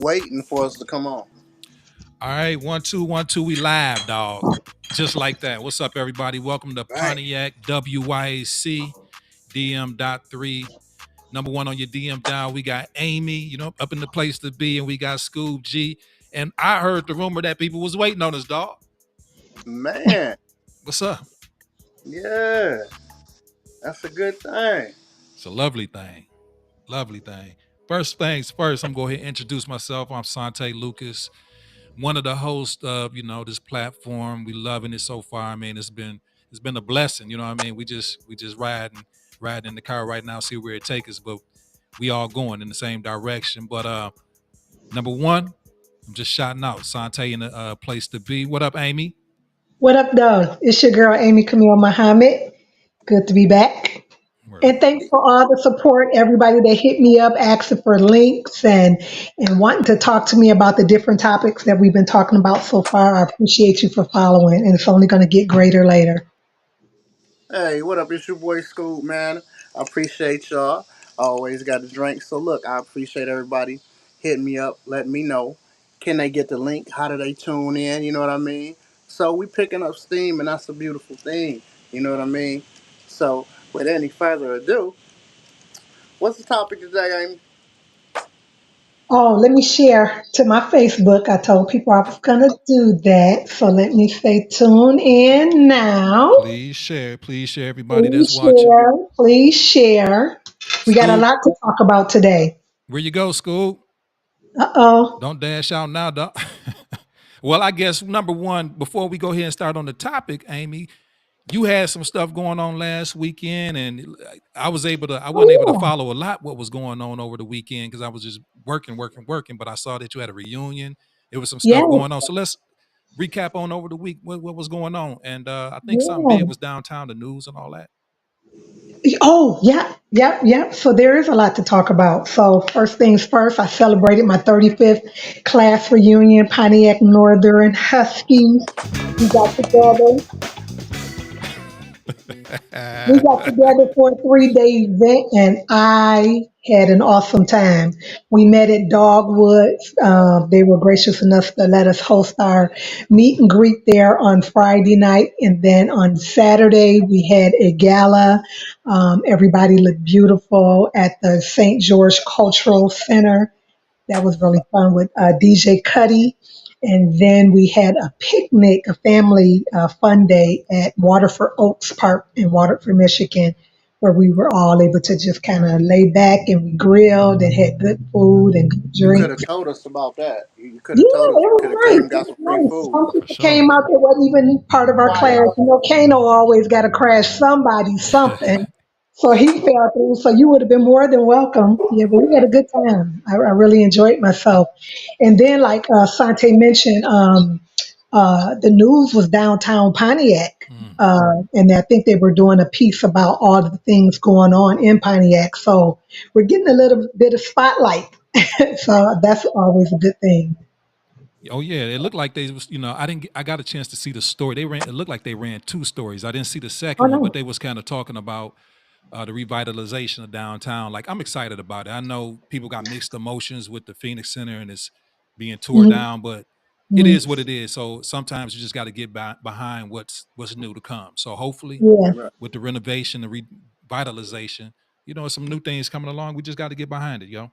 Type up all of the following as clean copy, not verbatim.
Waiting for us to come on. All right, 1 2 1 2. We live, dog. Just like that. What's up, everybody? Welcome to Right. Pontiac WYAC DM.3. Number one on your DM dial. We got Amy, up in the place to be, and we got Scoob G. And I heard the rumor that people was waiting on us, dog. Man, What's up? yeah, that's a good thing. It's a lovely thing. Lovely thing. First things first, I'm going to go ahead and introduce myself. I'm Sante Lucas, one of the hosts of this platform. We loving it so far. I mean, it's been a blessing. You know what I mean? We just riding in the car right now, see where it takes us, but we all going in the same direction. But number one, I'm just shouting out Sante in a place to be. What up, Amy? What up, though? It's your girl, Amy Camille Muhammad. Good to be back. Word. And thanks for all the support, everybody that hit me up asking for links and wanting to talk to me about the different topics that we've been talking about so far. I appreciate you for following, and it's only going to get greater later. Hey, what up? It's your boy Scoop, man. I appreciate y'all. I always got a drink. So look, I appreciate everybody hitting me up, letting me know. Can they get the link? How do they tune in? You know what I mean? So we picking up steam, and that's a beautiful thing. You know what I mean? So with any further ado, what's the topic today, Amy? Oh, let me share to my Facebook. I told people I was going to do that. So let me say tune in now. Please share everybody that's Please watching. share. Please share. We got a Scoop, lot to talk about today. where you go, Scoop? Uh oh. Don't dash out now, dog. Well, I guess number one, before we go ahead and start on the topic, Amy, you had some stuff going on last weekend, and I wasn't able to Oh, follow a lot what was going on over the weekend because I was just working. But I saw that you had a reunion. There was some yeah. stuff going on. So let's recap on over the week what was going on. And I think something big Yeah. was downtown, the news and all that. Oh, yeah. Yep. Yep. So there is a lot to talk about. So first things first, I celebrated my 35th class reunion, Pontiac Northern Huskies. We got together. We got together for a 3-day event, and I had an awesome time. We met at Dogwoods. They were gracious enough to let us host our meet and greet there on Friday night, and then on Saturday we had a gala. Everybody looked beautiful at the St. George Cultural Center. That was really fun with DJ Cuddy. And then we had a picnic, a family fun day at Waterford Oaks Park in Waterford, Michigan, where we were all able to just kind of lay back and we grilled and had good food and good You could have drinks. told us about that. You could Yeah, have told us. it We could was have nice. came and It got was some free nice. food. Some For people sure. came out that wasn't even part of our class. You know, Kano always got to crash somebody something. So he fell through. So you would have been more than welcome. Yeah, but we had a good time. I really enjoyed myself. And then, like Sante mentioned, the news was downtown Pontiac. Mm. And I think they were doing a piece about all the things going on in Pontiac. So we're getting a little bit of spotlight. So that's always a good thing. Oh yeah, it looked like they was. I didn't. I got a chance to see the story. They ran. It looked like they ran two stories. I didn't see the Oh, second one, but no. they was kind of talking about the revitalization of downtown. Like I'm excited about it. I know people got mixed emotions with the Phoenix Center and it's being tore Mhm, down, but it is mhm. what it is. So sometimes you just got to get behind what's new to come. So hopefully, Yeah. Right. with the renovation, the revitalization, some new things coming along. We just got to get behind it, yo.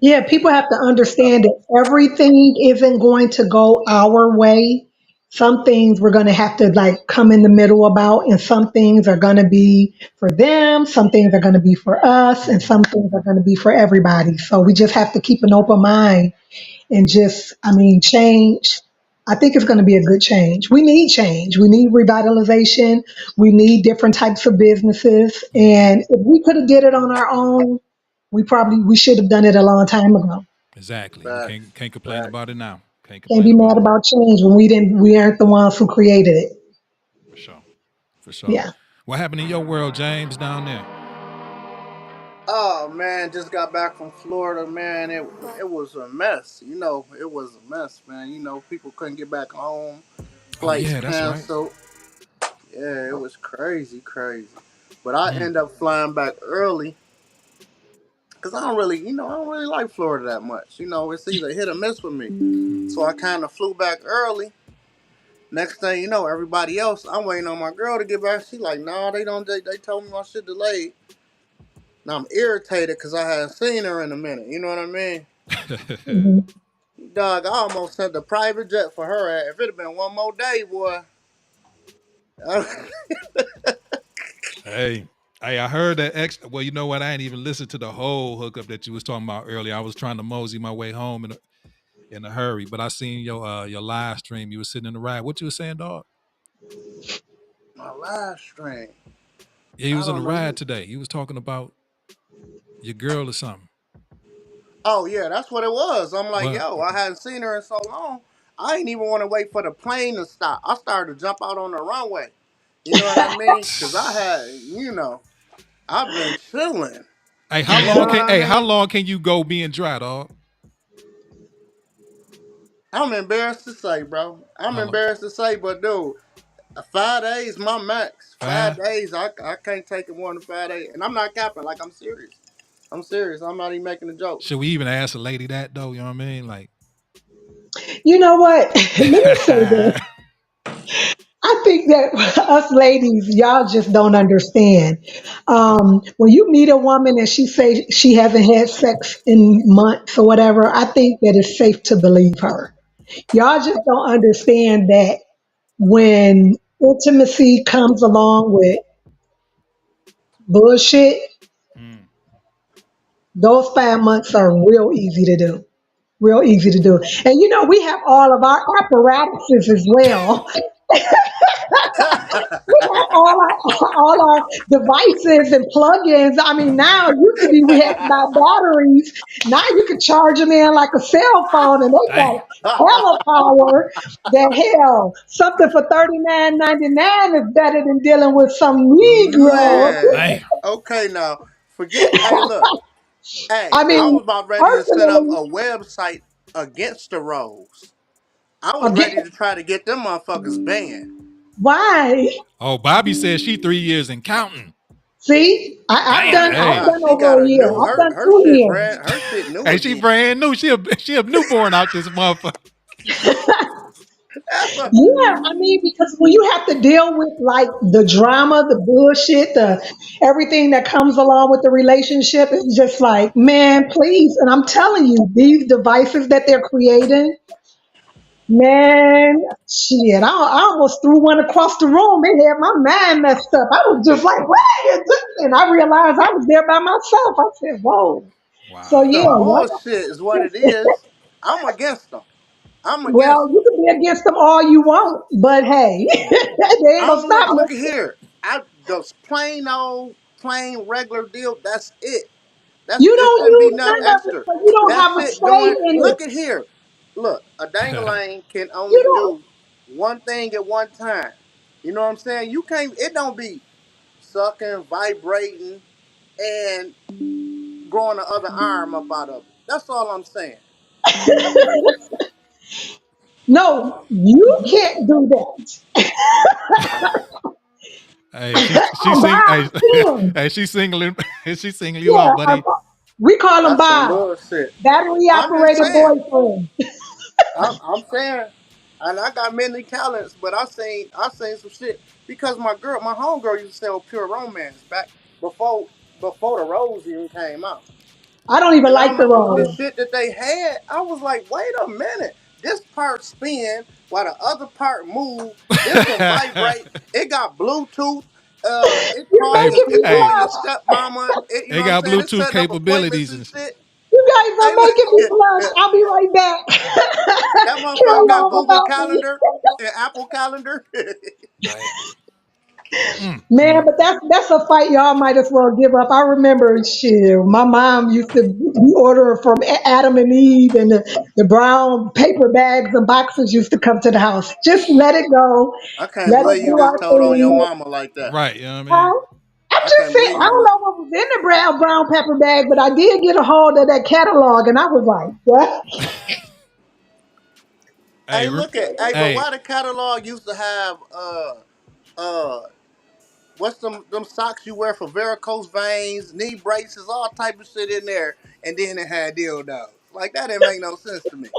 Yeah, people have to understand that everything isn't going to go our way. Some things we're going to have to like come in the middle about, and some things are going to be for them, some things are going to be for us, and some things are going to be for everybody. So we just have to keep an open mind and just, I mean, change. I think it's going to be a good change. We need change. We need revitalization. We need different types of businesses. Hmm. And if we could have did it on our own, we should have done it a long time ago. Exactly. We Facts. can't complain Facts. about it now. Can't Can't complain be about mad it about change when we aren't the ones who created it. for sure. For sure. Yeah. What happened in your world, James, down there? Oh man, just got back from Florida, man. It was a mess. It was a mess, man. People couldn't get back home. Oh Flights yeah, that's right. canceled. Yeah, it was crazy, crazy. But I Mm. end up flying back early Cause I don't really, I don't really like Florida that much. It's either hit or miss for me. So I kind of flew back early. Next thing you know, everybody else, I'm waiting on my girl to get back. She like, nah, they don't. They told me my shit delayed. Now I'm irritated because I hadn't seen her in a minute. You know what I mean? Mhm. Dog, I almost sent the private jet for her. If it had been one more day, boy. Hey, hey, I heard that ex. Well, you know what? I ain't even listened to the whole hookup that you was talking about earlier. I was trying to mosey my way home in a hurry, but I seen your live stream. You was sitting in the ride. What you was saying, dog? My live stream. Yeah, he I was in the don't know. ride You. today. He was talking about your girl or something. Oh yeah, that's what it was. I'm like, What? yo, I hadn't seen her in so long. I ain't even want to wait for the plane to stop. I started to jump out on the runway. You know what I mean? Cause I had, I've been chilling. Hey, how You know long what can I hey, how mean? long can you go being dry, dog? I'm embarrassed to say, bro. I'm How long? embarrassed to say, but dude, 5 days my max. 5 days, I can't take it more than 5 days, and I'm not capping. Like I'm serious. I'm serious. I'm not even making a joke. Should we even ask a lady that though? You know what I mean? Like, You know what? Let me say this. I think that us ladies, y'all just don't understand. When you meet a woman and she say she hasn't had sex in months or whatever, I think that it's safe to believe her. Y'all just don't understand that when intimacy comes along with bullshit, mm, those 5 months are real easy to do. Real easy to do. And we have all of our apparatuses as well. We have all our devices and plugins. I mean, now it used to be we had to buy batteries. Now you can charge them in like a cell phone, and they got dang, hella power. That hell, something for $39.99 is better than dealing with some Negro. Man. dang. Okay, now forget. Hey, look. Hey, I I mean, was about ready to set up personally, a website against the Rose. I was again, ready to try to get them motherfuckers banned. why? Oh, Bobby says she 3 years and counting. See, I've Damn, done Man, I've hey, nah, done she over got a a year. new I've her done her two shit years. brand her shit new hey, she again. brand new. She a newborn out this motherfucker. That's a Yeah, I mean, because when you have to deal with like the drama, the bullshit, the everything that comes along with the relationship, it's just like, man, please. And I'm telling you, these devices that they're creating, man, shit, I almost threw one across the room. It had my mind messed up. I was just like, what is this? And I realized I was there by myself. I said, whoa. So Wow. yeah, some y'all bullshit is what it is. I'm against them. I'm against well, them. you can be against them all you want, but hey, they ain't gonna I'm stop look me. at here. I those plain old plain regular deal. That's it. That's You it. don't Shouldn't be use nothing none of it, extra. so you don't That's have a it. say Doing. in it. Look at here. Look, a dangling can You only don't. do one thing at one time. You know what I'm saying? You can't. It don't be sucking, vibrating, and growing the other arm up out of it. That's all I'm saying. No, you can't do that. Hey, she sing. Bob Hey, can. hey, she singling. She singling you Yeah, out, buddy. we call him That's some Bob, bullshit. battery I'm just operated saying. boyfriend. I'm saying, and I got many talents, but I seen some shit because my homegirl used to sell Pure Romance back before before the Rose even came out. I don't even And I like the remember the rose. shit that they had. I was like, wait a minute, this part spin while the other part move. This can vibrate. It got Bluetooth. It You're call hey, your making me it call hey, your blush. stepmama. You they know what I'm got saying? It's Bluetooth setting up appointments capabilities and and shit. You guys are Hey, look, making me blush. I'll be right back. that Carry motherfucker got on Google about me. Calendar and Apple Calendar. damn. Mm, Man, mm. but that's a fight y'all might as well give up. I remember shit. My mom used to we order from Adam and Eve, and the brown paper bags and boxes used to come to the house. Just let it go. I can't Let us believe you do just our told on your thing. mama like that. Right, you know what I mean? Huh? I'm I just can't saying. believe I you don't just. know what was in the brown paper bag, but I did get a hold of that catalog, and I was like, what? Hey, Hey, look at. Hey, but hey, why the catalog used to have uh What's them socks you wear for varicose veins, knee braces, all type of shit in there, and then it had dildos. Like that didn't make no sense to me.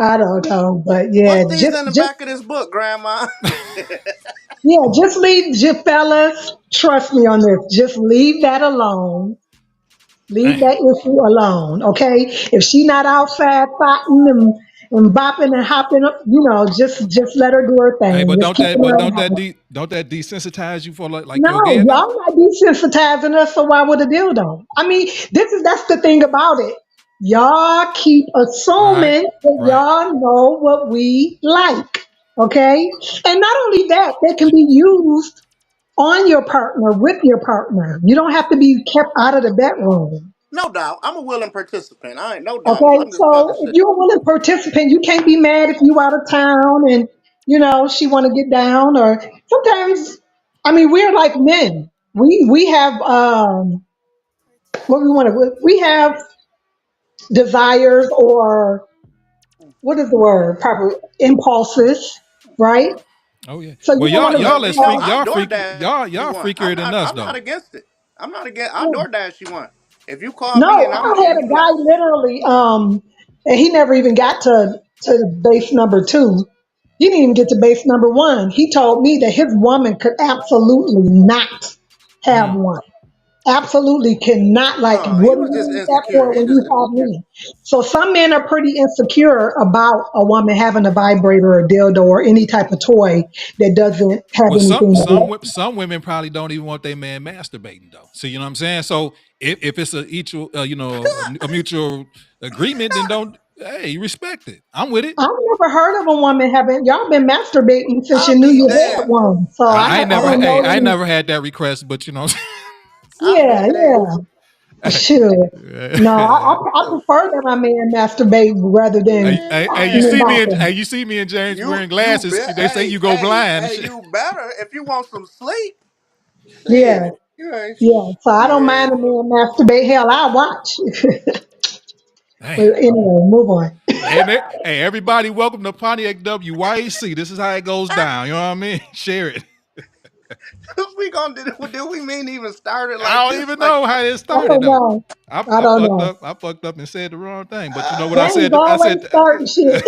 I don't know, but yeah, What's these in the just back of this book, Grandma? yeah, just leave, just fellas. Trust me on this. Just leave that alone. Leave Damn. that issue alone, okay? If she not outside fighting and bopping and hopping up, just let her do her Hey, thing. but Just don't keep that it but around. don't that desensitize you for like No, your orgasm? y'all not desensitizing us, so why would a dildo? I mean, that's the thing about it. Y'all keep Right, assuming that right. y'all know what we like. Okay? And not only that, they can be used on your partner, with your partner. You don't have to be kept out of the bedroom. No doubt. I'm a willing participant. I ain't no doubt. Okay, I'm just talking so if shit. you're a willing participant, you can't be mad if you out of town and she want to get down. Or sometimes, I mean, we're like men. We have what we want to. We have desires, or what is the word? Proper impulses, right? Oh yeah. So you Well, don't want y'all to Well, y'all you as know, freak I be DoorDash you y'all want. freakier than us I'm not though. against it. I'm not against. I held. DoorDash you want. If you call No, me and I had and a you like, guy literally, and he never even got to base number two. He didn't even get to base number one. He told me that his woman could absolutely not have Mm. one. Absolutely cannot. Like, no, what he do was just you need that insecure. for He when just you have insecure. me? So some men are pretty insecure about a woman having a vibrator or a dildo or any type of toy that doesn't have Well, anything to do. some women probably don't even want their man masturbating though. So you know what I'm saying. So if it's a equal a mutual agreement, then don't hey respect it. I'm with it. I've never heard of a woman having y'all been masturbating since you I'll knew be you had damned. one. So I'll I be ain't I never don't hey know I ain't any. never had that request, but you know. I'll be Yeah, damned. yeah, Hey, sure. No, I prefer that my man masturbate rather than you popping and see Man, me and bopping. you see me and James you wearing you be glasses. They say hey you go hey blind and hey shit. you better if you want some sleep. Yeah, Shit, you ain't yeah. So I don't yeah. mind a man masturbate. Hell, I watch. Damn. But anyway, move on. Hey, everybody, welcome to Pontiac WYAC. This is how it goes down. You know what I mean? Share it. We gonna do we mean to even start it like I don't this? even Like know how it I started don't though. know. I, I I don't fucked know. up. I fucked up and said the wrong thing. But you know what I James said? I always said starting shit.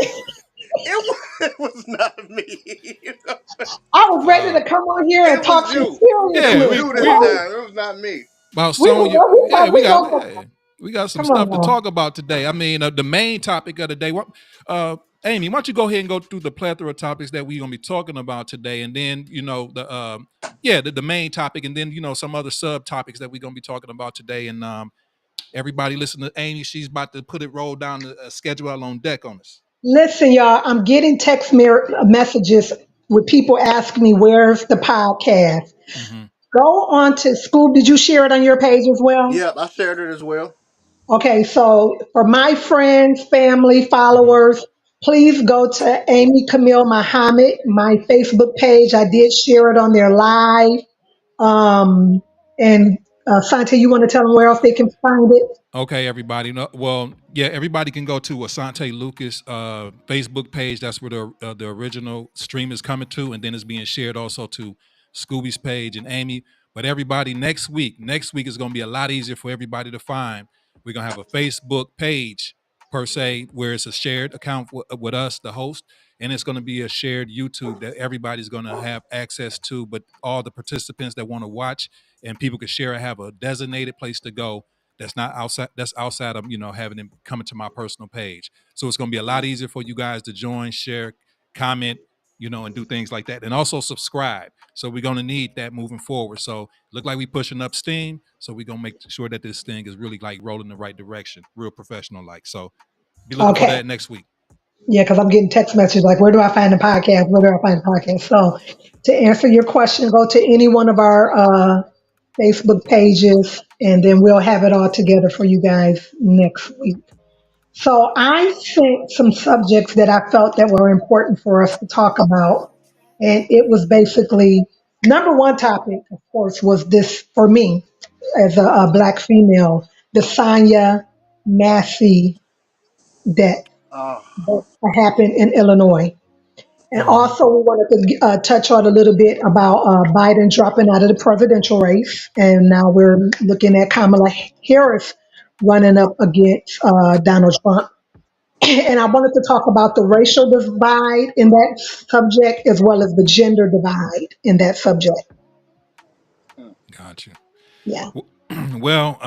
it was not me. I was ready uh, to come on here and It talk was shit you. It yeah, was seriously. you You this we know? time. It was not me. about We Sonya. we Yeah, we gonna we got some come on stuff to now. talk about today. I mean, the main topic of the day. Uh, Amy, why don't you go ahead and go through the plethora of topics that we're gonna be talking about today, and then the main topic, and then some other subtopics that we're gonna be talking about today. And everybody listen to Amy. She's about to put it roll down the schedule on deck on us. Listen, y'all, I'm getting messages with people asking me where's the podcast. Mm-hmm. Go on to Scoob. Did you share it on your page as well? Yep, I shared it as well. Okay, so for my friends, family, Mm-hmm. followers, please go to Amy Camille Muhammad, my Facebook page. I did share it on there live. And Sante, you want to tell them where else they can find it? Okay, everybody. No, well, yeah, everybody can go to Asante Lucas Facebook page. That's where the original stream is coming to, and then it's being shared also to Scooby's page and Amy. But everybody, next week is going to be a lot easier for everybody to find. We're going to have a Facebook page per se where it's a shared account with us, the host, and it's going to be a shared YouTube that everybody's going to have access to. But all the participants that want to watch and people can share and have a designated place to go that's outside of having them coming to my personal page. So it's going to be a lot easier for you guys to join, share, comment, and do things like that, and also subscribe. So we're going to need that moving forward. So look like we pushing up steam. So we're going to make sure that this thing is really like rolling the right direction, real professional like. So be looking for Okay. that next week. Yeah, because I'm getting text messages like, where do I find the podcast? Where do I find the podcast? So to answer your question, go to any one of our Facebook pages, and then we'll have it all together for you guys next week. So I sent some subjects that I felt that were important for us to talk about. And it was basically number one topic, of course, was this for me as a black female, the Sanya Massey death Oh, that happened in Illinois. And also, we wanted to touch on a little bit about Biden dropping out of the presidential race. And now we're looking at Kamala Harris running up against Donald Trump. And I wanted to talk about the racial divide in that subject as well as the gender divide in that subject. Got you. Yeah. Well,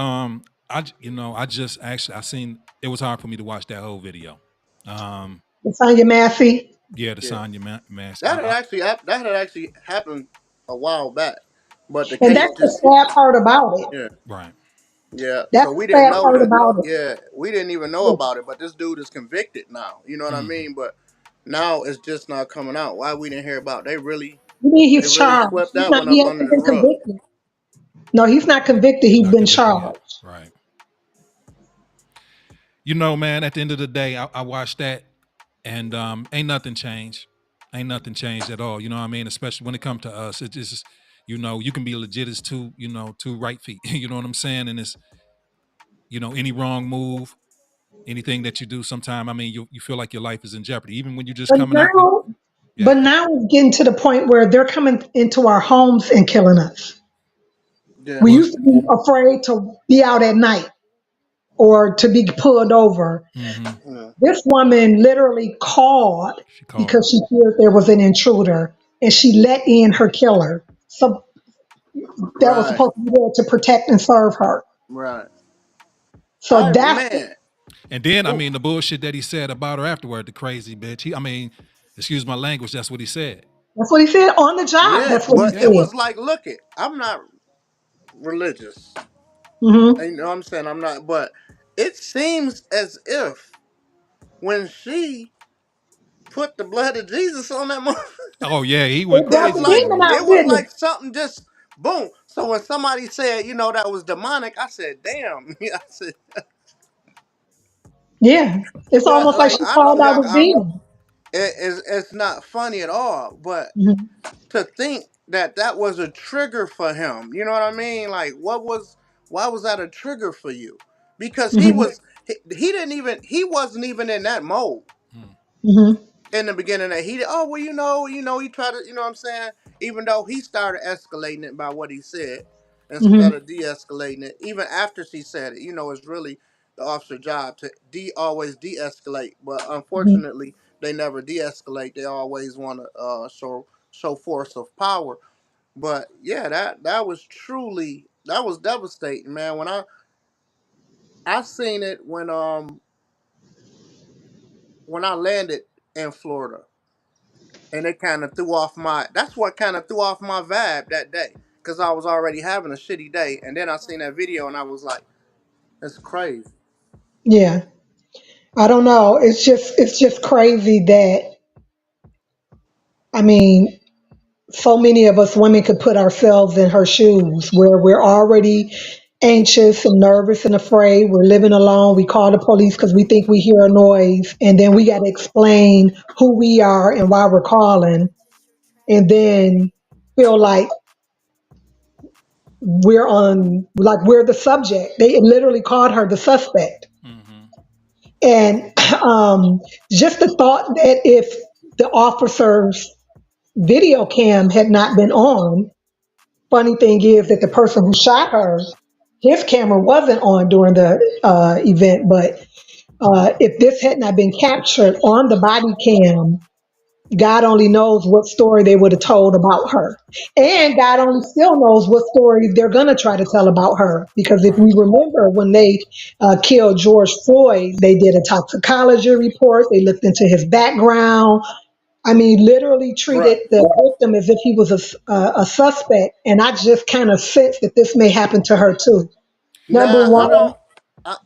I just actually I seen it was hard for me to watch that whole video. Um, Lasagna Massey. yeah, the Yeah, Sonya mask. that had actually happened a while back, but the And case that's the just sad part about it. yeah. Right. Yeah, That's so we the didn't sad know part that. about it. Yeah, we didn't even know about it. But this dude is convicted now. You know what I Hmm. mean? But now it's just not coming out. Why we didn't hear about? It? You mean They he's really charged? swept that one He up under hasn't the been rug. convicted. No, he's not convicted. He's Not been convicted yet. charged. Right. Man, at the end of the day, I watched that and ain't nothing changed. Ain't nothing changed at all. You know what I mean? Especially when it comes to us. It's just, you can be legit as two right feet. You know what I'm saying? And it's, any wrong move, anything that you do sometime, I mean, you feel like your life is in jeopardy. Even when you're just But coming out the now, yeah. it's getting to the point where they're coming into our homes and killing us. Yeah, We Well, used to be afraid to be out at night or to be pulled over. mm-hmm. yeah. This woman literally called She called. because she feared there was an intruder and she let in her killer. So that was Right, supposed to be there to protect and serve her. right. So that's Man. And then, I Oh, mean, the bullshit that he said about her afterward, the crazy bitch. I mean, excuse my language, that's what he said. that's what he said on the job. yeah, That's what he but it Yeah. said. was like, look it. I'm not religious. Hmm. You know what I'm saying? I'm not. But it seems as if when she put the blood of Jesus on that mother. Oh yeah, he went It brought It's crazy the on like her. demon out, it was didn't it? like something just boom. So when somebody said, that was demonic, I said, "Damn!" I said, Yeah. It's "But almost like like she I know called out y'all, his demon. it's not funny at all. But Hmm. to think that that was a trigger for him, you know what I mean? Like, why was that a trigger for you? Because Hmm. he didn't even he wasn't even in that mode. Hmm. Hmm. In the beginning that he oh well he tried to what I'm saying, even though he started escalating it by what he said instead Hmm. of de-escalating it even after she said it, it's really the officer job to always de-escalate, but Hmm. unfortunately they never de-escalate. They always want to show force of power. But yeah, that was truly, that was devastating, man. When I seen it when I landed in Florida, and it kind of threw off my that's what kind of threw off my vibe that day, because I was already having a shitty day, and then I seen that video and I was like, it's crazy. Yeah. I don't know. It's just crazy that I mean, so many of us women could put ourselves in her shoes where we're already anxious and nervous and afraid. We're living alone. We call the police because we think we hear a noise, and then we got to explain who we are and why we're calling, and then feel like we're the subject. They literally called her the suspect. Hmm. And just the thought that if the officer's video cam had not been on, funny thing is that the person who shot her, his camera wasn't on during the event, but if this had not been captured on the body cam, God only knows what story they would have told about her. And God only still knows what story they're going to try to tell about her. Because if Right. we remember when they killed George Floyd, they did a toxicology report, they looked into his background. I mean, literally treated Right. the victim as if he was a suspect. And I just kind of sense that this may happen to her too. Number Now I one, don't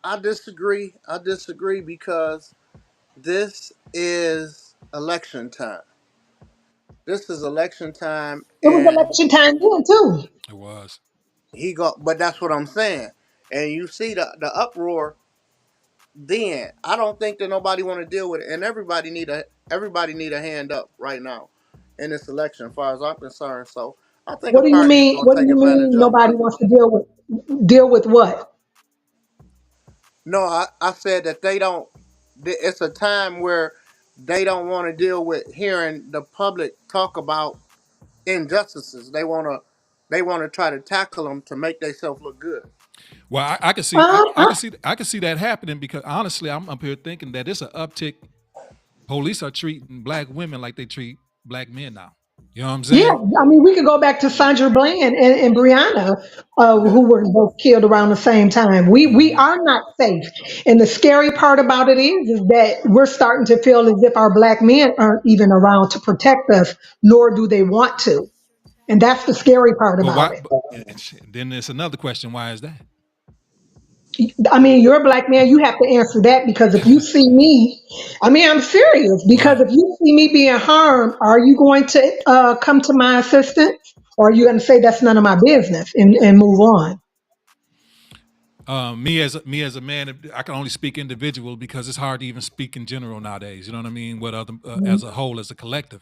I disagree. I disagree because this is election time. This is election time, it was and election time then too. It was. but that's what I'm saying. And you see the uproar, then I don't think that nobody want to deal with it, and everybody need a hand up right now in this election, as far as I'm concerned. So I think a What do you party is mean? going to What do take you advantage mean of it. nobody wants to deal with what? No, I said that they don't. It's a time where they don't want to deal with hearing the public talk about injustices. They want to try to tackle them to make themselves look good. Well, I can see, Um, I, I can see that happening because honestly, I'm up here thinking that it's an uptick. Police are treating black women like they treat black men now. You know what I'm yeah, saying? I mean, we could go back to Yeah. Sandra Bland and Brianna, Yeah. who were both killed around the same time. We Hmm. are not safe, and the scary part about it is that we're starting to feel as if our black men aren't even around to protect us, nor do they want to, and that's the scary part But about why? it. Then there's another question. Why is that? I mean, you're a black man. You have to answer that because if you see me, I mean, I'm serious. Because Right. if you see me being harmed, are you going to come to my assistance, or are you going to say that's none of my business and move on? Me as a man, I can only speak individual because it's hard to even speak in general nowadays. You know what I mean? What other as a whole, as a collective.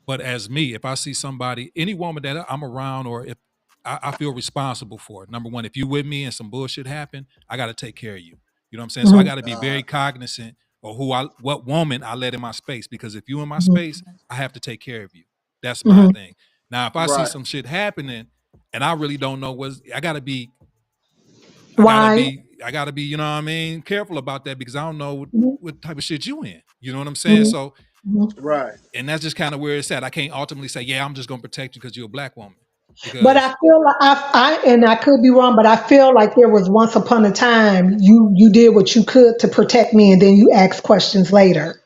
But as me, if I see somebody, any woman that I'm around, or if I feel responsible for it. Number one, if you with me and some bullshit happen, I got to take care of you. You know what I'm saying? So I Mhm, got to be Uh, very cognizant of what woman I let in my space, because if you in my mhm, space, I have to take care of you. That's my mhm. thing. Now, if I see right. some shit happening and I really don't know what's, Why? I gotta be, you know what I mean, careful about that because I don't know Mhm, what type of shit you in. You know what I'm saying? mhm, So, mhm. Right. and that's just kind of where it's at. I can't ultimately say, yeah, I'm just gonna protect you because you're a black woman. But I Because feel like and I could be wrong, but I feel like there was once upon a time you did what you could to protect me, and then you asked questions later.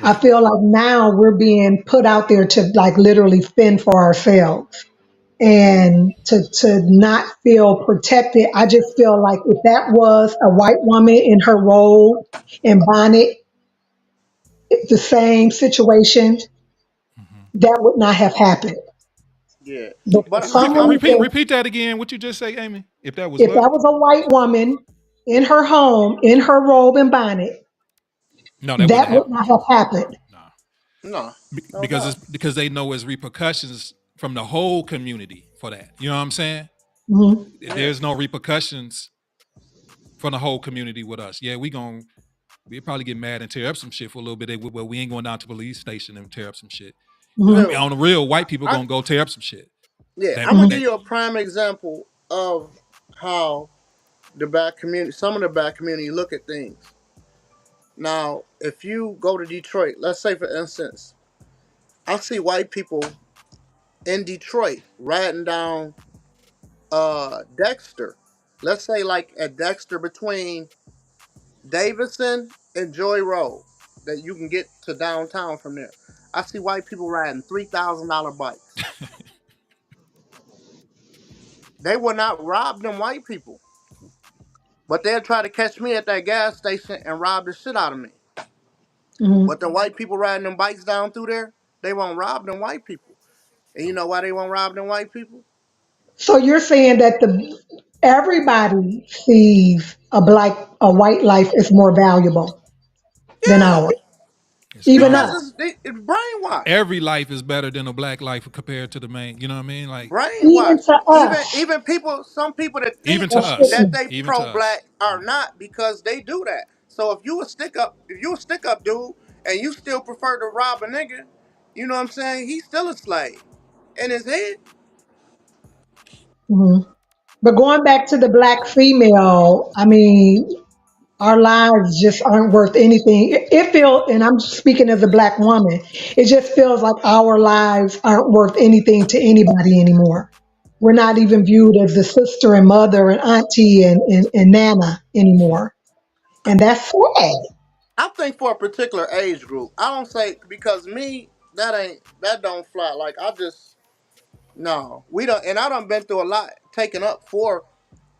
I right. feel like now we're being put out there to like literally fend for ourselves and to not feel protected. I just feel like if that was a white woman in her robe and bonnet, the same situation, Hmm. that would not have happened. Yeah. But for But some reason, Repeat that again. What you just say, Amy? If that was if what? that was a white woman in her home, in her robe and bonnet, No, that that wouldn't would happen. not have happened. Nah, no, no because doubt. it's because they know it's repercussions from the whole community for that. You know what I'm saying? Mhm, Yeah. There's no repercussions from the whole community with us. Yeah, we probably get mad and tear up some shit for a little bit, but we ain't going down to the police station and tear up some shit. I mhm, mean, Look, on the real, white people I gonna go tear up some shit. yeah, That I'm gonna mhm, give that you a prime example of how the black community, some of the black community, look at things. Now, if you go to Detroit, let's say for instance, I see white people in Detroit riding down Dexter. Let's say like at Dexter between Davidson and Joy Road, that you can get to downtown from there. I see white people riding $3,000 bikes. They will not rob them white people, but they'll try to catch me at that gas station and rob the shit out of me. mhm. But the white people riding them bikes down through there, they won't rob them white people. And you know why they won't rob them white people? So you're saying that the everybody sees a white life is more valuable than Yeah, ours, it's even because not. us, it's brainwashed. Every life is better than a black life compared to the main. You know what I mean? Like even Brainwashed. to us. Even people, some people that even think to That us, that shouldn't. they even to pro us. black are not because they do that. So if you a stick up dude and you still prefer to rob a nigga, you know what I'm saying? He's still a slave in his head. Mhm. But going back to the black female, I mean, our lives just aren't worth anything. It feels, and I'm speaking as a black woman, it just feels like our lives aren't worth anything to anybody anymore. We're not even viewed as the sister and mother and auntie and nana anymore. And that's sad. I think for a particular age group, I don't say because me that don't fly. Like I just no, we don't, and I done been through a lot taken up for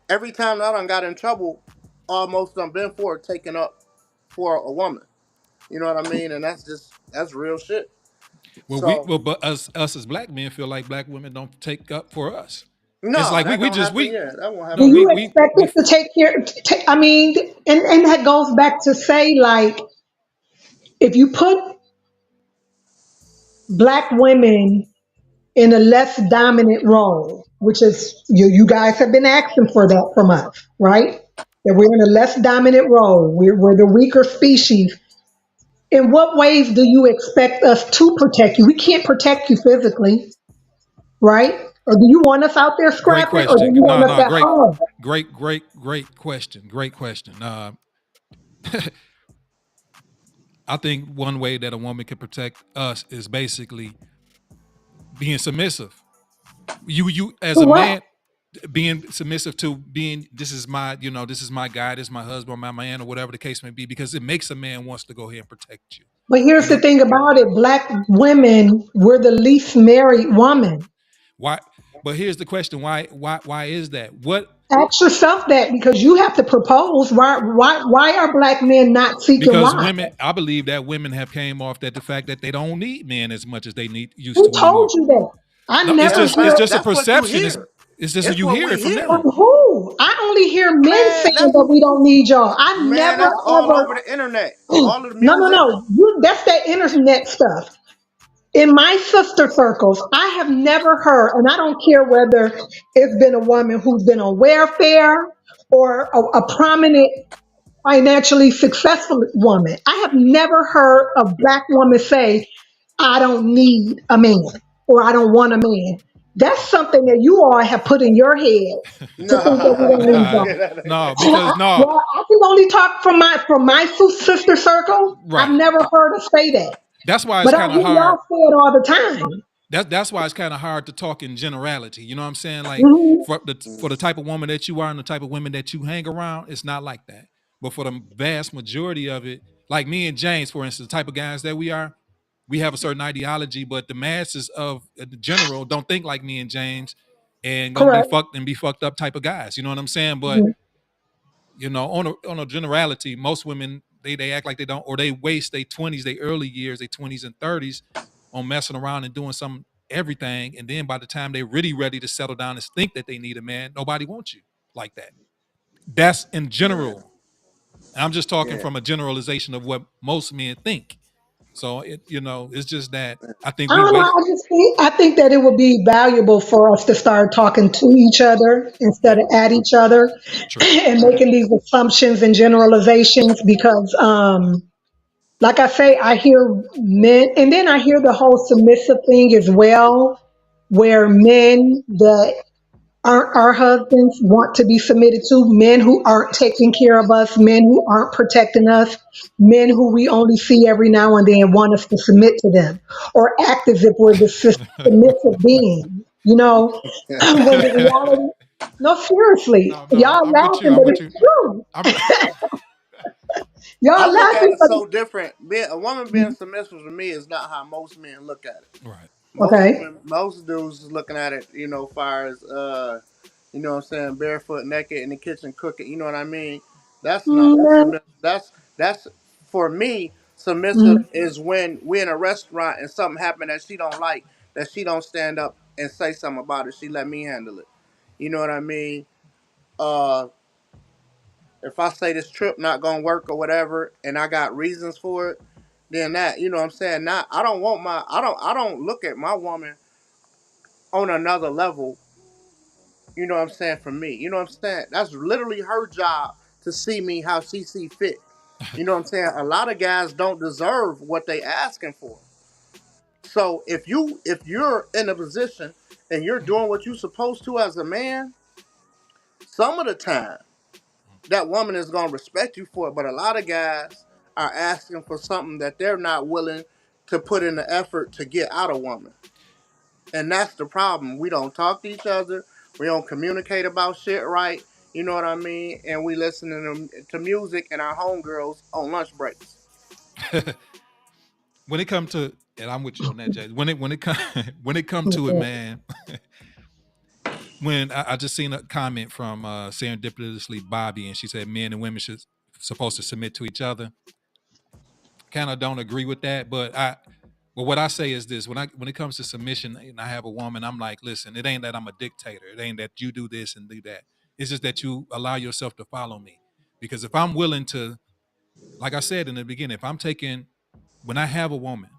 every time that I done got in trouble. Almost done been for taken up for a woman. You know what I mean? And that's real shit. So But us as black men feel like black women don't take up for us. It's no, like that we don't just happen we yet. That won't Do no happen you yet. expect we us to take care? I mean, and that goes back to say, like, if you put black women in a less dominant role, which is you guys have been asking for that from us, right? That we're in a less dominant role. We're the weaker species. In what ways do you expect us to protect you? We can't protect you physically, right? Or do you want us out there Great scrapping, or do question. you No, want us no, at home? great question. Great question. I think one way that a woman can protect us is basically being submissive. You as To a what? man, being submissive to being, this is my, this is my guy, this is my husband, my man, or whatever the case may be, because it makes a man wants to go ahead and protect you. But You here's the know thing about it: Black women, we're the least married woman. why? But here's the question: why is that? What? Ask yourself that, because you have to propose. Why are Black men not seeking Because wives? women, I believe that women have came off that the fact that they don't need men as much as they need used Who to told anymore. you that? I No, it's never That's just hear it's that's just a that's what you perception. It's hear. it's just It's you what hear we it from hear. from them. who. I only hear men Man, saying that we don't need y'all. I never that's all over ever. the internet. All of the No, no, music. no. That's that internet stuff. In my sister circles, I have never heard, and I don't care whether it's been a woman who's been on welfare or a prominent, financially successful woman. I have never heard a Black woman say, I don't need a man or I don't want a man. That's something that you all have put in your head to think that we Nah, don't need Nah, y'all. no, because no, Well, I can only talk from my sister circle. I've right. never heard her say that, That's why it's but I kind of hear hard. y'all say it all the time. That's why it's kind of hard to talk in generality. You know what I'm saying? Like Mhm. for the type of woman that you are and the type of women that you hang around, it's not like that. But for the vast majority of it, like me and James, for instance, the type of guys that we are, we have a certain ideology, but the masses of the general don't think like me and James, and gonna be Correct. fucked up type of guys. You know what I'm saying? But Mhm. on a generality, most women they act like they don't, or they waste their 20s, their early years, their 20s and 30s on messing around and doing some everything, and then by the time they're really ready to settle down and think that they need a man, nobody wants you like that. That's in yeah, general. I'm just talking yeah. from a generalization of what most men think. So it's just that I think I we don't know. wait. I think that it would be valuable for us to start talking to each other instead Yeah, of at each other true. and making these assumptions and generalizations. Because, like I say, I hear men, and then I hear the whole submissive thing as well, where men that aren't our husbands want to be submitted to, men who aren't taking care of us, men who aren't protecting us, men who we only see every now and then want us to submit to them or act as if we're the submissive being, when the reality, no, seriously, No, y'all I'm with you. laughing, I'm but with it's you. true. I'm I Y'all look at laughing, it but so different. A woman being submissive to me is not how most men look at it. right. okay. Most dudes is looking at it, far as what I'm saying, barefoot, naked in the kitchen cooking. You know what I mean? That's not that's Mm, submissive. That's for me. Submissive mm, is when we're in a restaurant and something happened that she don't like, that she don't stand up and say something about it. She let me handle it. You know what I mean? Uh, if I say this trip not gonna work or whatever, and I got reasons for it, then that, you know what I'm saying. Not I don't want my I don't look at my woman on another level. You know what I'm saying, for me. You know what I'm saying? That's literally her job to see me how she see fit. You know what I'm saying? A lot of guys don't deserve what they asking for. So if you're in a position and you're doing what you're supposed to as a man, some of the time that woman is gonna respect you for it. But a lot of guys are asking for something that they're not willing to put in the effort to get out of woman. And that's the problem. We don't talk to each other. We don't communicate about shit right. You know what I mean? And we listening to music and our homegirls on lunch breaks. When it come to, and I'm with you on that, Jay. When it come when it come to it, mm, man. When I just seen a comment from serendipitously Bobby, and she said men and women should supposed to submit to each other. Kind of don't agree with that, but what I say is this: when it comes to submission, and I have a woman, I'm like, listen, it ain't that I'm a dictator. It ain't that you do this and do that. It's just that you allow yourself to follow me. Because if I'm willing to, like I said in the beginning, if I'm taking, when I have a woman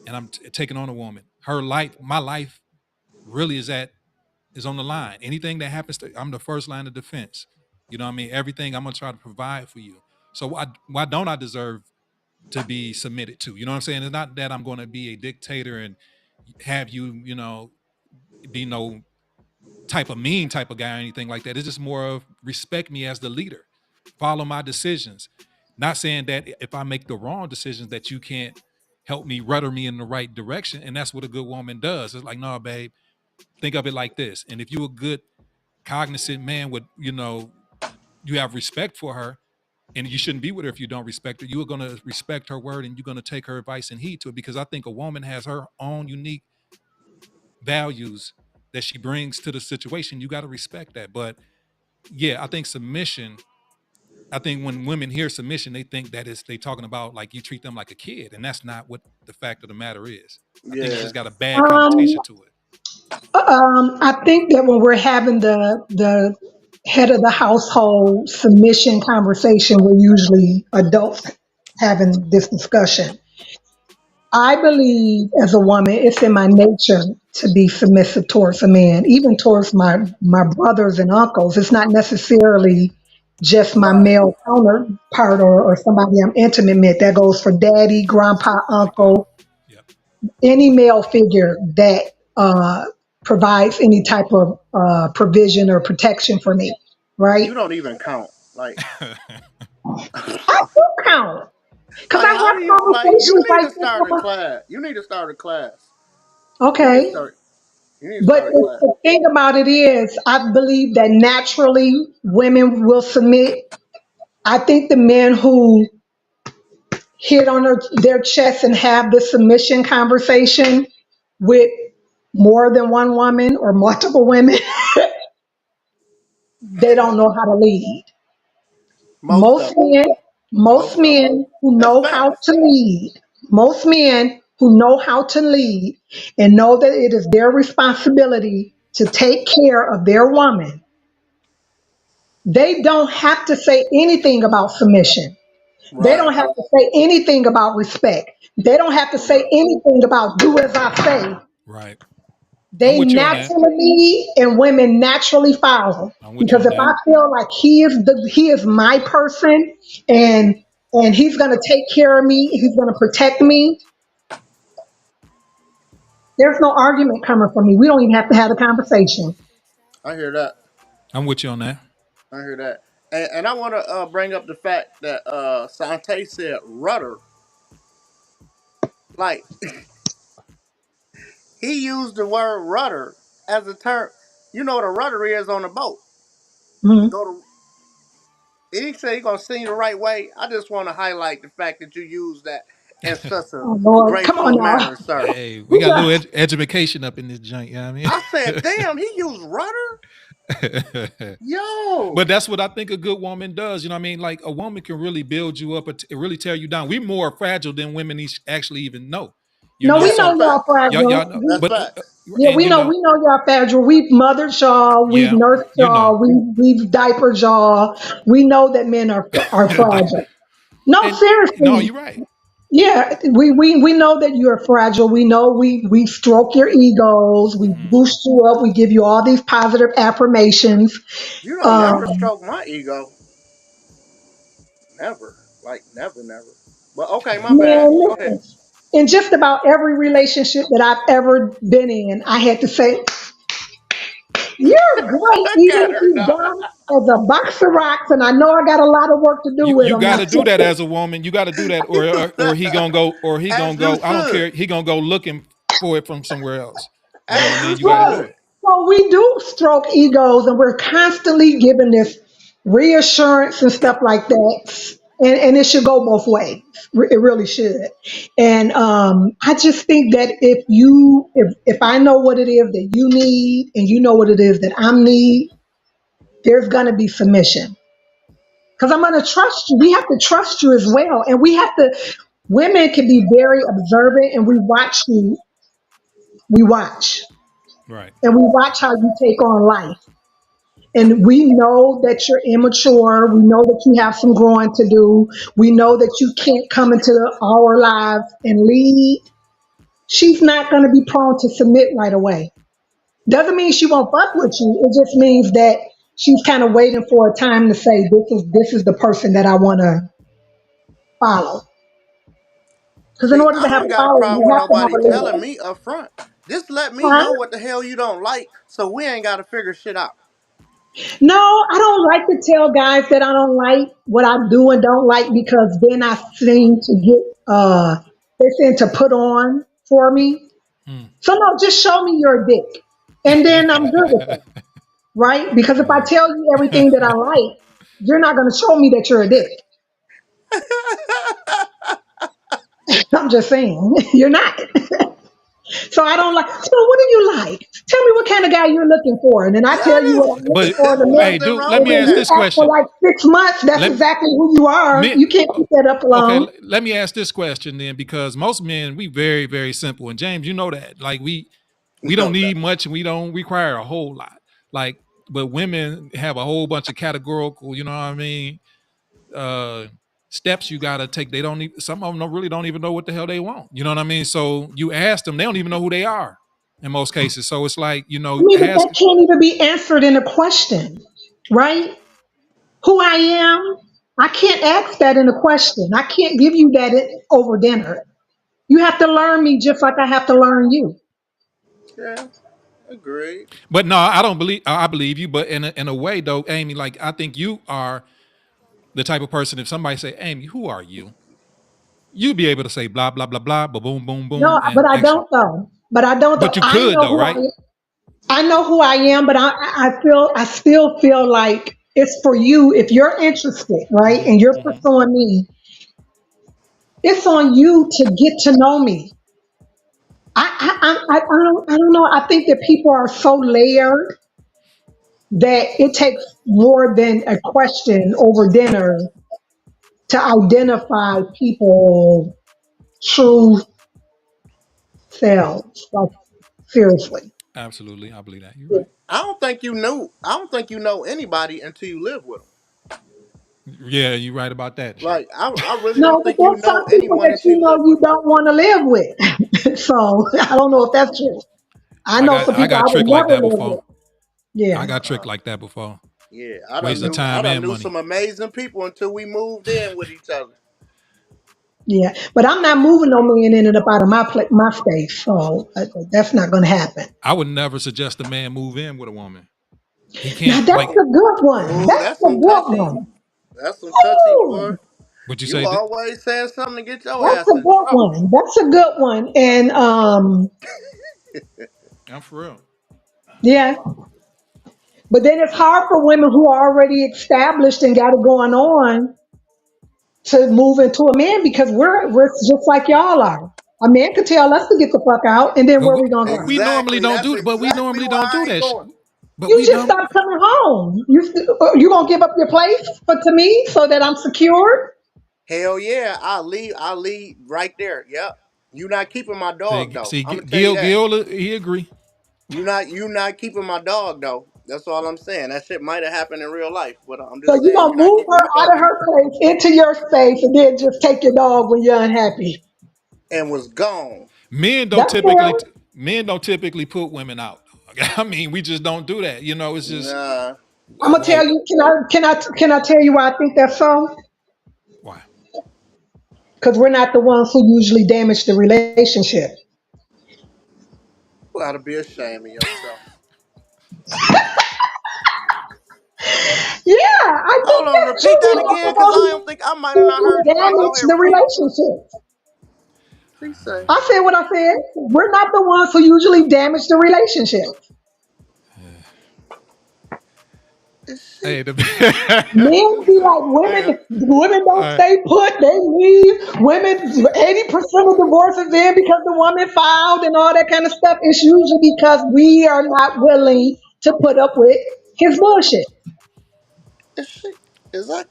and I'm taking on a woman, her life, my life, really is on the line. Anything that happens to, I'm the first line of defense. You know what I mean? Everything I'm gonna try to provide for you. So why don't I deserve? to be submitted to. You know what I'm saying? It's not that I'm going to be a dictator and have you, be no type of mean type of guy or anything like that. It's just more of respect me as the leader, follow my decisions. Not saying that if I make the wrong decisions that you can't help me rudder me in the right direction. And that's what a good woman does. It's like, no, babe, think of it like this. And if you're a good, cognizant man with, you have respect for her, and you shouldn't be with her if you don't respect her. You are going to respect her word and you're going to take her advice and heed to it, because I think a woman has her own unique values that she brings to the situation. You got to respect that. But yeah, I think submission. I think when women hear submission, they think that they talking about like you treat them like a kid, and that's not what the fact of the matter is. I think it Yeah. just got a bad Um, connotation to it. I think that when we're having the head of the household submission conversation, we're usually adults having this discussion. I believe as a woman, it's in my nature to be submissive towards a man, even towards my brothers and uncles. It's not necessarily just my Right. male counterpart or somebody I'm intimate with. That goes for daddy, grandpa, Like that. uncle, Yep. any male figure that provides any type of provision or protection for me, right? You don't even count. Like, I do count because I like how have do you like? You conversations need like to this start with a class. You need to start a class. You need to okay. start. You need to But start a class. the thing about it is, I believe that naturally women will submit. I think the men who hit on their chest and have the submission conversation with more than one woman or multiple women, they don't know how to lead. Most Most of them. men, most Most of them. men who That's know how facts. to lead, most men who know how to lead and know that it is their responsibility to take care of their woman, they don't have to say anything about submission. They Right. don't have to say anything about respect. They don't have to say Right. anything about do as I say. Right. I'm They with you on that. naturally lead and women naturally follow. I'm with you Because on if that. I feel like he is my person and he's gonna take care of me, he's gonna protect me, there's no argument coming from me. We don't even have to have a conversation. I hear that. I'm with you on that. I hear that. And I want to bring up the fact that Sante said rudder. Like he used the word rudder as a term. You know what a rudder is on a boat. You Mhm. go to. He said he gonna sing the right way. I just want to highlight the fact that you use that in such a Oh Lord, come on graceful now. manner, sir. Hey, we We got a little got education up in this joint. You know what I said, damn, he used rudder. I mean? Yo, But that's what I think a good woman does. You know what I mean? Like a woman can really build you up, really tear you down. We're more fragile than women actually even know. You no, know, we yeah, know that's so y'all facts. y'all fragile. know, That's but facts. Yeah, and we know y'all fragile. We've mothered y'all, we've yeah, nursed you know, y'all, we've diapered y'all. We know that men are fragile. No, and no, seriously. you're right. Yeah, we know that you're fragile. We know we stroke your egos, we Hmm. boost you up, we give you all these positive affirmations. You don't never Um, stroke my ego. Never. Like never, never. But okay, my bad. Man, Go ahead. listen. In just about every relationship that I've ever been in, I had to say, you're great, Look even at if her, you're dog. dumb as a box of rocks, and I know I got a lot of work to do with You them. got Now, to do that as a woman. You got to do that, or he gonna go, As you I don't should. care. He gonna go looking for it from somewhere else. You know what I As mean? you You got to do right. should. it. So we do stroke egos, and we're constantly giving this reassurance and stuff like that. And it should go both ways. It really should. And I just think that if I know what it is that you need, and you know what it is that I need, there's gonna be submission. Because I'm gonna trust you. We have to trust you as well, and we have to. Women can be very observant, and we watch you. We watch, Right. and we watch how you take on life. And we know that you're immature. We know that you have some growing to do. We know that you can't come into our lives and lead. She's not going to be prone to submit right away. Doesn't mean she won't fuck with you. It just means that she's kind of waiting for a time to say, this is the person that I want to follow. Because in See, order I to have don't got a power, problem you with have to have nobody a telling leader. me up front. Just let me Huh? know what the hell you don't like, so we ain't got to figure shit out. No, I don't like to tell guys that I don't like what I do and don't like because then I seem to get they seem to put on for me. Mm. So no, just show me your dick. And then I'm good with that. Right? Because if I tell you everything that I like, you're not gonna show me that you're a dick. I'm just saying. You're not. So I don't like. So what do you like? Tell me what kind of guy you're looking for, and then I tell you what I'm looking But for in a What's hey, minute. the dude, wrong let And me with then ask you this that? act for question. like 6 months. That's Let exactly who you are. me You can't keep that up okay. long. Let me ask this question then, because most men we very very simple, and James, you know that. Like we don't No doubt. need much, and we don't require a whole lot. Like, but women have a whole bunch of categorical. You know what I mean? uh Steps you gotta take. They don't even, some of them really don't even know what the hell they want. You know what I mean? So you ask them, they don't even know who they are in most cases. So it's like, I mean, but ask. that can't even be answered in a question, right? Who I am, I can't ask that in a question. I can't give you that over dinner. You have to learn me just like I have to learn you. Yeah, agreed. But no, I don't believe. I believe you, but in a way though, Amy, like I think you are the type of person. If somebody say, Amy, who are you? You'd be able to say blah blah blah blah, boom boom No, boom, but and I actually, don't though. But I don't though. but you could though, right? I know who I am, but I still feel like it's for you if you're interested, right? Hmm. And you're Hmm. pursuing me, it's on you to get to know me. I don't know. I think that people are so layered that it takes more than a question over dinner to identify people true selves. Like seriously. Absolutely, I believe that. You're Yeah. right. I don't think you know anybody until you live with them. Yeah, you're right about that shit. Like I really No, don't but think you there's know some people anyone that until you you know live you with them. don't want to live with. So I don't know if that's true. I I know got some I people got I would tricked like never that live before. with. I Yeah. got tricked like that before. Yeah, Waste of I time done and knew money. some amazing people until we moved in with each other. Yeah, but I'm not moving no man in and up out of my space, so that's not going to happen. I would never suggest a man move in with a woman. He Now can't that's like a good one. Ooh, That's that's a some good touchy. one. That's some touchy, boy. Ooh, what you You say. always saying something to get your that's ass a in good trouble. one. That's a good one. And I'm for real. yeah, but then it's hard for women who are already established and got it going on to move into a man because we're just like y'all are. A man could tell us to get the fuck out, and then But where we gonna go? we normally Exactly. don't That's do. But we exactly normally why don't do I ain't that. going. But You we just don't. stop coming home. You gonna give up your place for to me so that I'm secured? Hell yeah, I leave right there. Yep. You not keeping my dog though. See, I'm gonna tell you that. Gil, he agree. You not keeping my dog though. That's all I'm saying. That shit might have happened in real life, but I'm So just you saying gonna you're not move keeping her my out of doggy. her place into your space and then just take your dog when you're unhappy? And was gone. Men don't That's fair. typically men don't typically put women out. I mean, we just don't do that. It's just Nah. I'm gonna tell like you. Can I tell you why I think that's so? why? Because we're not the ones who usually damage the relationship. You ought to be ashamed of yourself. Yeah, I think Hold on, that's repeat true. that We're not again, the cause ones I don't think I might have not who heard you right. Go damage ahead, the repeat it. relationship. She say I said what I said. We're not the ones who usually damage the relationship. is she Hey, Men she be say like hey, women don't all right. stay put, they leave. Women, 80% of divorces end because the woman filed and all that kind of stuff. It's usually because we are not willing to put up with his bullshit. is she is that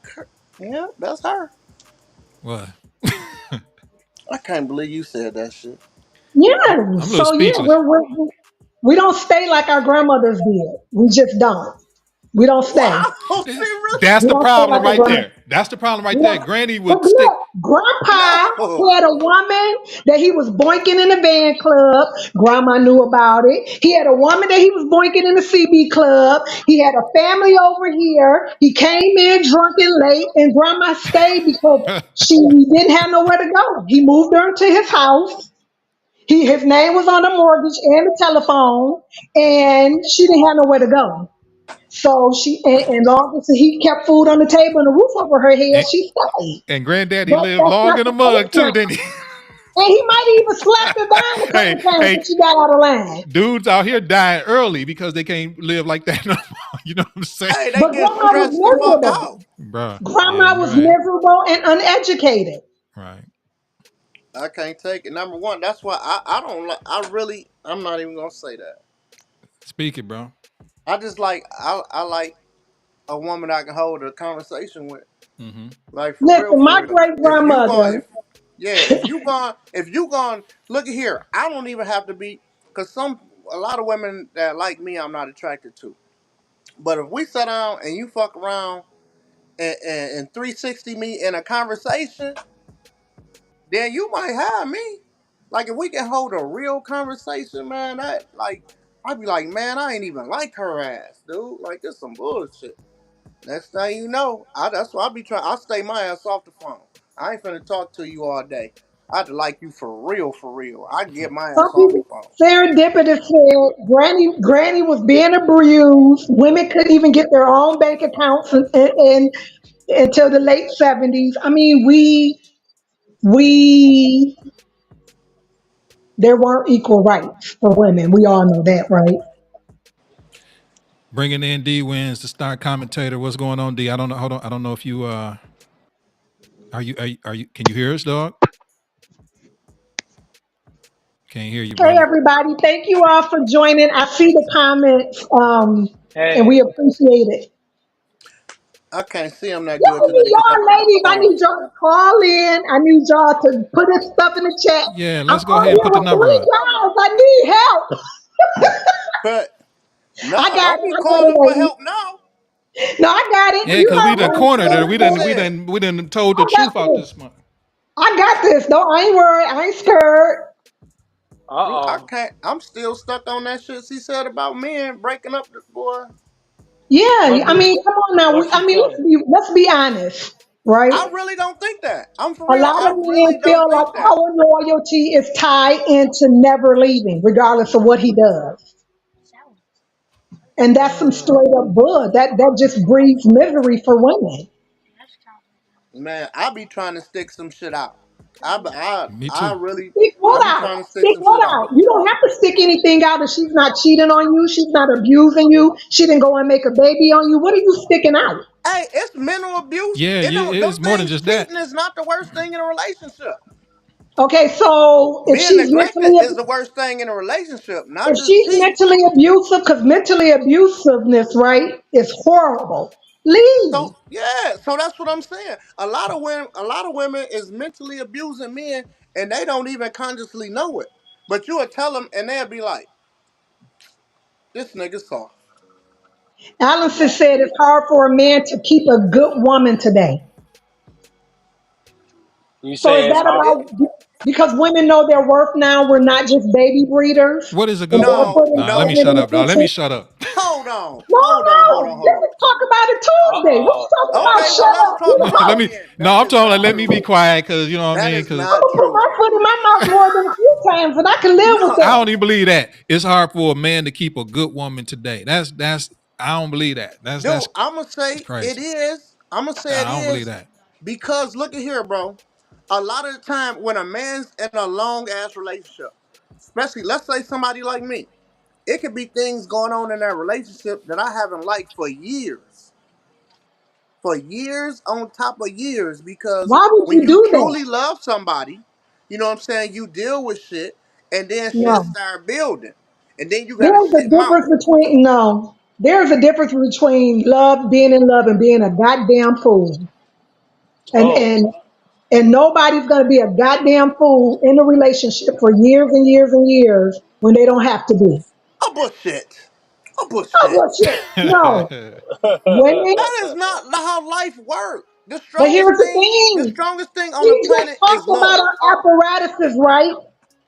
yeah, that's her. What? I can't believe you said that shit. Yeah. I'm a little So yeah, speechless. we don't stay like our grandmothers did. We just don't. We don't stay. Wow, she really That's We the don't stay problem like our right grandmothers. there. That's the problem We right there. don't. Granny But would look, stick. Grandpa No. had a woman that he was boinking in the van club. Grandma knew about it. He had a woman that he was boinking in the CB club. He had a family over here. He came in drunk and late, and Grandma stayed because she didn't have nowhere to go. He moved her into his house. His name was on the mortgage and the telephone, and she didn't have nowhere to go. So and long as he kept food on the table and a roof over her head, and, she stayed. and granddaddy But lived that's long not in the the mug case too, now. didn't he? And he might even slap her down a hey, couple times hey, if she got out of line. dudes out here dying early because they can't live like that no more. You know what I'm saying? Hey, they But get grandma was stressed the fuck out. miserable. Bruh. Yeah, Grandma you're was right. miserable and uneducated. Right. I can't take it. Number one, that's why I don't like. I'm not even gonna say that. Speak it, bro. I just like I like a woman I can hold a conversation with. Mm-hmm. Like for real, Listen, for my real. great If you going, grandmother, if yeah, if you going, look at here. I don't even have to be, cause a lot of women that like me, I'm not attracted to. But if we sit down and you fuck around and 360 me in a conversation, then you might have me. Like if we can hold a real conversation, man, that like I'd be like, man, I ain't even like her ass, dude. Like it's some bullshit. Next thing you know, that's why I be trying. I stay my ass off the phone. I ain't finna talk to you all day. I have to like you for real, for real. I get my some ass off the people, phone. serendipitous said Granny was being abused. Women couldn't even get their own bank accounts until the late 70s. I mean, we there weren't equal rights for women. We all know that, right? Bringing in D Wins, the star commentator. What's going on, D? I don't know. Hold on. I don't know if you are you can you hear us, dog? Can't hear you, Hey, brother. everybody. Thank you all for joining. I see the comments, and Hey, we appreciate it. I can't see him that good Y'all, today because I'm y'all in the ladies, I car. need y'all to call in. I need y'all to put this stuff in the chat. Yeah, I'm let's go on ahead and here put the with number three up. jobs. I need help. But I no, got don't it. be I got it, calling for ladies. help now. No, I got it. We Yeah, You because just we heard done what we I cornered her. just said. We we done we said done we done told the I got truth out this. this month. I got this. No, I ain't worried. I ain't scared. I uh-oh. can't. I'm still stuck on that shit she said about men breaking up. The boy, Yeah, What I did mean, come on now. what she I mean, say? let's be honest, right? I really don't think that. I'm for A real. lot I of men really don't feel like think that. our loyalty is tied into never leaving, regardless of what he does. And that's some Mm, straight up bull. That just breeds misery for women. Man, I be trying to stick some shit out. Me I too. really, Stick I what be out? trying to stick Stick some what shit out. out? You don't have to stick anything out if she's not cheating on you, she's not abusing you, she didn't go and make a baby on you. What are you sticking out? Hey, it's mental abuse. Yeah, It don't. Them it's more than things. just that. Cheating is not the worst thing in a relationship. Okay, so Being neglected is the worst thing in a relationship, not if just she's cheating. mentally abusive, because mentally abusiveness, right, is horrible. Leave. So yeah, so that's what I'm saying. A lot of women is mentally abusing men, and they don't even consciously know it. But you will tell them, and they'll be like, "This nigga soft." Allison No, said it's hard for a man to keep a good woman today. you So is say it's that hard. it. about because women know their worth now? We're not just baby breeders, What is a and good they're woman? No, putting Nah, let me no. women shut in up, dog. Let me position. shut up. Hold on, No, hold on, hold on, no. hold Let's talk about it Tuesday. Let's Uh-oh. talk about on. Okay, well shut let's up. talk You No, the about let it me. host. then. No, That I'm is telling. not Let me true. be quiet because you know what I That mean. is Because I'm not gonna put true. my foot in my mouth more than a few times, and I can live with I No, that. don't even believe that it's hard for a man to keep a good woman today. That's I don't believe that. dude, I'm gonna That's say it crazy. is. I'm gonna say it I don't believe is that. because look at here, bro. A lot of the time when a man's in a long ass relationship, especially let's say somebody like me, it could be things going on in that relationship that I haven't liked for years on top of years. Because Why would when you you do that? truly love somebody, you know what I'm saying, you deal with shit, and then shit No. start building, and then you got to There's a shit mount. difference between no. There's a difference between love, being in love, and being a goddamn fool. And Oh, and and nobody's gonna be a goddamn fool in a relationship for years and years and years when they don't have to be. A bullshit. A Oh bullshit. well, shit. No, women. That is not how life works. But here's the thing. The strongest thing on the We just planet is talked about love. our apparatuses, right?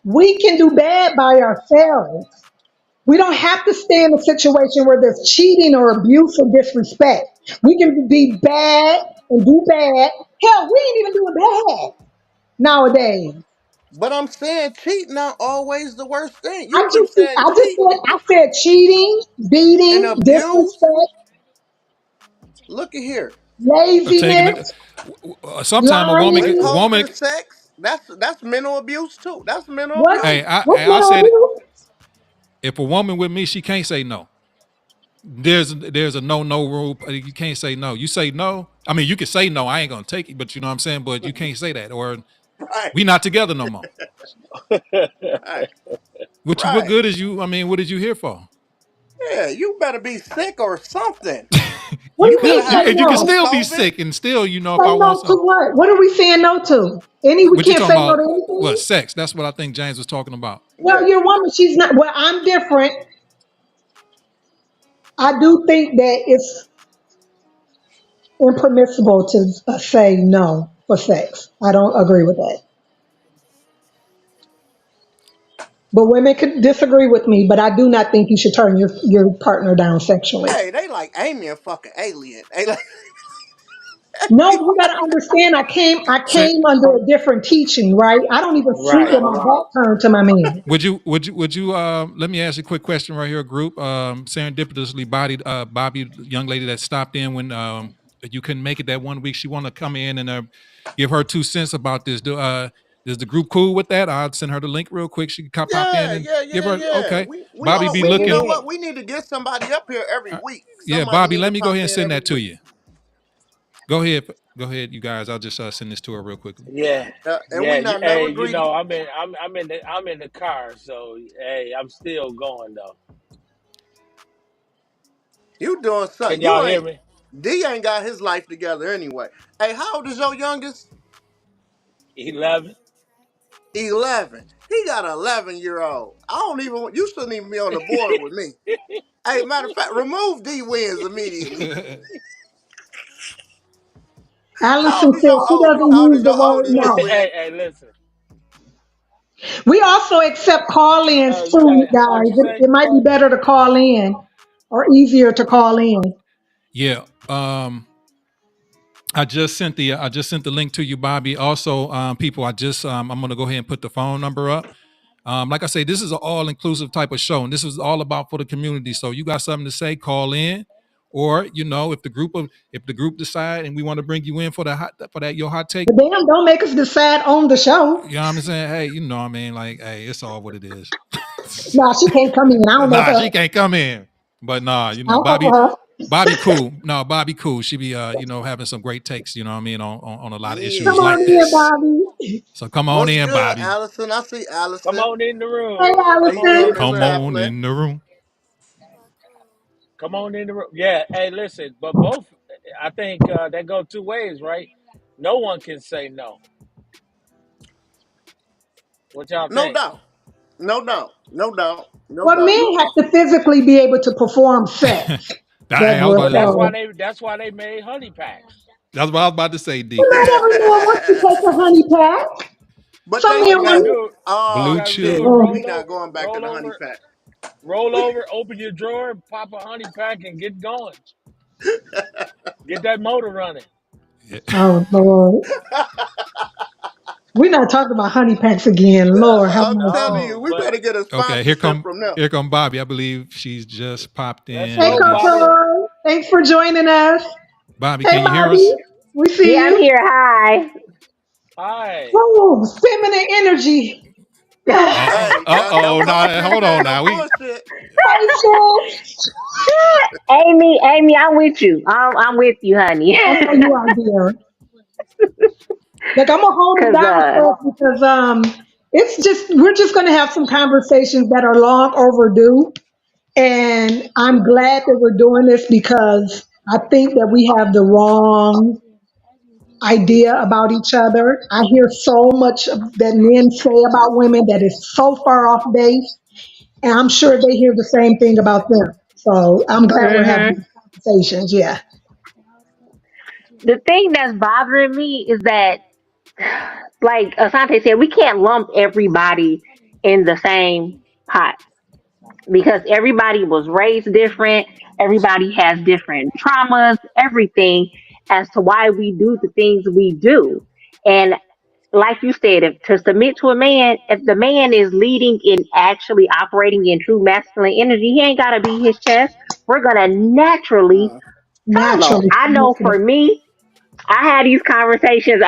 We can do bad by ourselves. We don't have to stay in a situation where there's cheating or abuse or disrespect. We can be bad and do bad. Hell, we ain't even doing bad nowadays. But I'm saying cheat not always the worst thing. I You keep just, saying I just cheat said, I said cheating, and beating, abuse. disrespect, Look at here. Taking it. laziness, Sometime a lying. woman. Withholding sex. That's mental abuse too. That's mental What? Hey, abuse. I What's said it. mental abuse? If a woman with me, she can't say no. There's a no rule. You can't say no. You say no. I mean, you can say no. I ain't gonna take it, but you know what I'm saying. But you can't say that, or Right. we not together no more. Right. What Right. good is you? I mean, what is you here for? Yeah, you better be sick or something. What do You You you better mean could say you have you can no? still be COVID. sick and still if Say I want no to some. what? What are we saying no to? We What you can't talking say no to about? What anything. sex? That's what I think James was talking about. Well, Yeah. your woman, she's not. Well, I'm different. I do think that it's impermissible to say no for sex. I don't agree with that. But women could disagree with me, but I do not think you should turn your partner down sexually. Hey, they like Amy a fucking alien. They like No, you gotta understand. I Say, came under a different teaching, right? I don't even sleep Right. with my back turned to my man. would you let me ask you a quick question right here, group. Serendipitously Bobby, young lady that stopped in when you couldn't make it that one week. She wanted to come in and give her 2 cents about this. Is the group cool with that? I'll send her the link real quick. She can pop in yeah, and yeah, give yeah, her yeah. okay. We Bobby all be Send you it know looking. what? in. We need to get somebody up here every Uh, week. yeah, Somebody Bobby, need let to me go pop ahead and in send every that to week. you. Go ahead, go ahead, you guys. I'll just send this to her real quickly. Yeah. And Yeah. we not Hey, never greedy. I'm in the car, so hey, I'm still going though. You doing something. Can y'all You hear ain't me? D ain't got his life together anyway. Hey, how old is your youngest? 11. 11. He got an 11-year-old. I don't even. You shouldn't even be on the board with me. Hey, matter of fact, remove D Wins immediately. How Allison old is said your she oldest? doesn't How old use is the your word oldest, D no. Win? Hey, listen. We also accept call-ins You too, got what guys. you It, say? it might be better to call in or easier to call in. Yeah. I just sent the link to you, Bobby. Also, people, I'm gonna go ahead and put the phone number up. Like I say, this is an all inclusive type of show, and this is all about for the community. So you got something to say, call in, or if the group decide and we want to bring you in for that your hot take. But damn, don't make us decide on the show. You know what I'm saying? Hey, you know what I mean? Like, hey, it's all what it is. Nah, she can't come in. I don't know Nah, her. she can't come in. But nah, I don't know her. Bobby cool. No, Bobby cool. She be having some great takes, you know what I mean, on a lot of Come issues Yeah. like on in, this. Bobby. So come on What's in, good, Bobby. Allison? I see Come Allison. on in the Hey, room. Come See on you in on Allison. the this Come room. on sapling. in the room. Come on in the room. Yeah. Hey, listen. But both, I think that go two ways, right? No one can say no. What y'all No think? doubt. No doubt. No doubt. No Well, doubt. men have to physically be able to perform sex. Hey, I was Deborah, about But to, that's why they made honey packs. that's what I was about to say, well, D. not every man wants to take a honey pack. But Some they All men you gotta hey, want. do, all you oh Blue gotta do D, is chew. Oh, we not going back to the honey pack. roll over, open your drawer, pop a honey pack, and get going. Get that motor running. Yeah. oh, Lord. We're not talking about honey packs again. Lord, have I'm mercy. telling you, No, we but better get a Okay, sponsorship from them. here come Bobby. I believe she's just popped let's in. Hey, go, Let me Bobby. Coco. Thanks for joining us. Bobby, Hey, can you hear Bobby. us? We see Yeah, I'm you. here. Hi. Hi. Oh, feminine energy. Hey, Don't come up Now here hold saying on no now. We bullshit. sis. Amy, I'm with you. I'm with you, honey. I know you are, dear. Like I'm gonna hold it Cause down for us because it's just we're just gonna have some conversations that are long overdue. And I'm glad that we're doing this because I think that we have the wrong idea about each other. I hear so much that men say about women that is so far off base, and I'm sure they hear the same thing about them. So I'm glad we're having hmm these conversations. Yeah. the thing that's bothering me is that, like Asante said, we can't lump everybody in the same pot because everybody was raised different. Everybody has different traumas, everything as to why we do the things we do. And like you said, if to submit to a man, if the man is leading in actually operating in true masculine energy, he ain't gotta be his chest. We're gonna naturally Uh, follow. Naturally I know submissive. for me, I had these conversations.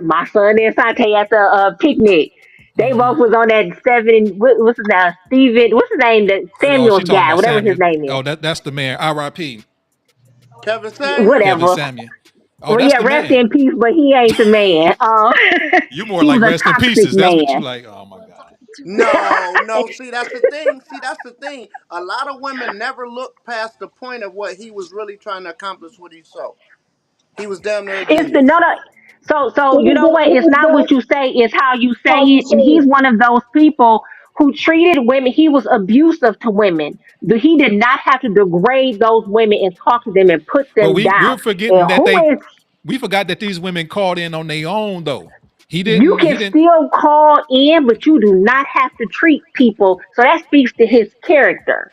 My son and Sante at the picnic. They Hmm. both was on that seven. What's his name? Steven. What's his name? The Oh, she Samuel's talking guy. about Whatever his Samuel. name is. Oh, that's the man. R.I.P. Kevin Samuel. Kevin Whatever. Samuel. Oh, Well, that's yeah, the rest man. in peace. But he ain't the man. You more He like was a rest in toxic pieces. That's what you man. like. Oh my God. No, no. See, that's the thing. See, that's the thing. A lot of women never look past the point of what he was really trying to accomplish. What he saw. He was damn near a It's the genius. no, no. So It you was know what? the, it It's was not what you the, say. It's how you say how you it. And say he's it. one of those people who treated women. He was abusive to women. He did not have to degrade those women and talk to them and put But them we're down. forgetting And that who is we forgot that these women called in on their own though. you He can didn't. still call in, but you do not have to treat people. So that speaks to his character.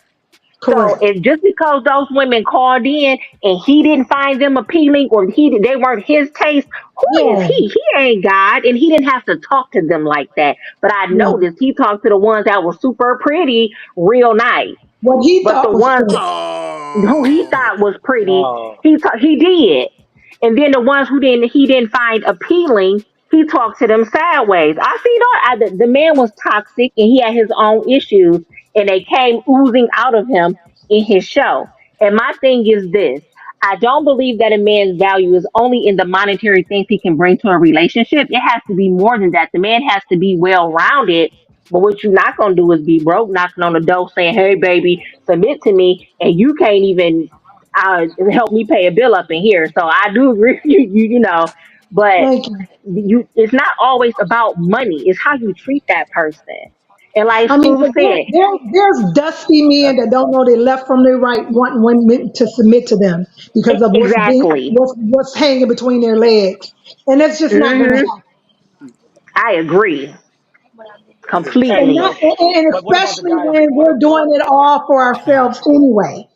So Correct. if just because those women called in and he didn't find them appealing or they weren't his taste, who is Yeah. he? He ain't God, and he didn't have to talk to them like that. But I Yeah. noticed he talked to the ones that were super pretty, real nice. What he But the thought was ones pretty. who he Oh, thought was pretty, No. he did. And then the ones who didn't he didn't find appealing, he talked to them sideways. I see that the man was toxic and he had his own issues, and they came oozing out of him in his show. And my thing is this. I don't believe that a man's value is only in the monetary things he can bring to a relationship. It has to be more than that. The man has to be well rounded. But what you're not gonna do is be broke, knocking on the door saying, "Hey, baby, submit to me," and you can't even help me pay a bill up in here. So I do agree with you, but Thank you. it's not always about money. It's how you treat that person. And like I mean, Scoob 'cause said, there's dusty men that don't know they left from their right, wanting women to submit to them because of exactly. what's hanging between their legs, and that's just not going to Hmm. happen. I agree Hey, And completely. not, but and what about the especially guys? when we're doing it all for ourselves anyway.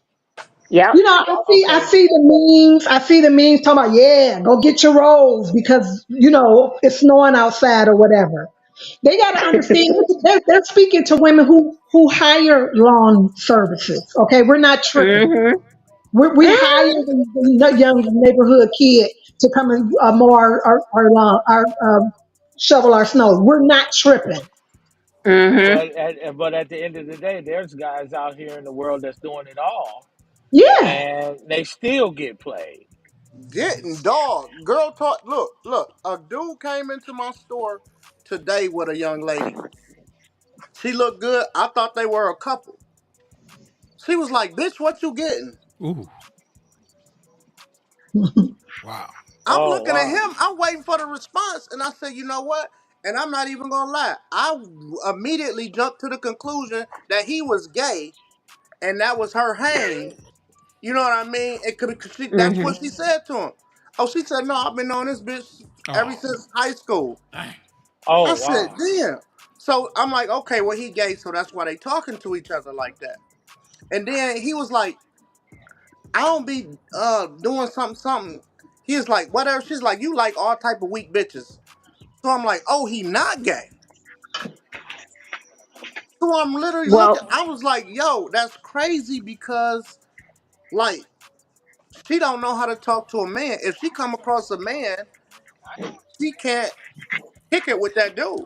Yep. You know, I Okay. see the memes. I see the memes talking about, yeah, go get your rolls because it's snowing outside or whatever. They got to understand they're speaking to women who hire lawn services. Okay, we're not tripping. Hmm. We hire the young neighborhood kid to come and mow our lawn, shovel our snow. We're not tripping. Hmm. But at the end of the day, there's guys out here in the world that's doing it all, Yeah. and they still get played. getting dog. Girl talk. Look, look. A dude came into my store today with a young lady. She looked good. I thought they were a couple. She was like, "Bitch, what you getting?" Ooh, wow. I'm Oh looking at wow! him. I'm waiting for the response, and I said, "You know what?" And I'm not even gonna lie. I immediately jumped to the conclusion that he was gay, and that was her hang. You know what I mean? It could. That's Hmm. what she said to him. Oh, she said, "No, I've been on this bitch ever Oh, since high school." dang. Oh I said, wow! "Damn." So I'm like, "Okay, well he gay, so that's why they talking to each other like that." And then he was like, "I don't be doing something something." He's like, "Whatever." She's like, "You like all type of weak bitches." So I'm like, "Oh, he not gay." So I'm literally looking. Well, I was like, "Yo, that's crazy," because like she don't know how to talk to a man. If she come across a man, she can't kick it with that dude.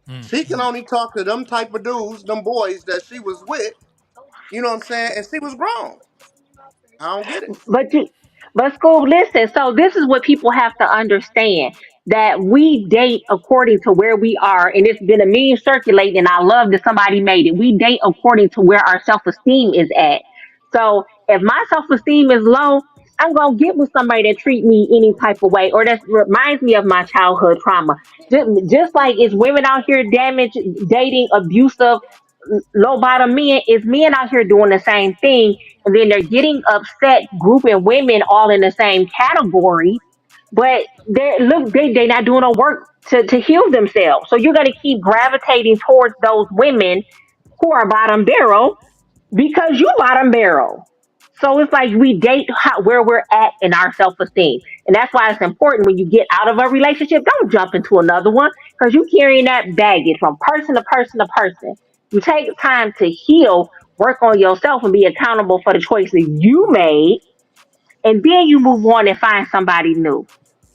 Mm, She can mm. only talk to them type of dudes, them boys that she was with. You know what I'm saying? And she was grown. I don't get it. But you, but school, listen. So this is what people have to understand that we date according to where we are, and it's been a meme circulating. And I love that somebody made it. We date according to where our self esteem is at. So if my self esteem is low, I'm gonna get with somebody that treat me any type of way, or that reminds me of my childhood trauma. Just like it's women out here damaged, dating abusive. low bottom men is men out here doing the same thing, and then they're getting upset, grouping women all in the same category, but they're not doing no work to heal themselves. So you're gonna keep gravitating towards those women who are bottom barrel because you bottom barrel. So it's like we date where we're at in our self esteem, and that's why it's important when you get out of a relationship, don't jump into another one because you carrying that baggage from person to person to person. You take time to heal, work on yourself, and be accountable for the choices you made, and then you move on and find somebody new.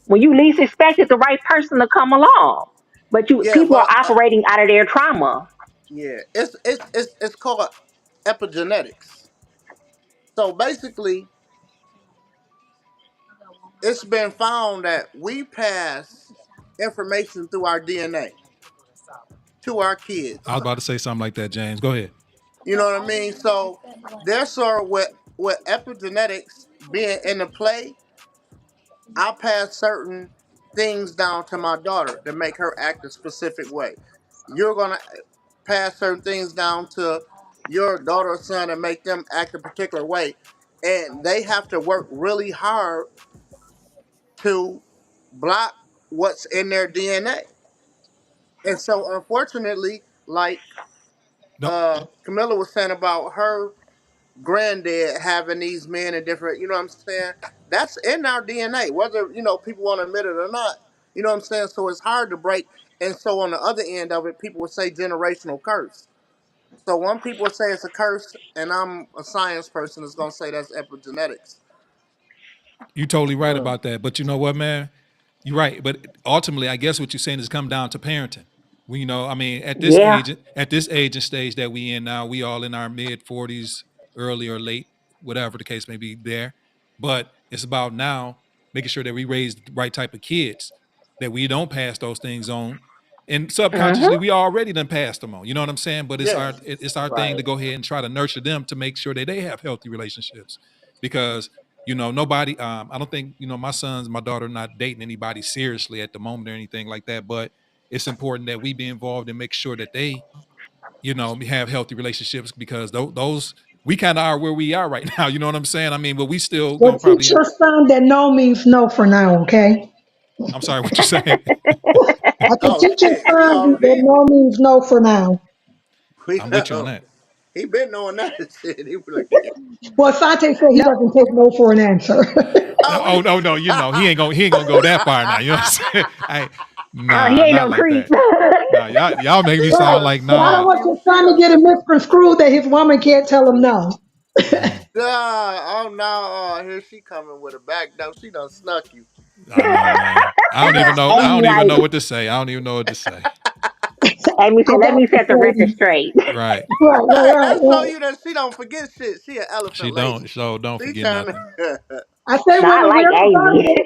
When you least expect it, the right person to come along, but you Yeah, people are but operating out of their trauma. yeah, it's called epigenetics. So basically, it's been found that we pass information through our DNA to our I was kids. about to say something like that, James. Go ahead. You know what I mean? So there's sort of with epigenetics being in the play, I pass certain things down to my daughter to make her act a specific way. You're gonna pass certain things down to your daughter or son and make them act a particular way. And they have to work really hard to block what's in their DNA. And so unfortunately, like No, Camilla was saying about her granddad having these men and different, you know what I'm saying? That's in our DNA, whether, people want to admit it or not. You know what I'm saying? So it's hard to break. And so on the other end of it, people would say generational curse. So one people would say it's a curse, and I'm a science person that's going to say that's epigenetics. you're totally right about that. But you know what, man? You're right. But ultimately, I guess what you're saying is come down to parenting. We, I mean, Yeah. at this age and stage that we in now, we all in our mid 40s, early or late, whatever the case may be there. But it's about now making sure that we raise the right type of kids, that we don't pass those things on. And subconsciously, Mhm. we already done passed them on. You know what I'm saying? But Yeah. it's our thing Right. to go ahead and try to nurture them to make sure that they have healthy relationships. Because nobody. I don't think my sons, my daughter, not dating anybody seriously at the moment or anything like that. But it's important that we be involved and make sure that they, have healthy relationships because those we kind of are where we are right now. You know what I'm saying? I mean, but we still Well, gonna probably teach have. your son that no means no for now, okay? I'm sorry, what you say? I said, Oh teach your shit, he son that already no means no for now. we I'm with you on that. he been knowing that shit. He was like, yeah. Well, Sante said he No, doesn't take no for an answer. Oh, Oh no, no, he ain't gonna go that far now. You know what I'm saying? he Nah, ain't not no like creep. that. Nah, y'all make me Right. sound nah, like But I don't nah. want your son to get it misconstrued that his woman can't tell him no. Mm, nah, oh no, oh, here she coming with a back. No, she done snuck you. I know, man. I She don't done even know. I snuck don't Amy you. even like know what to say. I don't even know what to say. Amy I said, let got me you, set the record Sadie. straight. Right. Right, right, Hey, right, that show right. you that she don't forget shit. She an She elephant lady. don't. So don't She forget trying nothing. to. I said No, I women, like we're Amy. regardless.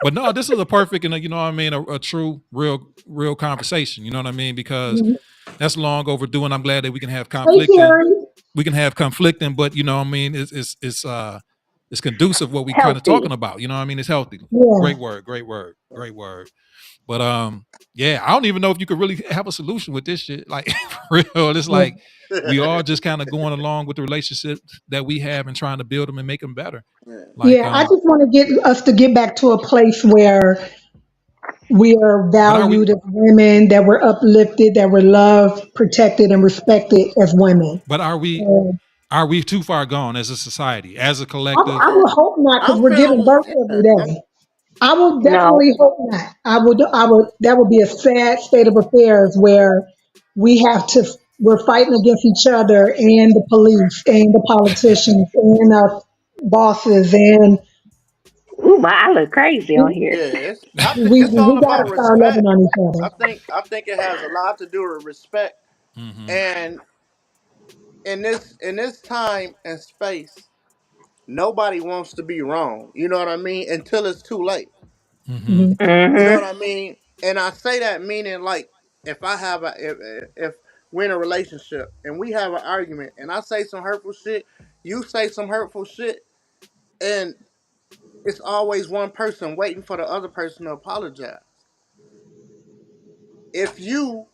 But no, this is a perfect and you know what I mean, a true, real conversation. You know what I mean? Because Mhm. that's long overdue, and I'm glad that we can have Hey, conflicting. Carrie. We can have conflicting, but you know what I mean. It's conducive what we kind of talking Healthy. about. You know what I mean? It's healthy. Yeah, Great word. Great word. Great word. But yeah, I don't even know if you could really have a solution with this shit. Like for real, it's yeah. like we all just kind of going along with the relationships that we have and trying to build them and make them better. Yeah. Like Yeah, I just want to get us to get back to a place where we are but are we? valued as women, that we're uplifted, that we're loved, protected, and respected as women. But are we? And Are we too far gone as a society, as a I collective? would hope not, because I'm we're giving feeling. birth Yeah, every day. I would No. definitely hope not. That would be a sad state of affairs where we have to, we're fighting against each other and the police and the politicians and our bosses. And Ooh, my, I look crazy on we, here. yeah. It's all we got about to start loving respect. on each I other. think I think it has a lot to do with respect. Mm-hmm. And in this time and space, nobody wants to be wrong. You know what I mean? Until it's too late. Mm-hmm. Mhm. You know what Mhm. I mean? And I say that meaning like if I have a if we're in a relationship and we have an argument and I say some hurtful shit, you say some hurtful shit, and it's always one person waiting for the other person to apologize. If you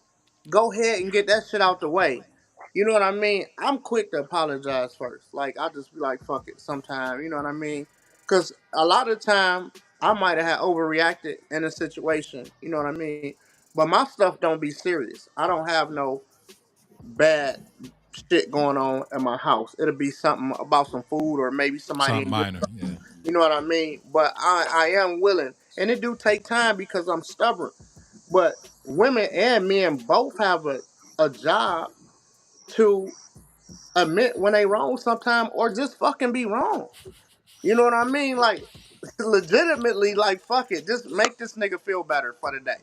go ahead and get that shit out the way. You know what I mean? I'm quick to apologize first. Like I just be like, fuck it. Sometime, you know what I mean? Because a lot of time I might have had overreacted in a situation. You know what I mean? But my stuff don't be serious. I don't have no bad shit going on in my house. It'll be something about some food or maybe somebody Something ain't doing. minor. Yeah. You know what I mean? But I am willing, and it do take time because I'm stubborn. But women and men both have a job to admit when they wrong sometime or just fucking be wrong. You know what I mean? Like legitimately, like fuck it, just make this nigga feel better for the day.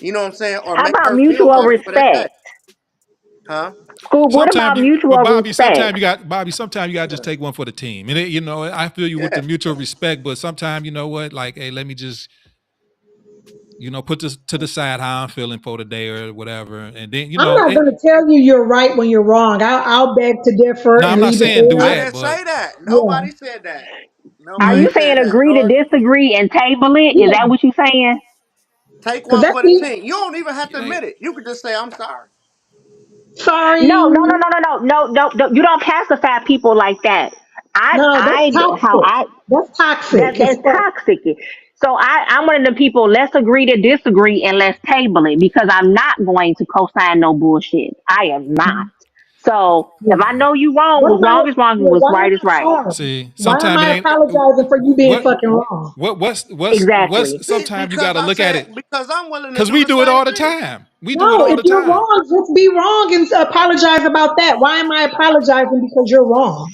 You know what I'm saying? Or How make about her feel mutual better for that day. respect? Huh? School, what about Sometimes you, but mutual respect? Bobby. Sometimes you got to just take one for the team, and I feel you with the Yeah. mutual respect. But sometimes you know what, like, hey, let me just put this to the side how I'm feeling for the day or whatever, and then I'm not going to tell you you're right when you're wrong. I'll beg to differ no, I'm and not leave it saying do I there. that, didn't but say that. Yeah. Nobody said that. Are Nobody you mm, saying said that. agree to Lord, disagree and table it? Is that Yeah. what you're saying? take Because one that's for the the team. You don't even have to it ain't. admit it. You could just say I'm sorry. sorry. No, no, no, no, no, no, no, no, no. You don't pacify people like that. No, that's How toxic. I That's toxic. It's that's toxic. So I'm one of the people. Let's agree to disagree and let's table it because I'm not going to co-sign no bullshit. I am not. So if I yeah. know you wrong, What was am I? wrong is wrong. Yeah, Was why am right is I right. sorry? See, Why am sometimes it I ain't apologizing for you being what fucking wrong? Exactly. See, sometimes you got because to I look at said it because I'm willing to because do we the do it same all the thing. time. We do it No, all if the you're time. wrong, just be wrong and apologize about that. Why am I apologizing because you're wrong?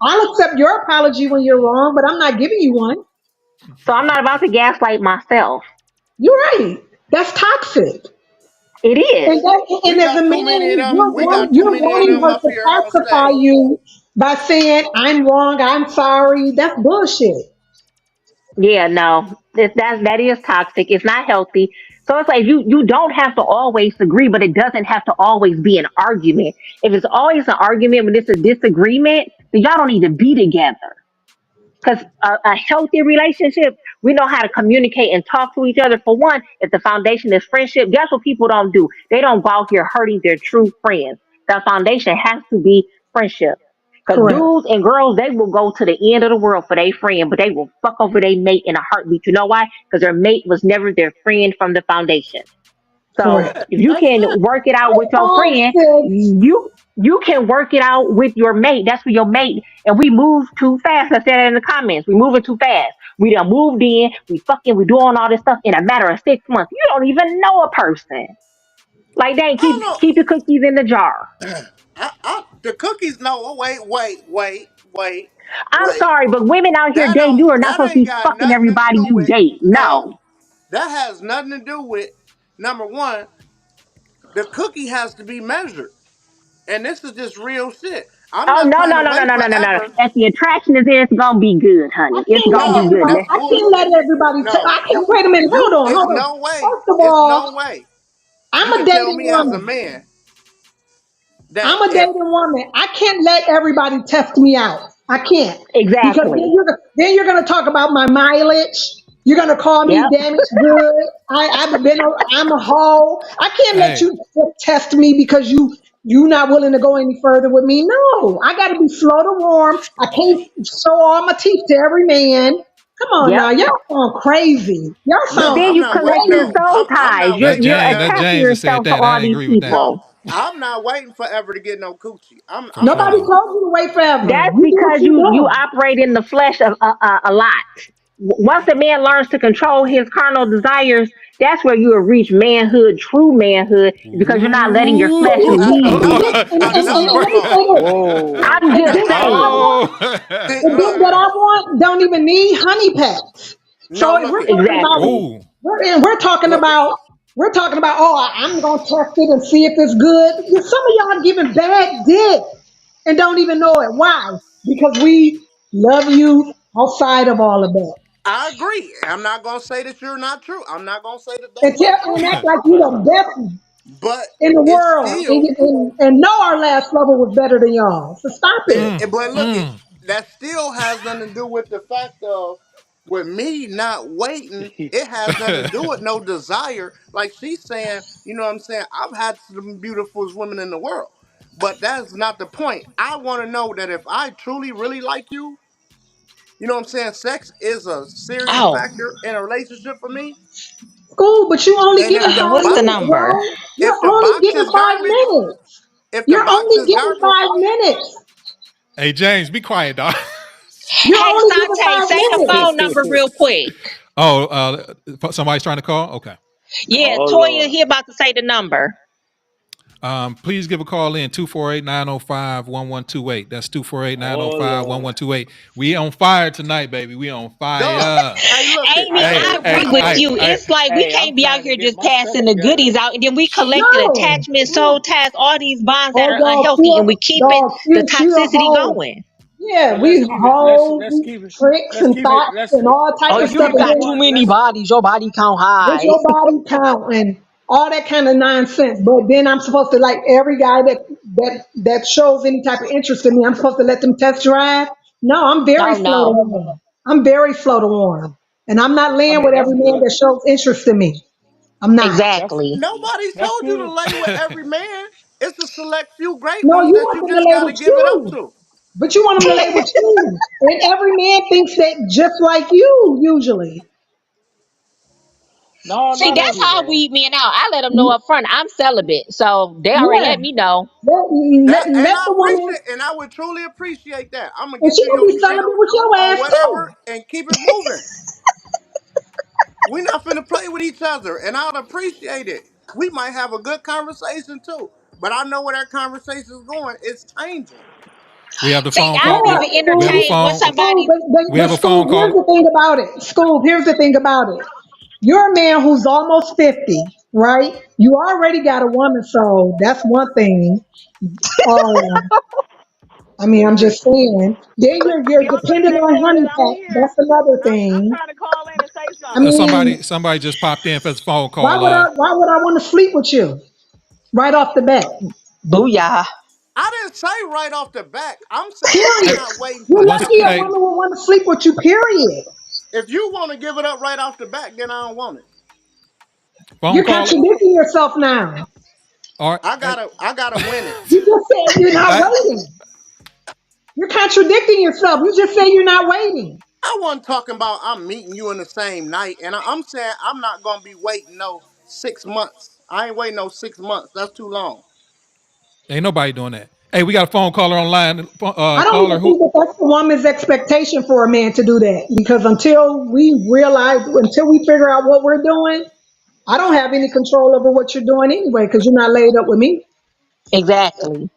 I'll accept your apology when you're wrong, but I'm not giving you one. So I'm not about to gaslight myself. You're right. That's toxic. It is. And We as a got too many of man, them. We got too you're many of wanting them her up to here on pacify stage. you by saying, I'm wrong, I'm sorry. That's bullshit. Yeah, no, that is toxic. It's not healthy. So it's like you don't have to always agree, but it doesn't have to always be an argument. If it's always an argument when it's a disagreement, then y'all don't need to be together. Because a healthy relationship, we know how to communicate and talk to each other. For one, if the foundation is friendship, guess what people don't do? They don't go out here hurting their true friends. The foundation has to be friendship. Because Correct. dudes and girls, they will go to the end of the world for their friend, but they will fuck over their mate in a heartbeat. You know why? Because their mate was never their friend from the foundation. So Correct. Yeah, if you that's can it. work it out with your Bye, friend, sis. you can work it out with your mate. That's for your mate. And we move too fast. I said that in the comments. We moving too fast. We done moved in. We doing all this stuff in a matter of 6 months. You don't even know a person. Like dang, I don't know. keep the cookies in the jar. The cookies. No, I'm wait. sorry, but women out here That dating, don't. you are not That supposed to ain't be got fucking nothing to everybody do you with. date. No, No. that has nothing to do with. Number one, the cookie has to be measured, and this is just real shit. I'm Oh not no trying no to no no wait no no no no! forever. If the attraction is there, it's gonna be good, I honey. It's can't let gonna be No, good. everybody. that's Let- I can't let bullshit. everybody. No, I can't. Wait a minute. Hold you. on. It's Hold on. no way. First of It's all, no way. You I'm can a tell dating me as a woman. man that I'm a if dating woman. I can't let everybody test me out. I can't because exactly. then you're gonna talk about my mileage. You're gonna call me Yep. damaged good. I'm a hoe. I can't let Hey, you test me because you not willing to go any further with me. No, I got to be slow to warm. I can't show all my teeth to every man. Come on now, Yep. y'all sound crazy. Y'all But no, sound then I'm you not wait. collecting No, crazy. soul I'm ties. not You're waiting you're for That's ever. attaching James that said yourself to that. I all didn't these agree with that people. Well, I'm not waiting forever to get no coochie. for I'm Nobody not. sure. told you to wait forever. That's You do what because you you do. operate in the flesh a lot. Once a man learns to control his carnal desires, that's where you will reach manhood, true manhood, because you're not letting your flesh Ooh. lead And you. then, No, and let me say no. this. Whoa. I'm The just dick that I saying. want, oh. See, the dick that I want don't even need honey packs. no. So if Look we're it. talking about, Exactly. oh. we're Look it. talking about, oh, I'm gonna test it and see if it's good. Some of y'all giving bad dick and don't even know it. Why? Because we love you outside of all of that. I agree. I'm not gonna say that you're not true. I'm not gonna say that that's not And true. act like you the best But in the it's world still. and know our last level was better than y'all. So stop it. Mm, But look it. mm. That still has nothing to do with the fact of with me not waiting, it has nothing to do with no desire. Like she's saying, you know what I'm saying? I've had some beautiful women in the world. But that's not the point. I want to know that if I truly, really like you, you know what I'm saying? Sex is a serious Oh, factor in a relationship for me. Cool, but you only And getting what's the 5 minutes, number? bro. if You're the only box getting is 5 garbage, minutes. if the You're box only is getting garbage, 5 minutes. Hey James, be quiet, dog. You're Hey, only getting Sante, five say the minutes. phone number real quick. Oh, somebody's trying to call. Okay. Yeah, Oh Toya, Lord. he about to say the number. Please give a call in 248-905-1128. That's 248 nine zero Oh five one Lord. one two eight. We on fire tonight, baby. We on dog. fire. Hey, look it. Amy, Hey, Hey, I What hey, agree I with want, hey, you. hey. It's like we hey, I'm can't be out trying to here get just myself passing the together. goodies out, and then we collected No. attachments, soul look, ties, all these bonds that Oh, are dog, unhealthy, and we keeping the she a toxicity hoe. going. Yeah, Well, let's we keep it. hoes, tricks and thoughts and all type Oh, of Let's stuff. you keep And it got then too one. many bodies. Your body count what's high. your body count and all that kind of nonsense. But then I'm supposed to like every guy that shows any type of interest in me. I'm supposed to let them test drive. No, I'm very Oh slow to no, warm. I'm very slow to warm, and I'm not I laying mean, with that's every man good. that shows interest in me. I'm not. That's exactly. nobody that's told you to good. lay with every man. It's a select few great No, ones you that want you them to just lay got to with give it up you, to. but you want them to lay with you, and every man thinks that just like you usually. No, See, not that's every how I man. weed men out. I let them know up front I'm celibate, so they already Yeah, let me know. And let I the woman, appreciate, and I would truly appreciate that. I'm gonna and get she you gonna your be drink celibate with your or ass too. whatever, and keep it moving. We're not finna play with each other, and I'd appreciate it. We might have a good conversation too, but I know where that conversation is going. It's changing. We have the See, phone call. I've Yeah, even We have a school, entertained when phone. school, somebody. We but have a phone school, here's call. the thing about it. School, here's the thing about it. You're a man who's almost 50, right? You already got a woman, so that's one thing. Um, I mean, I'm just saying. Then you're Y'all better dependent stay on quiet. honey I'm pack. here. That's another I'm thing. trying to call in and say I something. mean, Somebody just popped in for the phone why call. would I want to sleep with you right off the bat? Booyah. I didn't say right off the back. I'm saying I'm Period. Hey, not waiting You're for once, lucky a nothing. hey, woman will want to sleep with you. Period. If you want to give it up right off the back, then I don't want it. phone You're caller. contradicting yourself now. All right. I gotta win it. You just said you're not I, waiting. You're contradicting yourself. You just say you're not waiting. I wasn't talking about I'm meeting you in the same night, and I'm saying I'm not gonna be waiting no 6 months. I ain't waiting no 6 months. That's too long. ain't nobody doing that. Hey, we got a phone caller online. I don't Caller even think who? that that's the woman's expectation for a man to do that because until we figure out what we're doing, I don't have any control over what you're doing anyway because you're not laid up with me. Exactly.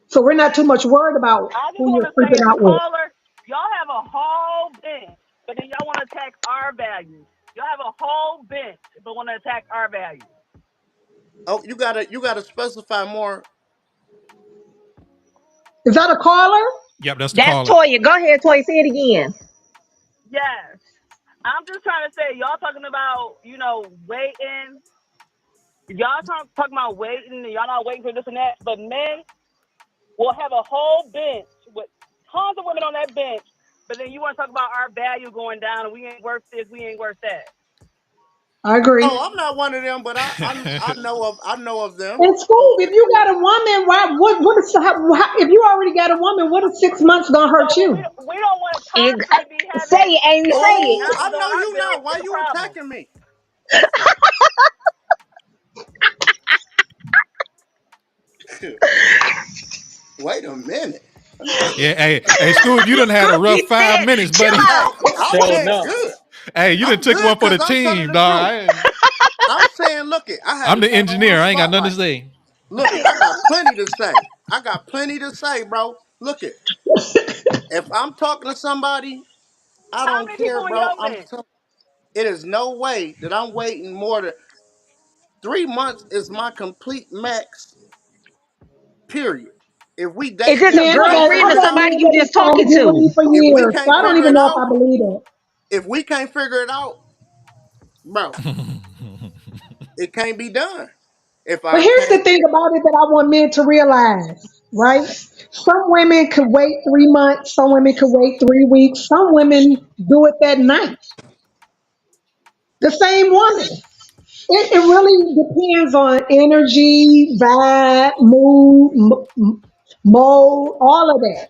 So we're not too much worried about I just who want you're to say, creeping as a out with. caller, y'all have a whole bench, but then y'all want to attack our values. Y'all have a whole bench, but want to attack our values. Oh, you gotta specify more. Is that a caller? Yep, that's the That's caller. Toya. Go ahead, Toya. Say it again. Yes. I'm just trying to say, y'all talking about, waiting. Y'all talking about waiting, and y'all not waiting for this and that. But men will have a whole bench with tons of women on that bench. But then you want to talk about our value going down, and we ain't worth this, we ain't worth that. I agree. Oh, I'm not one of them, but I know of them. In school, if you got a woman, if you already got a woman, what is 6 months gonna So hurt when we you? we don't want to Ex- constantly be say having it, Amy. Say Oh, it. I $1,000 on know our you now. bill Why is a you problem. attacking me? Wait a minute. Let me see. Yeah, hey, Scoop, you done had a rough Scooby 5 minutes, said, chill buddy. Hey, out. I'm Sure being enough. good. Hey, you done I'm took good one for the because I'm telling team, the dog. truth. I'm saying, look it. I had I'm to the turn on the engineer. I ain't got nothing to spotlight. say. Look it. I got plenty to say. I got plenty to say, bro. Look it. If I'm talking to somebody, I How don't many care, people in bro. your bench? It is no way that I'm waiting more than 3 months is my complete max. Period. If we Is dating this a and we Man, girl, can't friend, I or figure it got out, somebody men you that be just trying to talking get with to? me for if we years, so can't I don't figure even it know if out, I believe it. if we can't figure it out, bro, it can't be done. If But I here's the can't, thing about it that I want men to realize. right? Some women could wait 3 months, some women could wait 3 weeks, some women do it that night. The same woman. It really depends on energy, vibe, mood, mode, all of that.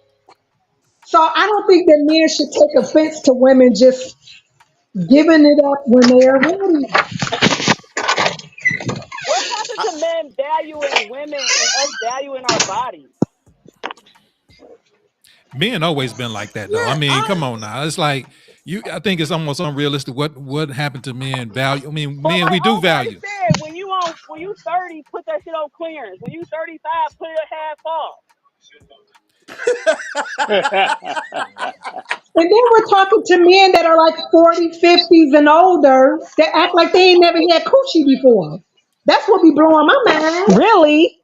So I don't think that men should take offense to women just giving it up when they are ready. What happened I, to men valuing women and us valuing our bodies? Men always been like that though. I yeah, mean, come on now. It's like you. I think it's almost unrealistic. What happened to men value? I mean, But men like we do Omari value. said, when you 30, put that shit on clearance. When you 35, put it at half off. And then we're talking to men that are like 40, 50s and older that act like they ain't never had coochie before. That's what be blowing my mind. Really?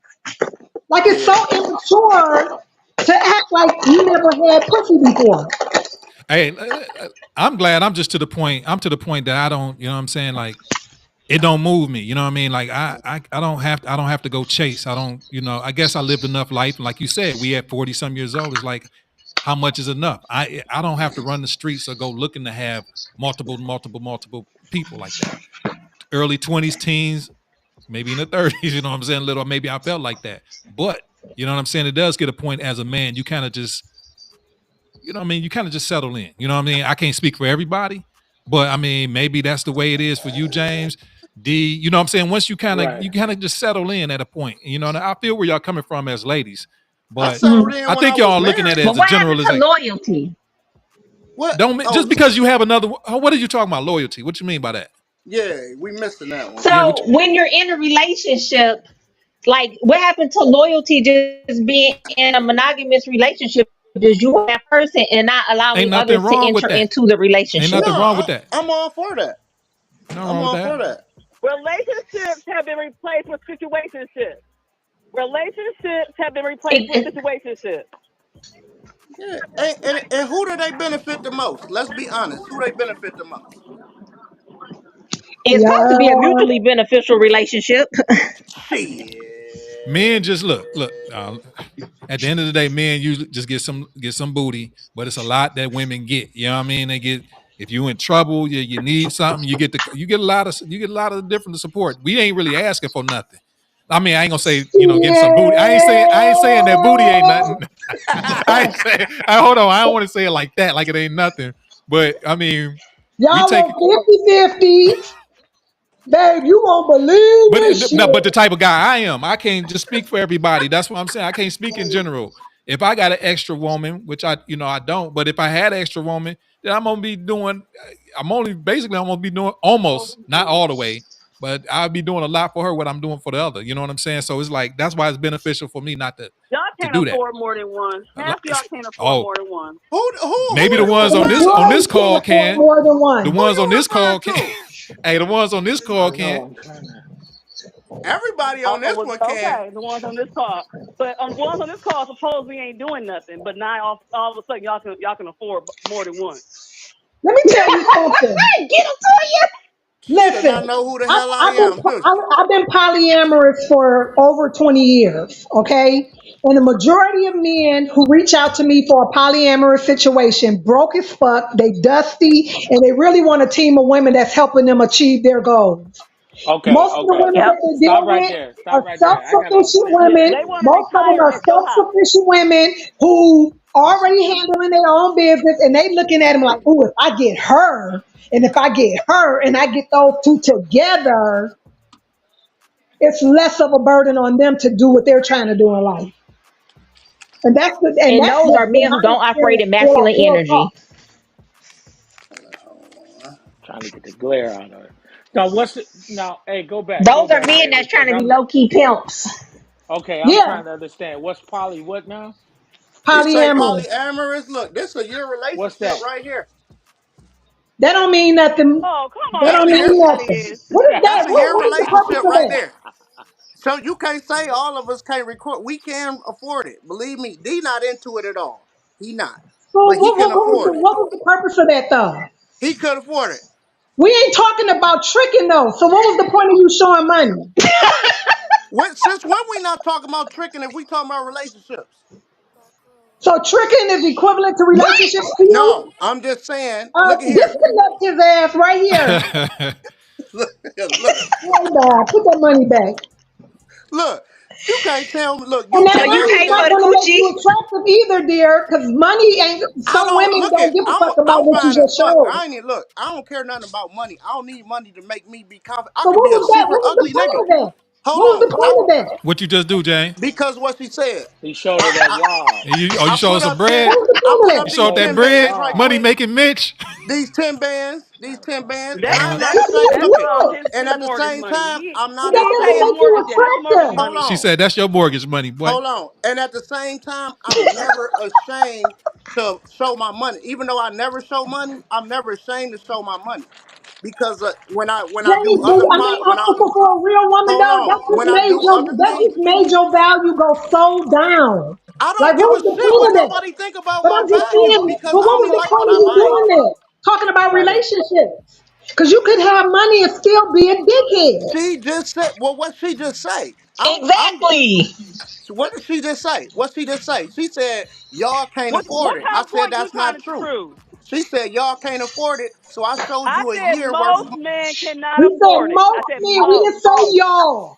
Like it's so yeah. immature to act like you never had pussy before. Hey, I'm glad. I'm just to the point. I'm to the point that I don't. You know what I'm saying? Like it don't move me. You know what I mean? Like I don't have. I don't have to go chase. I don't. You know. I guess I lived enough life. And like you said, we at 40 some years old. It's like how much is enough? I don't have to run the streets or go looking to have multiple people like that. Early 20s, teens, maybe in the 30s, you know what I'm saying? Little, maybe I felt like that. But you know what I'm saying? It does get a point as a man, you kind of just, you know what I mean? You kind of just settle in. You know what I mean? I can't speak for everybody, but I mean, maybe that's the way it is for you, James. D, you know what I'm saying? Once Right. you kind of just settle in at a point. You know, and I feel where y'all coming from as ladies, I but settled in I when I think was y'all looking at it married. But as a what happened to generalization. loyalty? What? Don't Oh, just because you have another. What are you talking about? Loyalty? What you mean by that? yeah, we missing that one. Yeah, what? So when you're in a relationship, like what happened to loyalty just being in a monogamous relationship is you with that person and not allowing Ain't others nothing to wrong enter with that. into the Ain't relationship. No, nothing wrong with that. I'm all for that. Nothing I'm wrong with all that. for that. Relationships have been replaced with situationships. Relationships have been replaced It, with it, situationships. Yeah, and who do they benefit the most? Let's be honest. Who they benefit the most? it's supposed to be a Yeah. mutually beneficial relationship. Men Shit. just look. At the end of the day, men usually just get some booty, but it's a lot that women get. You know what I mean? They get if you in trouble, you need something, you get a lot of different support. We ain't really asking for nothing. I mean, I ain't gonna say getting some booty. I ain't saying that booty ain't Yeah. nothing. I ain't saying. Hold on, I don't want to say it like that, like it ain't nothing. But I mean, we Y'all take. want 50-50. Babe, you won't believe But this no, but the shit. type of guy I am, I can't just speak for everybody. That's what I'm saying. I can't speak in general. If I got an extra woman, which I don't, but if I had an extra woman, then I'm gonna be doing. I'm gonna be doing almost not all the way, but I'll be doing a lot for her what I'm doing for the other. You know what I'm saying? So it's like that's why it's beneficial for me not Y'all to can't do that. afford more than one. Half of y'all can't afford Oh, more than one. Who maybe the this ones The on to? majority this can't call afford can. more than The Who one. ones on you this call referring can. to? Hey, the ones on this I call know. can. I'm trying to. Everybody on Oh, this well, one can. okay, the ones on this call, but the ones on this call supposedly ain't doing nothing. But now all of a sudden y'all can afford more than one. Let me tell you something. Get them to you. She do not Listen, know who the I, hell I I've been am, does she? I've been polyamorous for over 20 years. Okay, and the majority of men who reach out to me for a polyamorous situation broke as fuck. They dusty, and they really want a team of women that's helping them achieve their goals. Okay. Most of the Okay. women Yep. that they Stop deal right with there. Stop are right there. I gotta self-sufficient understand Yeah, this. women. they want to Most of them retire are at your house. self-sufficient women who already handling their own business, and they looking at them like, "Ooh, if I get her, and if I get her, and I get those two together, it's less of a burden on them to do what they're trying to do in life." And And that's those are been men who my don't operate experience. in masculine Real talk. energy. Trying to get the glare out of it. Now, now? Hey, go back. Go Those are back, men Taylor, that's trying because to be I'm low key pimps. okay. I'm Yeah, trying to understand what's poly. What now? He say polyamorous. polyamorous. Look, this a year What's relationship that? right here. That don't mean nothing. Oh, come That on, That's don't a yes, year. mean that nothing. is. What is That's that? a year What is the purpose relationship of right that? there. So you can't say all of us can't record. We can afford it. Believe me, D not into it at all. He not, So but he can afford it. what was the purpose of that though? He could afford it. We ain't talking about tricking though. So what was the point of you showing money? Since when we not talking about tricking if we talking about relationships? So tricking is equivalent to What? relationships to No, you? I'm just saying. Look at here. Disconnect his ass right here. Look, look, Right back. Put that money back. look. You can't tell me. Look, And you that So can you never money is pay not for tell the me. going to make you coochie? attractive either, dear, because money ain't, I some don't women look at. don't give a fuck about I'm what you fine as just fuck. showed. I ain't even look. I don't care nothing about money. I don't need money to make me be confident. I So could what be a was that? secret What was the ugly point nigga. of that? Hold What was the on. point of that? What you just do, Jane? Because what she said. He showed her I, that I wad. You I showing put some up 10. bread? What was the I point of put He up that? Show these up showed her that 10 that bread? bands right wad. Money quick. making Mitch? That's I Uh, never that's straight that's took it. What? And his at the mortgage same money. time, I'm But not He that ain't doesn't pay his ashamed. make you mortgage yet. That's mortgage attractive. Hold money. she on. said that's your mortgage money, boy. Hold on. And at the same time, I'm never ashamed to show my money. Even though I never show money, I'm never ashamed to show my money. Because when I do James, but other I mean, when I for a real woman hold though, on, when I do other that things, just made your value go so down. I Like, don't what give was a the shit point what of that? nobody think about But my I'm just value saying, because but I what was only the like point what of I you like. doing that? Talking about By the relationships. Because you could have money and still be a dickhead. She just said, well, what she just say? I'm Exactly. So what did she just say? What she just say? She said y'all can't afford What it. I kind of said point you that's trying not to true. prove? She said y'all can't afford it, so I showed I you a said year worth most of. men cannot We said afford it. I most said men, we most. didn't say y'all.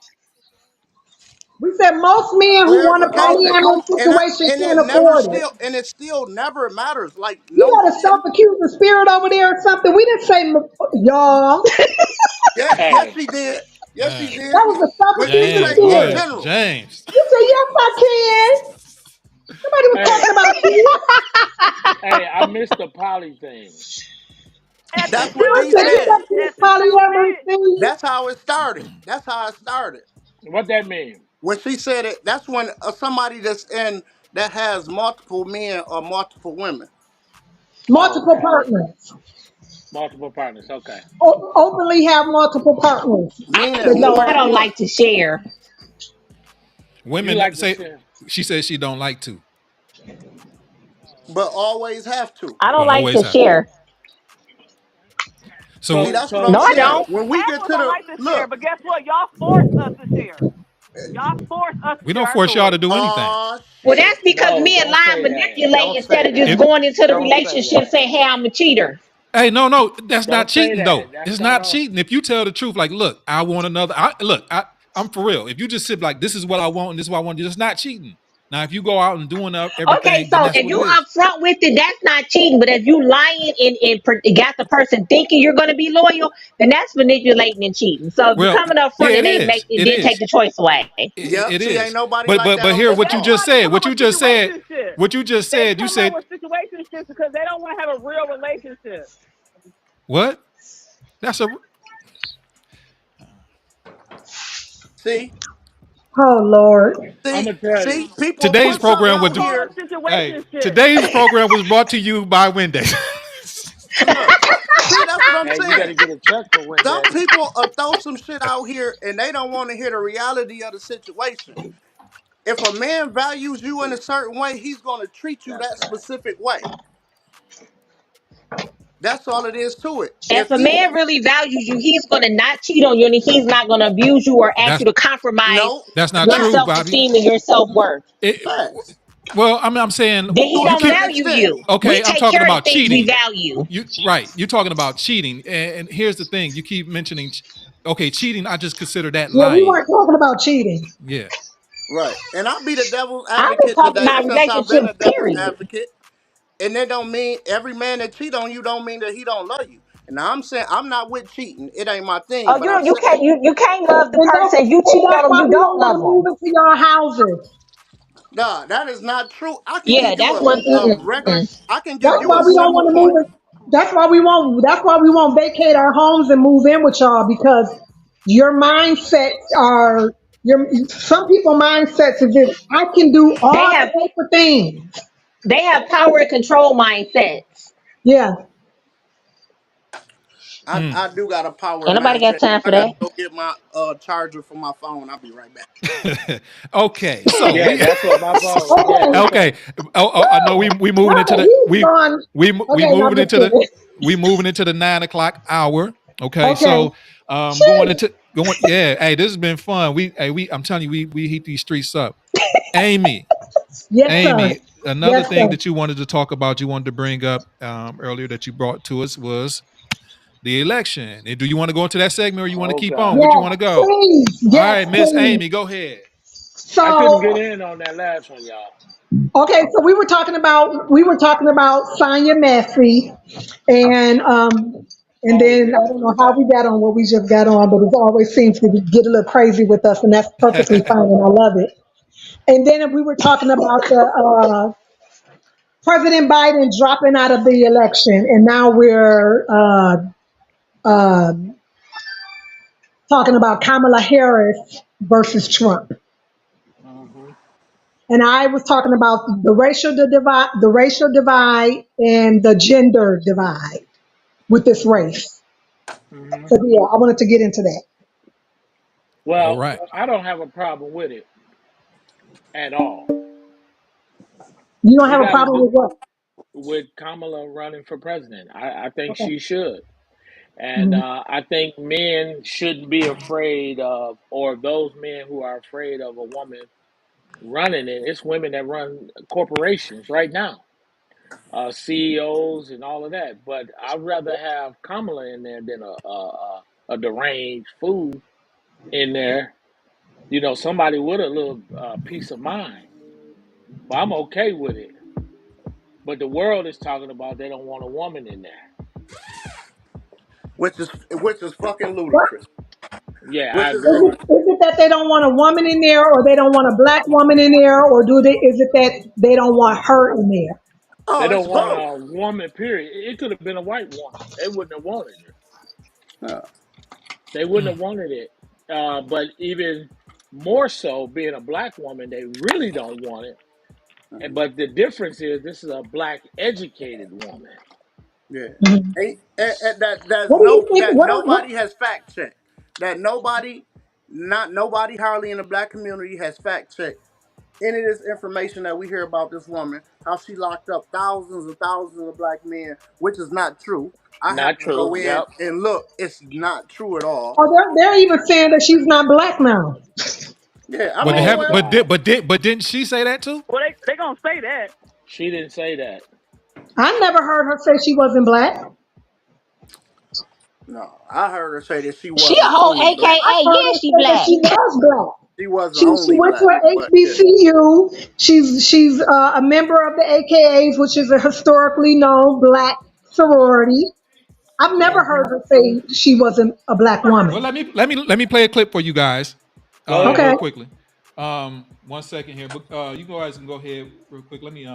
We said most men who want a Clarification, polyamorous situation and can't it never afford it. still and it still never matters. Like You no got a shit. self-accusing spirit over there or something. We didn't say y'all. Yeah, yes hey, she did. Yes she Dang. did. That was a When she self-accusing say James, in spirit. boy. general, James. You said, yes, I can. Nobody was hey, talking about you. hey, I missed the poly thing. At the that's what I D said, you stupid, said. got this at the polyamorous stupid. thing. That's how it started. That's how it started. What that mean? When she said it, that's when somebody that's in that has multiple men or multiple women, Oh, Multiple okay. partners. Multiple partners. Okay. Openly have multiple partners. I meaning just know more I than don't one. like to share. You Women like to say share? she says she don't like to, But always have to. I don't but like always to have to. share. See, So that's what So I'm No, I saying. don't. When we Half get of us to don't the like to share, look, but guess what? Y'all force us to share. Y'all force us to we share don't our force y'all to stories. do anything. oh Well, shit. that's because no, men don't lie and say that. manipulate Don't instead say of just If that. going into the Don't say relationship that. saying, "Hey, I'm a cheater." hey, no, that's not Don't say cheating that. though. That's It's not not all. cheating. If you tell the truth, like, look, I want another. I'm for real. If you just sit like, this is what I want and this is what I want, it's not cheating. Now, if you go out and doing Okay, everything, then so that's if what it you is. upfront with it, that's not cheating. But if you lying and got the person thinking you're going to be loyal, then that's manipulating and cheating. So if you're Well, coming up yeah, front it and they is. make it It then take is. the choice away. Yep. It See, ain't is. nobody But like but that but on here, this But what you that's call. just why they said, come up what with you just said, situationships. what you just They said, you come up said with situationships because they don't want to have a real relationship. what? That's a See, Oh, Lord. I'm see, gonna tell you. see. People today's put something program It's was. out called here. a Hey, situationship. today's program was brought to you by Wendy's. Look, see, that's what I'm Hey, you saying. better get a check for Some Windex. people throw some shit out here and they don't want to hear the reality of the situation. If a man values you in a certain way, he's going to treat you that specific way. That's all it is to it. If If a he man really values you, he's going to not cheat on you and he's not going to abuse you or ask you that's to compromise no that's not your true, facts, self Bobby. esteem and your self worth. It, facts well, I'm saying Then he to a you don't keep. certain value extent. you. We Okay, I'm take talking care of the about things we cheating. value. You right? You're talking about cheating, and here's the thing: you keep mentioning. Okay, cheating. I just consider that Yeah, we lying. weren't talking about cheating. Yeah. Right. And I'll be the devil's I'm just advocate talking today about since I've been relationships, a devil's period. advocate. And that don't mean every man that cheat on you don't mean that he don't love you. And now I'm saying I'm not with cheating. It ain't my thing. Oh, But I'm you saying can't you can't love the person. You And cheat on that's them, why you we don't don't want love to move them. into your houses. nah, that is not true. I can Yeah, give you that's one. a regular I can give That's you why a we don't simple want to point. move it. That's why we won't vacate our homes and move in with y'all because your mindsets are your some people mindsets is that I can do They all have the paper things. they have power and control mindsets. Yeah. Mm. I do got a power Ain't nobody got mindset. time I for gotta that. go get my charger for my phone. I'll be right back. Okay, so Yeah, we that's what my phone. Yeah, Okay. what's okay. up? I know we moving into Okay, the he's gone. we Okay, no, I'm moving just into the kidding. we moving into the 9 o'clock hour. Okay, Okay. so going into Shit. Going, yeah. Hey, this has been fun. I'm telling you, we heat these streets up. Amy, Yes, sir. Amy, another Yes, thing sir. that you wanted to talk about, you wanted to bring up earlier that you brought to us was the election. And do you want to go into that segment or you want to Oh keep on? God, Would you Yes, want to go? please. All Yes, right, Miss please. Amy, go ahead. I couldn't get So, in on that last one, y'all. okay, so we were talking about Sonya Massey, and Oh then I yeah, don't know how we got on what we just got on, but it always seems to get a little crazy with us, and that's perfectly fine, and I love it. And then we were talking about the President Biden dropping out of the election, and now we're uh, talking about Kamala Harris versus Trump. hmm And I was talking about the racial divide, and the gender divide with this race. hmm So yeah, I wanted to get into that. All Well, right. I don't have a problem with it at all. You don't We have a got to problem do with what? with Kamala running for president. I think Okay. she should, and Mhm. I think men shouldn't be afraid of, or those men who are afraid of a woman running it. It's women that run corporations right now, CEOs and all of that. But I'd rather have Kamala in there than a deranged fool in there. You know, somebody with a little peace of mind. But I'm okay with it. But the world is talking about they don't want a woman in there. which is fucking What ludicrous. Yeah, I Which is is agree. it? ludicrous. Is it that they don't want a woman in there, or they don't want a black woman in there, or do they? Is it that they don't want her in there? They Oh, it's don't want both. a woman, period. It could have been a white woman. They wouldn't have wanted it. Yeah. They wouldn't have wanted it. But even more so, being a black woman, they really don't want it. But the difference is this is a black educated woman. Yeah. Mhm. That's What do you no think? that What? nobody has fact checked. That nobody hardly in the black community has fact checked any of this information that we hear about this woman, how she locked up thousands and thousands of black men, which is not true. I Not happened to true. go in Yep. and look, it's not true at all. Oh, they're even saying that she's not black now. Yeah, I But they mean, Oh have well, God. but didn't she say that too? Well, they gonna say that. She didn't say that. I never heard her say she wasn't black. no, I heard her say that she She a wasn't whole only black. I AKA. heard Yeah, her she say that black. she was black. She wasn't She only went to black, an but yeah, HBCU. She's a member of the AKAs, which is a historically known black sorority. I've never Hmm heard her say she wasn't a black Well, woman. let me play a clip for you guys, Go Okay. real ahead. quickly. 1 second here, but you guys can go ahead real quick. Let me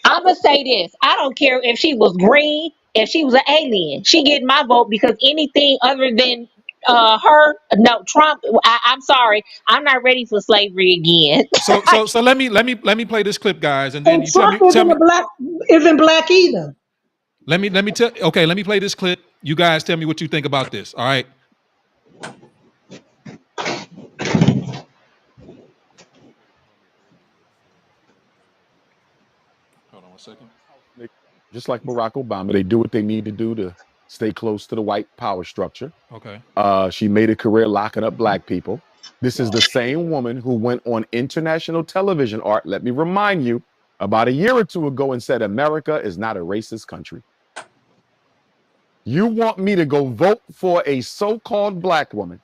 I'ma say this. I don't care if she was green, if she was an alien. She getting my vote because anything other than her, no, Trump. I'm sorry. I'm not ready for slavery again. so let me play this clip, guys, and then And you tell Trump me tell me. isn't black either. Let me tell. Okay, let me play this clip. You guys tell me what you think about this. All right. Hold on 1 second. Just like Barack Obama, they do what they need to do to stay close to the white power structure. Okay. She made a career locking up black people. This is the same woman who went on international television, Art, let me remind you, about a year or two ago and said, America is not a racist country. You want me to go vote for a so called black woman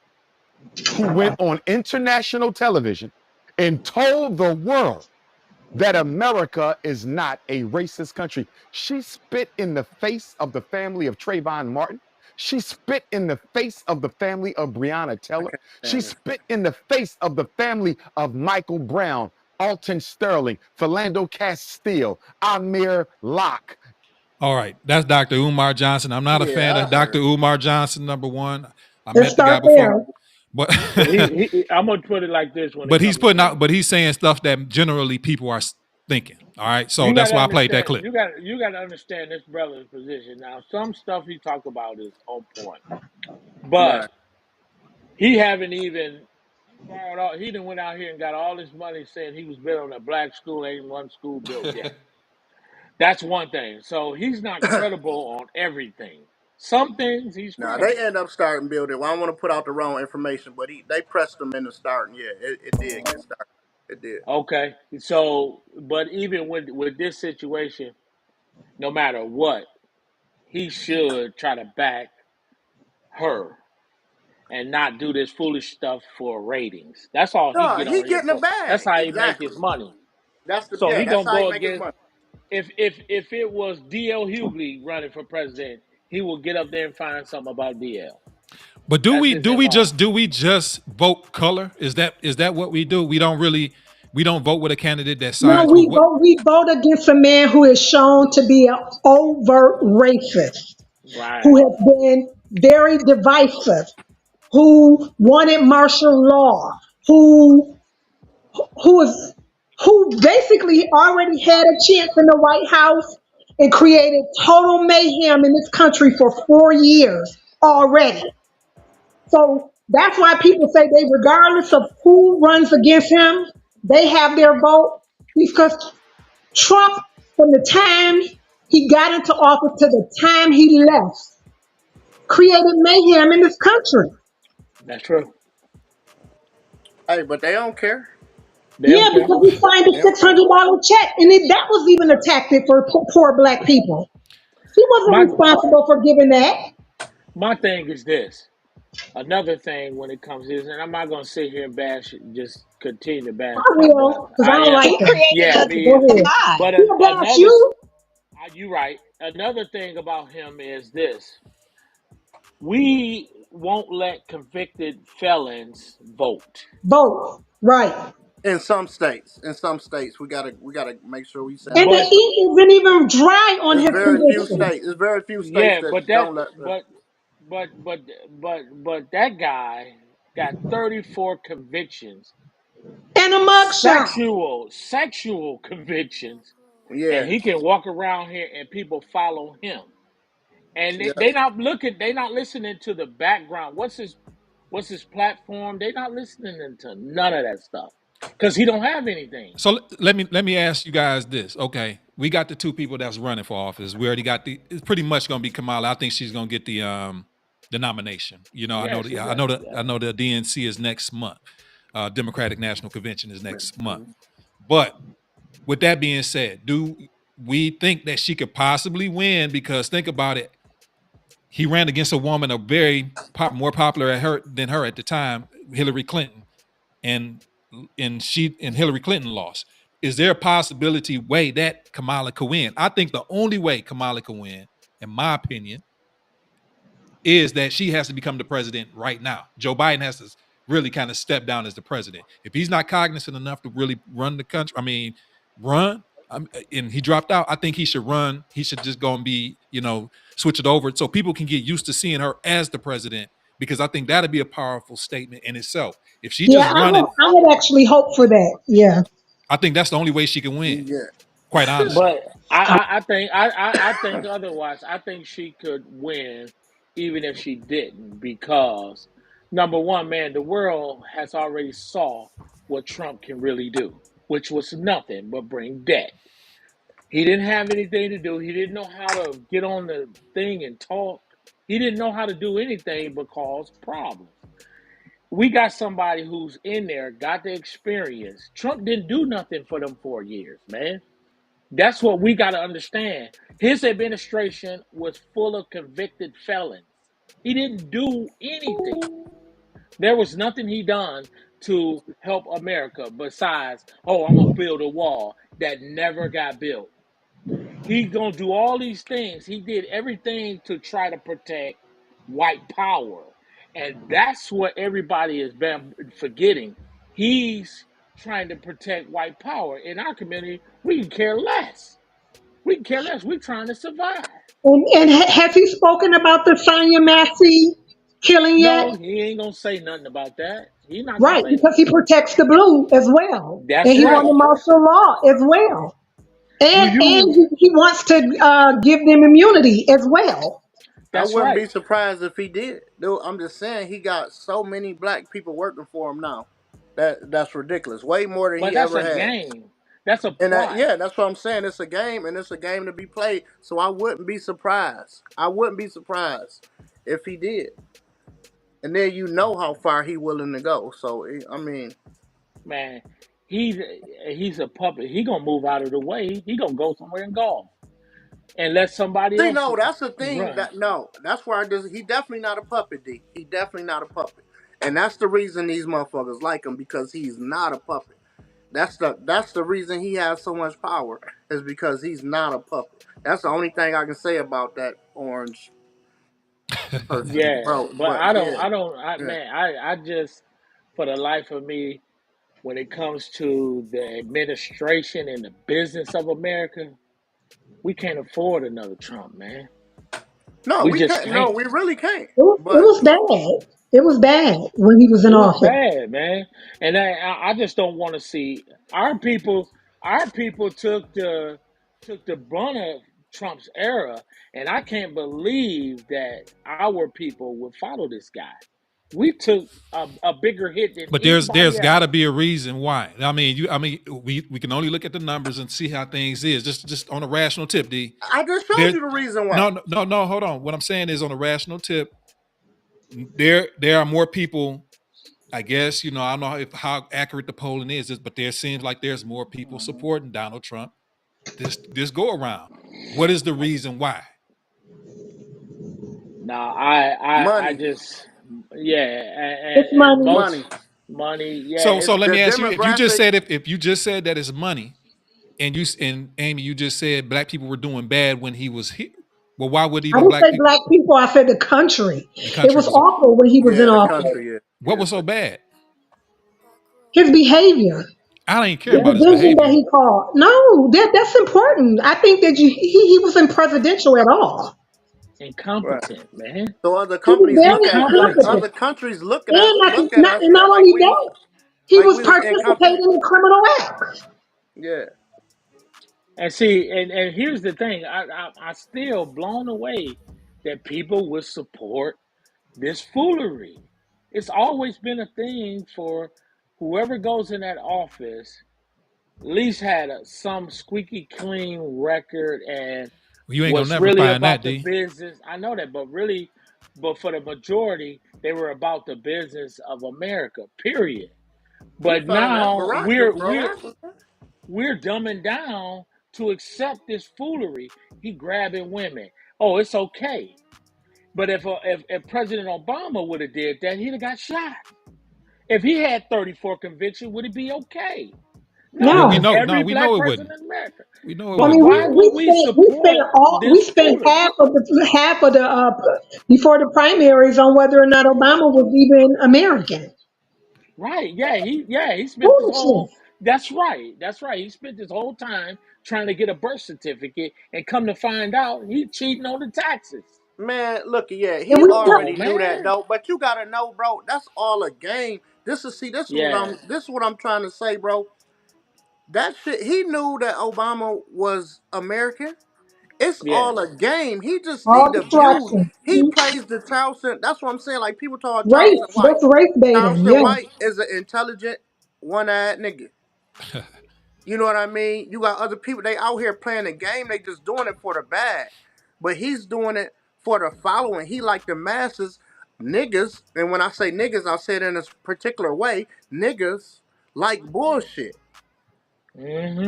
who went on international television and told the world that America is not a racist country. She spit in the face of the family of Trayvon Martin. She spit in the face of the family of Breonna I Taylor. can't She stand this. spit in the face of the family of Michael Brown, Alton Sterling, Philando Castile, Amir Locke. All right. That's Dr. Umar Johnson. I'm not a fan Yeah, I of Dr. heard. Umar Johnson. Number one, I Let's met the guy start before, there. but But I'm gonna put it like this when it but he's comes to putting out, women. but he's saying stuff that generally people are thinking. All right. So You that's gotta why I played that understand. clip. You gotta understand this brother's position. Now, some stuff he talked about is on point, but Right. he haven't even borrowed all. He didn't went out here and got all this money saying he was building a black school. Ain't one school built yet. That's one thing. So he's not credible on everything. Some things he's Now proud they of. end up starting building. Well, I don't want to put out the wrong information, but they pressed them into starting. Yeah, it did get started. It did. Okay, so but even with this situation, no matter what, he should try to back her and not do this foolish stuff for ratings. That's all he No, get he on here getting a for. That's bag. how he make Exactly. his money. So Yeah. he That's gonna how he go make his against money. if it was DL Hughley running for president, he will get up there and find something about DL. But do That's we his MO. do we just vote color? Is that what we do? We don't vote with a candidate that No, sides with what. we vote against a man who is shown to be an overt racist, who Right. has been very divisive, who wanted martial law, who is who basically already had a chance in the White House and created total mayhem in this country for 4 years already. So that's why people say they, regardless of who runs against him, they have their vote, because Trump, from the time he got into office to the time he left, created mayhem in this country. That's true. Hey, but they don't care. They don't Yeah, care. because he signed a They don't care. $600 check, and that was even a tactic for poor black people. He wasn't My responsible for giving that. my thing is this. Another thing when it comes to this, and I'm not gonna sit here and bash, just continue to bash I Trump, but will, because I I don't am. like He him. created Yeah, a me Go either. ahead. divide. But He'll blast another, you. you right. Another thing about him is this: we won't let convicted felons vote. Vote. Right. In some states, we gotta make sure we send And them the in. But ink isn't even dry on There's his very few conviction. states. There's very few states yeah, that but that, don't let. but, but, but that guy got 34 convictions, And a mugshot. sexual convictions, and Yeah, he can walk around here and people follow him. And yeah. they not listening to the background. What's his platform? They not listening to none of that stuff because he don't have anything. So let me ask you guys this. Okay, we got the two people that's running for office. We already got the. It's pretty much going to be Kamala. I think she's going to get the nomination. You know, Yeah, she's I yeah. know the DNC is next month. Democratic National Convention is next month. Mhm. But with that being said, do we think that she could possibly win? Because think about it. He ran against a woman, a very more popular than her at the time, Hillary Clinton, and Hillary Clinton lost. Is there a possibility way that Kamala could win? I think the only way Kamala could win, in my opinion, is that she has to become the president right now. Joe Biden has to really kind of step down as the president. If he's not cognizant enough to really run the country, run, and he dropped out, I think he should run. He should just go and be, switch it over so people can get used to seeing her as the president, because I think that'd be a powerful statement in itself. If she Yeah, just running, I would actually hope for that. Yeah. I think that's the only way she can win, Yeah. quite honestly. But I think otherwise. I think she could win even if she didn't because number one, man, the world has already saw what Trump can really do, which was nothing but bring debt. He didn't have anything to do. He didn't know how to get on the thing and talk. He didn't know how to do anything but cause problems. We got somebody who's in there, got the experience. Trump didn't do nothing for them 4 years, man. That's what we got to understand. His administration was full of convicted felons. He didn't do anything. There was nothing he done to help America besides, oh, I'm gonna build a wall that never got built. He gonna do all these things. He did everything to try to protect white power, and that's what everybody is forgetting. He's trying to protect white power. In our community, we can care less. We can care less. We're trying to survive. And has he spoken about the Sonia Massey killing yet? No, he ain't gonna say nothing about that. He's not gonna Right, say because nothing. he protects the blue as well, and That's he right. wanted martial law as well, Do and you? he wants to give them immunity as well. I That's wouldn't right. be surprised if he did. Dude, I'm just saying he got so many black people working for him now. That's ridiculous. Way more than But he that's ever a had. game. That's a And plot. yeah, that's what I'm saying. It's a game, and it's a game to be played. So I wouldn't be surprised. I wouldn't be surprised if he did. And then you know how far he willing to go. So I mean, Man, he's he's a puppet. He gonna move out of the way. He gonna go somewhere and golf and let somebody see, else no, that's the thing. run. That no, that's where I just he definitely not a puppet. D. He definitely not a puppet, and that's the reason these motherfuckers like him because he's not a puppet. That's the reason he has so much power is because he's not a puppet. That's the only thing I can say about that orange person, Yeah, bro. but But yeah, yeah. man, I just, for the life of me, when it comes to the administration and the business of America, we can't afford another Trump, man. No, We we just can't. No, can't. we really can't. It But was bad. It was bad when he was in It was office. bad, man. And I just don't want to see our people. Our people took the brunt of Trump's era, and I can't believe that our people would follow this guy. We took a bigger hit than But anybody there's got to else. be a reason why. I mean we can only look at the numbers and see how things is just on a rational tip. D. I just showed There, you the reason why. no. Hold on. What I'm saying is on a rational tip. There are more people. I guess I don't know how accurate the polling is, but there seems like there's more people supporting Donald Trump this go around. What is the reason why? No, I Money, just, yeah, It's and money. money. most money, yeah, So let it's The me ask you: if you just demographic. said if you just said that it's money, and Amy, you just said black people were doing bad when he was here. Well, why would I even didn't black say people? black people. I said the country. The It country was was awful when he was in Yeah, the office. country. Yeah, what yeah. was so bad? His behavior, I don't even care the about his division that behavior. he caused. No, that's important. I think that he wasn't presidential at all. Right. incompetent, man. So other He was companies look very at Incompetent. other countries look at And us not, look at not, us and not only that, he like was we was incompetent. participating in criminal acts. Yeah. And see, and here's the thing, I still blown away that people would support this foolery. It's always been a thing for whoever goes in that office, at least had some squeaky clean record and Well, you ain't gonna was never really find that, about the D. business. I know that, but for the majority, they were about the business of America, period. We But found that now Barack, Barack. we're dumbing down to accept this foolery. He grabbing women. Oh, it's okay. But if President Obama would have did that, he'd have got shot. If he had 34 convictions, would it be okay? Yeah, No, we No, it's know. No, every we know black it person wouldn't. in America. We know it I But mean wouldn't. why would we we spent support all we this spent foolery? half of the before the primaries on whether or not Obama was even American. Right? He spent this whole. Foolishness. That's right. That's right. He spent this whole time trying to get a birth certificate, and come to find out, he cheating on the taxes. Man, look, yeah, And he we Come tell already on, knew that man. though. But you gotta know, bro, that's all a game. Yeah, This is what I'm trying to say, bro. That shit, he knew that Obama was American. It's yeah, all a game. He just all need to abuse. distraction. He plays the Charleston. That's what I'm saying. Like people talk Race. Charleston White. That's race baiting. Charleston Yeah. White is an intelligent, one-eyed nigga. You know what I mean? You got other people. They out here playing the game. They just doing it for the bag. But he's doing it for the following. He like the masses, niggas. And when I say niggas, I say it in a particular way. Niggas like bullshit.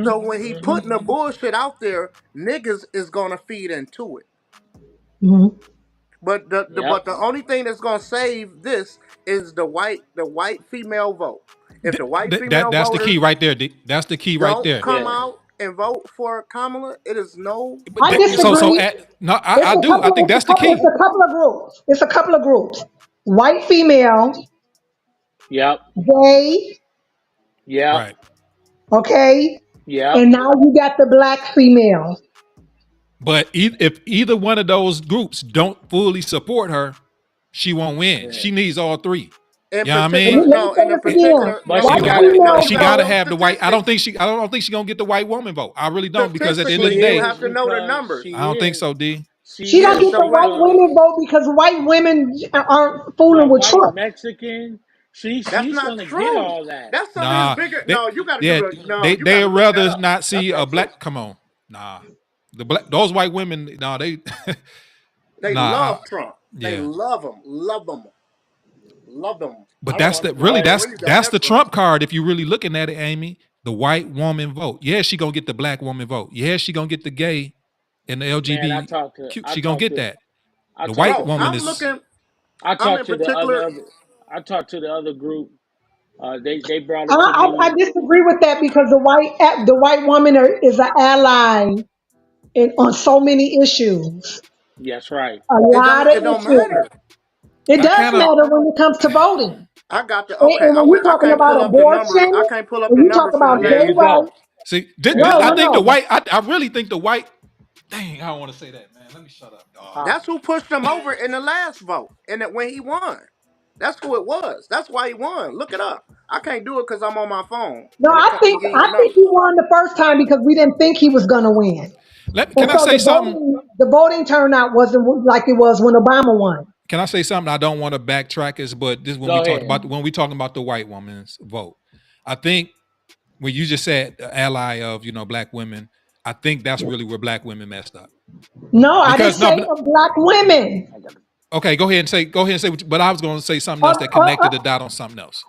So when he putting the bullshit out there, niggas is gonna feed into it. Mhm. But yep. the only thing that's gonna save this is the white female vote. If the white female That's the key voters right there, D. That's the key right don't there. come Yeah. out and vote for Kamala, it is no But I hope. disagree. no, I do. I think that's the It's key. a couple of groups. It's a couple of groups. White female, Yep. gay, Yep. Right. okay, Yep. and now you got the black female. But if either one of those groups don't fully support her, she won't win. Yeah. She needs all three. In You know what I Let mean? me, particular, let me no. say In a this It- again. particular, But no. she White You got to gotta female know. she You got gotta to vote. know have the white. statistics. I don't think she gonna get the white woman vote. I really don't because at the end of the Statistically, She you day, is have to know the because numbers. I don't think so, D. She she don't Yeah. get is the So what? white because women vote because white women aren't fooling what with white Trump. Mexican That's she's not gonna get true. all that. That's some of his Nah, bigger. they No, you got to do yeah the. No, you got they'd to look that rather up. not That's see a not true. black. Come on, nah. The black those white women, nah, they They nah. love Trump. They Yeah, love him. Love him. Love them. but I don't that's understand Well, where you got that's that the from. trump card. If you're really looking at it, Amy, the white woman vote. Yeah, she gonna get the black woman vote. Yeah, she gonna get the gay and the man, LGBTQ. She gonna get that. I The white talked Bro, woman I'm is looking. I I'm in talked to the particular. other group. They brought it to I me. disagree with that because the white woman is an ally on so many issues. Yes, right. A lot of It don't issues. matter. It I does kind of matter when it comes to voting. I got the And, okay. and when you're I talking can't pull about up the numbers. abortion, I can't pull up when the you talk numbers for the about There gay you last go. rights, vote. see. no, I no, think the no. white. I really think the white. Dang, I don't want to say that, man. Let me shut up, dog. Huh? That's who pushed him over in the last vote, and when he won. That's who it was. That's why he won. Look it up. I can't do it because I'm on my phone, No, and it ain't getting the I think numbers. he won the first time because we didn't think he was going to win, and Can I so say something? the voting turnout wasn't like it was when Obama won. Can I say something? I don't want to backtrack us, but this is Go ahead. when we talking about the white woman's vote. I think when you just said the ally of black women, I think that's really where black women messed up. No, I didn't Because no, say of black women. okay, go ahead and say. But I was going to say something Uh, else that uh, connected the uh, dot on something else.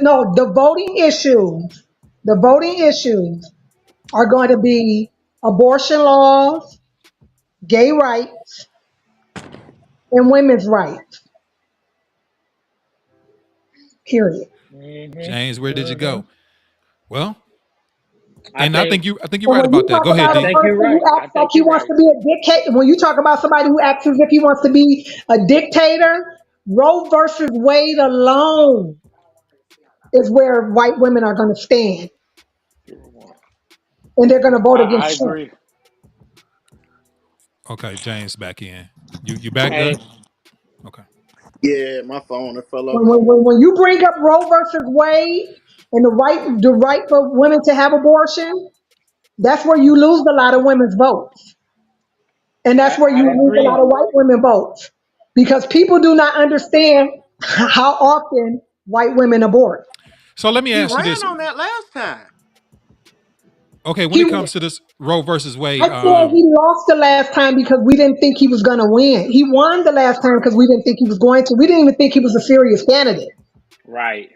no, the voting issues are going to be abortion laws, gay rights, and women's rights. Period. Mhm. James, where did you Mhm. go? Well, I and think I think you're And right when you about that. talk Go ahead, about I a D. think you're person who right. I acts like think he you're wants right. to be a dictator, when you talk about somebody who acts as if he wants to be a dictator, Roe versus Wade alone is where white women are going to stand, and they're going to vote I against Trump. agree. Okay, James, back in. You back good? Hey, Okay. Yeah, my phone it fell off. When you bring up Roe versus Wade and the right for women to have abortion, that's where you lose a lot of women's votes, and that's where you I lose a lot agree. of white women votes because people do not understand how often white women abort. So let me He ask you ran this. on that last time. Okay, when He, it comes to this Roe versus I Wade, said he lost the last time because we didn't think he was going to win. He won the last time because we didn't think he was going to. We didn't even think he was a serious candidate. Right.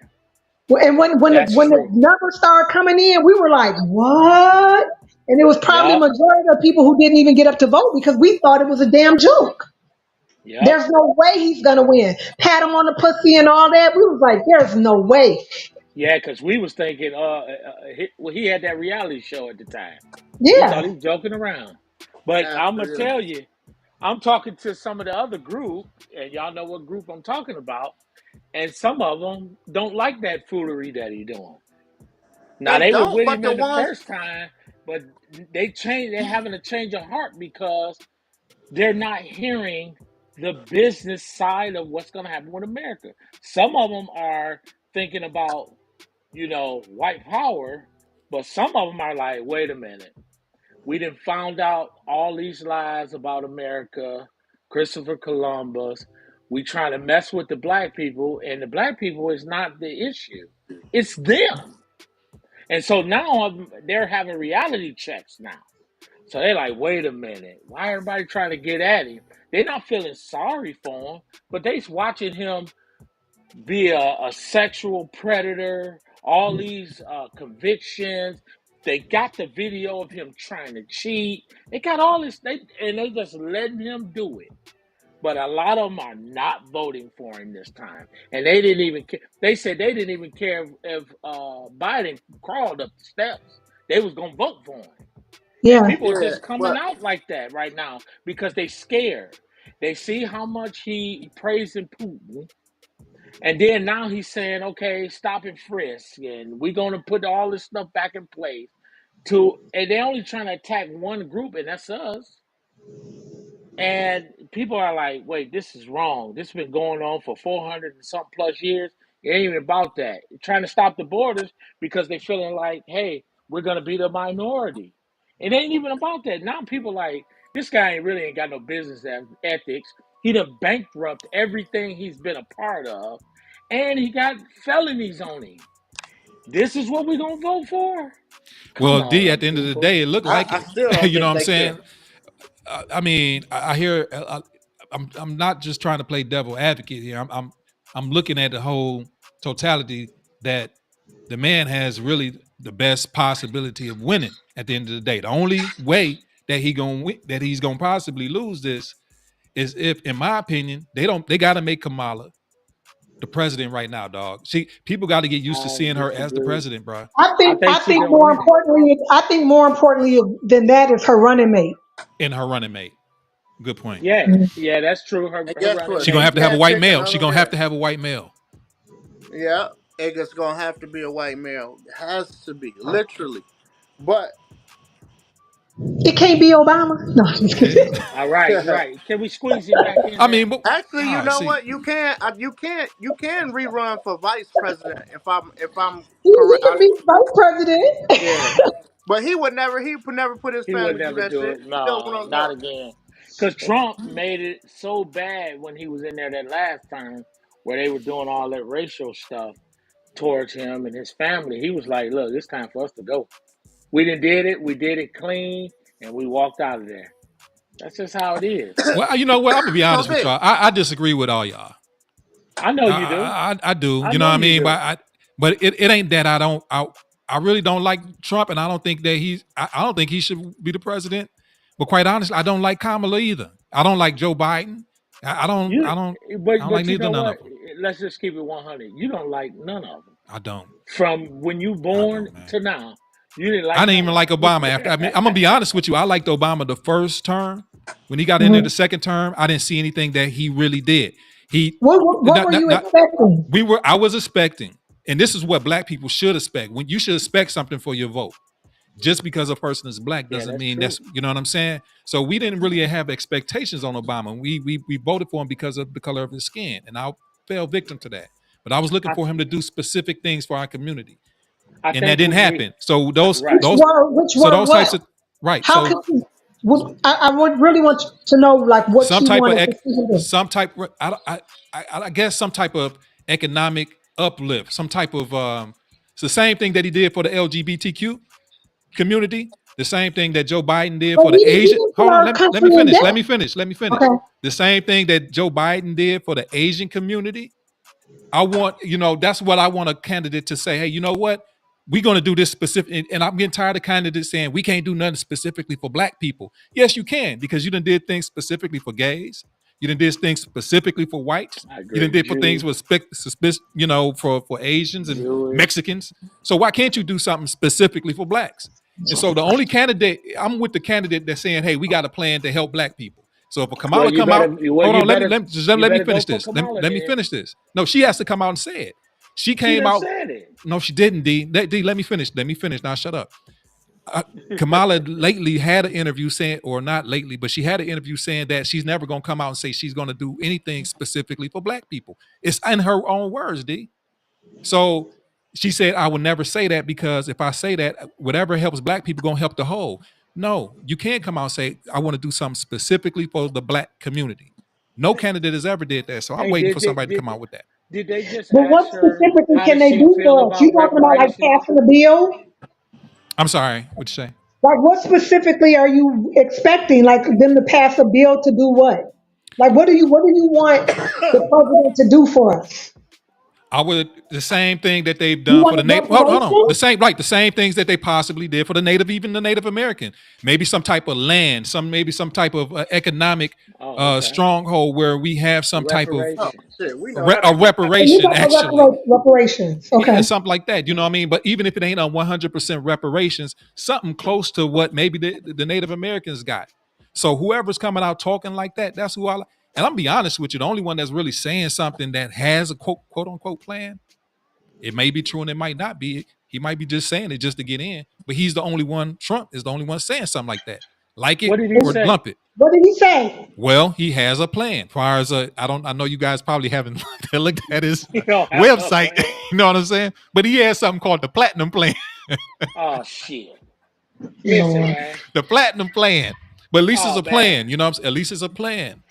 And That's when the true. numbers started coming in, we were like, "What?" And it was probably Yup. majority of people who didn't even get up to vote because we thought it was a damn joke. Yup. There's no way he's gonna win. Pat him on the pussy and all that. We was like, "There's no way." Yeah, because we was thinking, he had that reality show at the time. We thought Yeah, he was joking around. But That's I'm gonna real. tell you, I'm talking to some of the other group, and y'all know what group I'm talking about. And some of them don't like that foolery that he doing. Now They they was don't, with but him the in the ones first time, but they changed. They're having a change of heart because they're not hearing the business side of what's going to happen with America. Some of them are thinking about, white power, but some of them are like, wait a minute, we didn't found out all these lies about America, Christopher Columbus. We trying to mess with the black people, and the black people is not the issue. It's them. And so now they're having reality checks now. So they're like, wait a minute, why everybody trying to get at him? They're not feeling sorry for him, but they's watching him be a sexual predator, all these convictions. They got the video of him trying to cheat. They got all this, and they just letting him do it. But a lot of them are not voting for him this time, and they didn't even care. They said they didn't even care if Biden crawled up the steps. They was gonna vote for him. And yeah, people are yeah, just coming but out like that right now because they scared. They see how much he praising Putin, and then now he's saying, okay, stop and frisk, and we're gonna put all this stuff back in place. And they're only trying to attack one group, and that's us. And people are like, wait, this is wrong. This has been going on for 400 and something plus years. It ain't even about that. They're trying to stop the borders because they're feeling like, hey, we're going to be the minority. It ain't even about that. Now people like, this guy ain't got no business ethics. He done bankrupt everything he's been a part of. and he got felonies on him. This is what we're gonna vote for? Come Well, D, at on, the end of the people. day, it looked like I it. still don't You know think what I'm they care. saying? I mean, I hear. I'm not just trying to play devil advocate here. I'm looking at the whole totality that the man has really the best possibility of winning at the end of the day. The only way that he's gonna possibly lose this is if, in my opinion, they got to make Kamala the president right now, dog. People got to get used to I seeing her as the disagree. president, bro. I think I she think gonna more win it. importantly, than that is her running mate. And her running mate. Good point. Yeah, Mhm. yeah, that's true. Her And her guess running what? She gonna You have mate. to have a can't white pick male. She another gonna have to man. have a white male Yeah, it's gonna have to be a white male. It has to be, literally. But It can't be Obama. No, I'm just kidding. All right, right. Can we squeeze him back in I there? mean, but actually, you know see, what? You can rerun for vice president if I'm He correct. can be vice president. Yeah, but he would never put his He would family through never that do shit. it. He don't No, want to not go. again. Because Trump made it so bad when he was in there that last time where they were doing all that racial stuff towards him and his family. He was like, look, it's time for us to go. We did it. We did it clean and we walked out of there. That's just how it is. well, you know what? I'm gonna be So honest with this, y'all. I disagree with all y'all. I know you do. I do. I You know know what I you mean? do. But it ain't that I really don't like Trump, and I don't think that I don't think he should be the president. But quite honestly, I don't like Kamala either. I don't like Joe Biden. I don't You, I don't I don't like but you neither know none what? of them. Let's just keep it 100. You don't like none of them. I don't. From when you I born don't, man. to now, you didn't I like didn't none even of like them. Obama after. I mean, I'm gonna be honest with you. I liked Obama the first term. When he got in there the Mhm. second term, I didn't see anything that he really did. He What not, were not, you not, expecting? I was expecting, and this is what black people should expect. When you should expect something for your vote. Just because a person is black Yeah, doesn't that's mean true. that's, you know what I'm saying. So we didn't really have expectations on Obama. We voted for him because of the color of his skin, and I fell victim to that. But I was looking I for him to do specific things for our community, I and that think didn't with me, happen. So those right. those Which so were those what? types of right. How So could you? I would really want to know like what some you type of wanted to see him do. I guess some type of economic uplift, some type of it's the same thing that he did for the LGBTQ community, the same thing that Joe Biden did But for the he Asian. didn't put Hold on, our let me country in finish. Let debt. me finish. Let me finish. Okay. The same thing that Joe Biden did for the Asian community. I want, that's what I want a candidate to say. Hey, you know what? We're going to do this specific. And I'm getting tired of candidates saying we can't do nothing specifically for black people. Yes, you can, because you done did things specifically for gays. You done did things specifically for whites. I You done agree. did for things with for Asians and Jewish. Mexicans. So why can't you do something specifically for blacks? And so the only candidate, I'm with the candidate that's saying, hey, we got a plan to help black people. So if a Well, Kamala come out, hold on, you let me better finish vote for this. Kamala Let me then. finish this. No, she has to come out and say it. She She came done out. said it. No, she didn't. D, let me finish. Let me finish. Now shut up. Kamala lately had an interview saying, or not lately, but she had an interview saying that she's never gonna come out and say she's gonna do anything specifically for black people. It's in her own words, D. So she said, I would never say that because if I say that, whatever helps black people gonna help the whole. No, you can't come out and say, I want to do something specifically for the black community. No candidate has ever did that. So I'm Hey, waiting for somebody to come out with that. did they just But what ask her specifically how can does they she do feel for us? You about talking about like reparations? passing a bill? I'm sorry, what'd you say? Like what specifically are you expecting? Like them to pass a bill to do what? Like what do you want the president to do for us? I would the same thing that they've You done for want the a native. Hold on, reparation? the same things that they possibly did for the native, even the Native American. Maybe some type of land, maybe some type of economic Oh, okay. stronghold where we have some type of oh Reparations. shit, we know that a ain't gonna So you reparation, talking about actually. reparations? Yeah, Okay. something like that. You know what I mean? But even if it ain't a 100% reparations, something close to what maybe the Native Americans got. So whoever's coming out talking like that, that's who I like. And I'm gonna be honest with you, the only one that's really saying something that has a quote unquote plan, it may be true and it might not be. He might be just saying it just to get in, but he's the only one. Trump is the only one saying something like that. Like it What did he or say? lump it. What did he say? Well, he has a plan. As far as I know you guys probably haven't looked at his You don't have no website. plan. You know what I'm saying? But he has something called the Platinum Plan. Oh shit. Listen, Lord. man. The Platinum Plan. But at least it's Oh a man. plan. You know what I'm saying? At least it's a plan.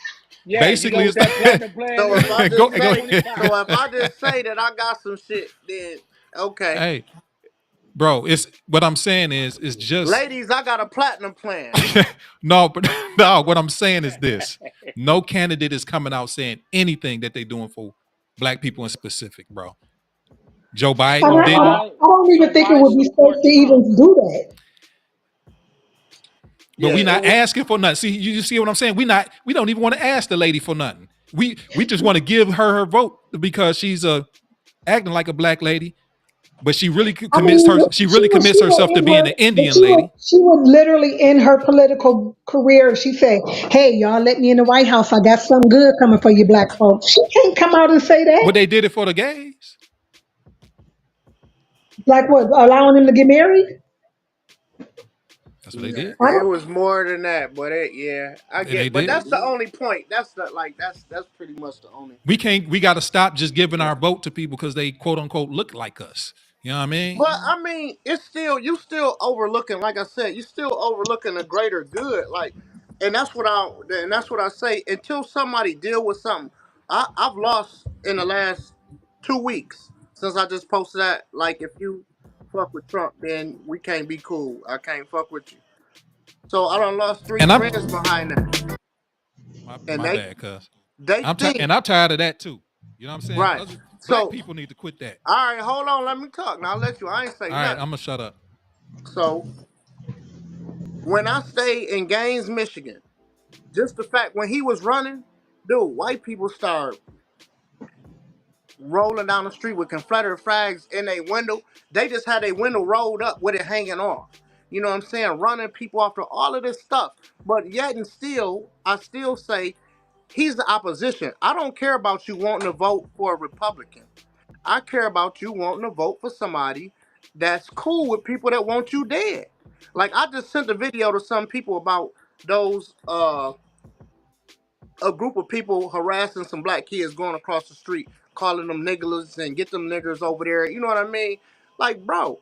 Yeah, you go Basically, with it's that platinum plan So and if I live to go just go say, ahead. so 125. if I just say that I got some shit, then okay, Hey, bro, it's what I'm saying is it's just ladies, I got a platinum plan. no, but no. What I'm saying is this: no candidate is coming out saying anything that they're doing for black people in specific, bro. Joe And So Biden didn't, why I don't so even think it why would be safe support to Trump? even do that. but Yeah, we it not was. asking for nothing. See, you see what I'm saying? We don't even want to ask the lady for nothing. We just want to give her vote because she's acting like a black lady, but I mean, she really commits she would herself to in being her, an but Indian lady. she would literally in her political career. She said, "Hey, y'all, let me in the White House. I got something good coming for you, black folks." She can't come out and say But that. they did it for the gays. Like what? Allowing them to get married? That's what they Yeah, did. I it don't. was more than that, but yeah, I They get. But did. that's the only point. That's the like. That's pretty much the only. We can't. We got to stop just giving our vote to people because they quote unquote look like us. You know what I mean? But I mean, it's still you still overlooking. Like I said, you still overlooking the greater good. Like, and that's what I say. Until somebody deal with something, I've lost in the last 2 weeks since I just posted that. Like, if you fuck with Trump, then we can't be cool. I can't fuck with you. So I done lost three And I'm friends behind that, and my bad, cuz they think I'm tired of that too. You know what I'm saying? right. Black So people need to quit that. all right, hold on, let me talk. Now I'll let you. I ain't say All right, I'm nothing. gonna shut up. So when I stayed in Gaines, Michigan, just the fact when he was running, dude, white people started rolling down the street with Confederate flags in their window. They just had their window rolled up with it hanging off. You know what I'm saying? Running people off to all of this stuff. But yet and still, I still say he's the opposition. I don't care about you wanting to vote for a Republican. I care about you wanting to vote for somebody that's cool with people that want you dead. Like I just sent a video to some people about those a group of people harassing some black kids going across the street, calling them niggas and get them niggers over there. You know what I mean? Like, bro,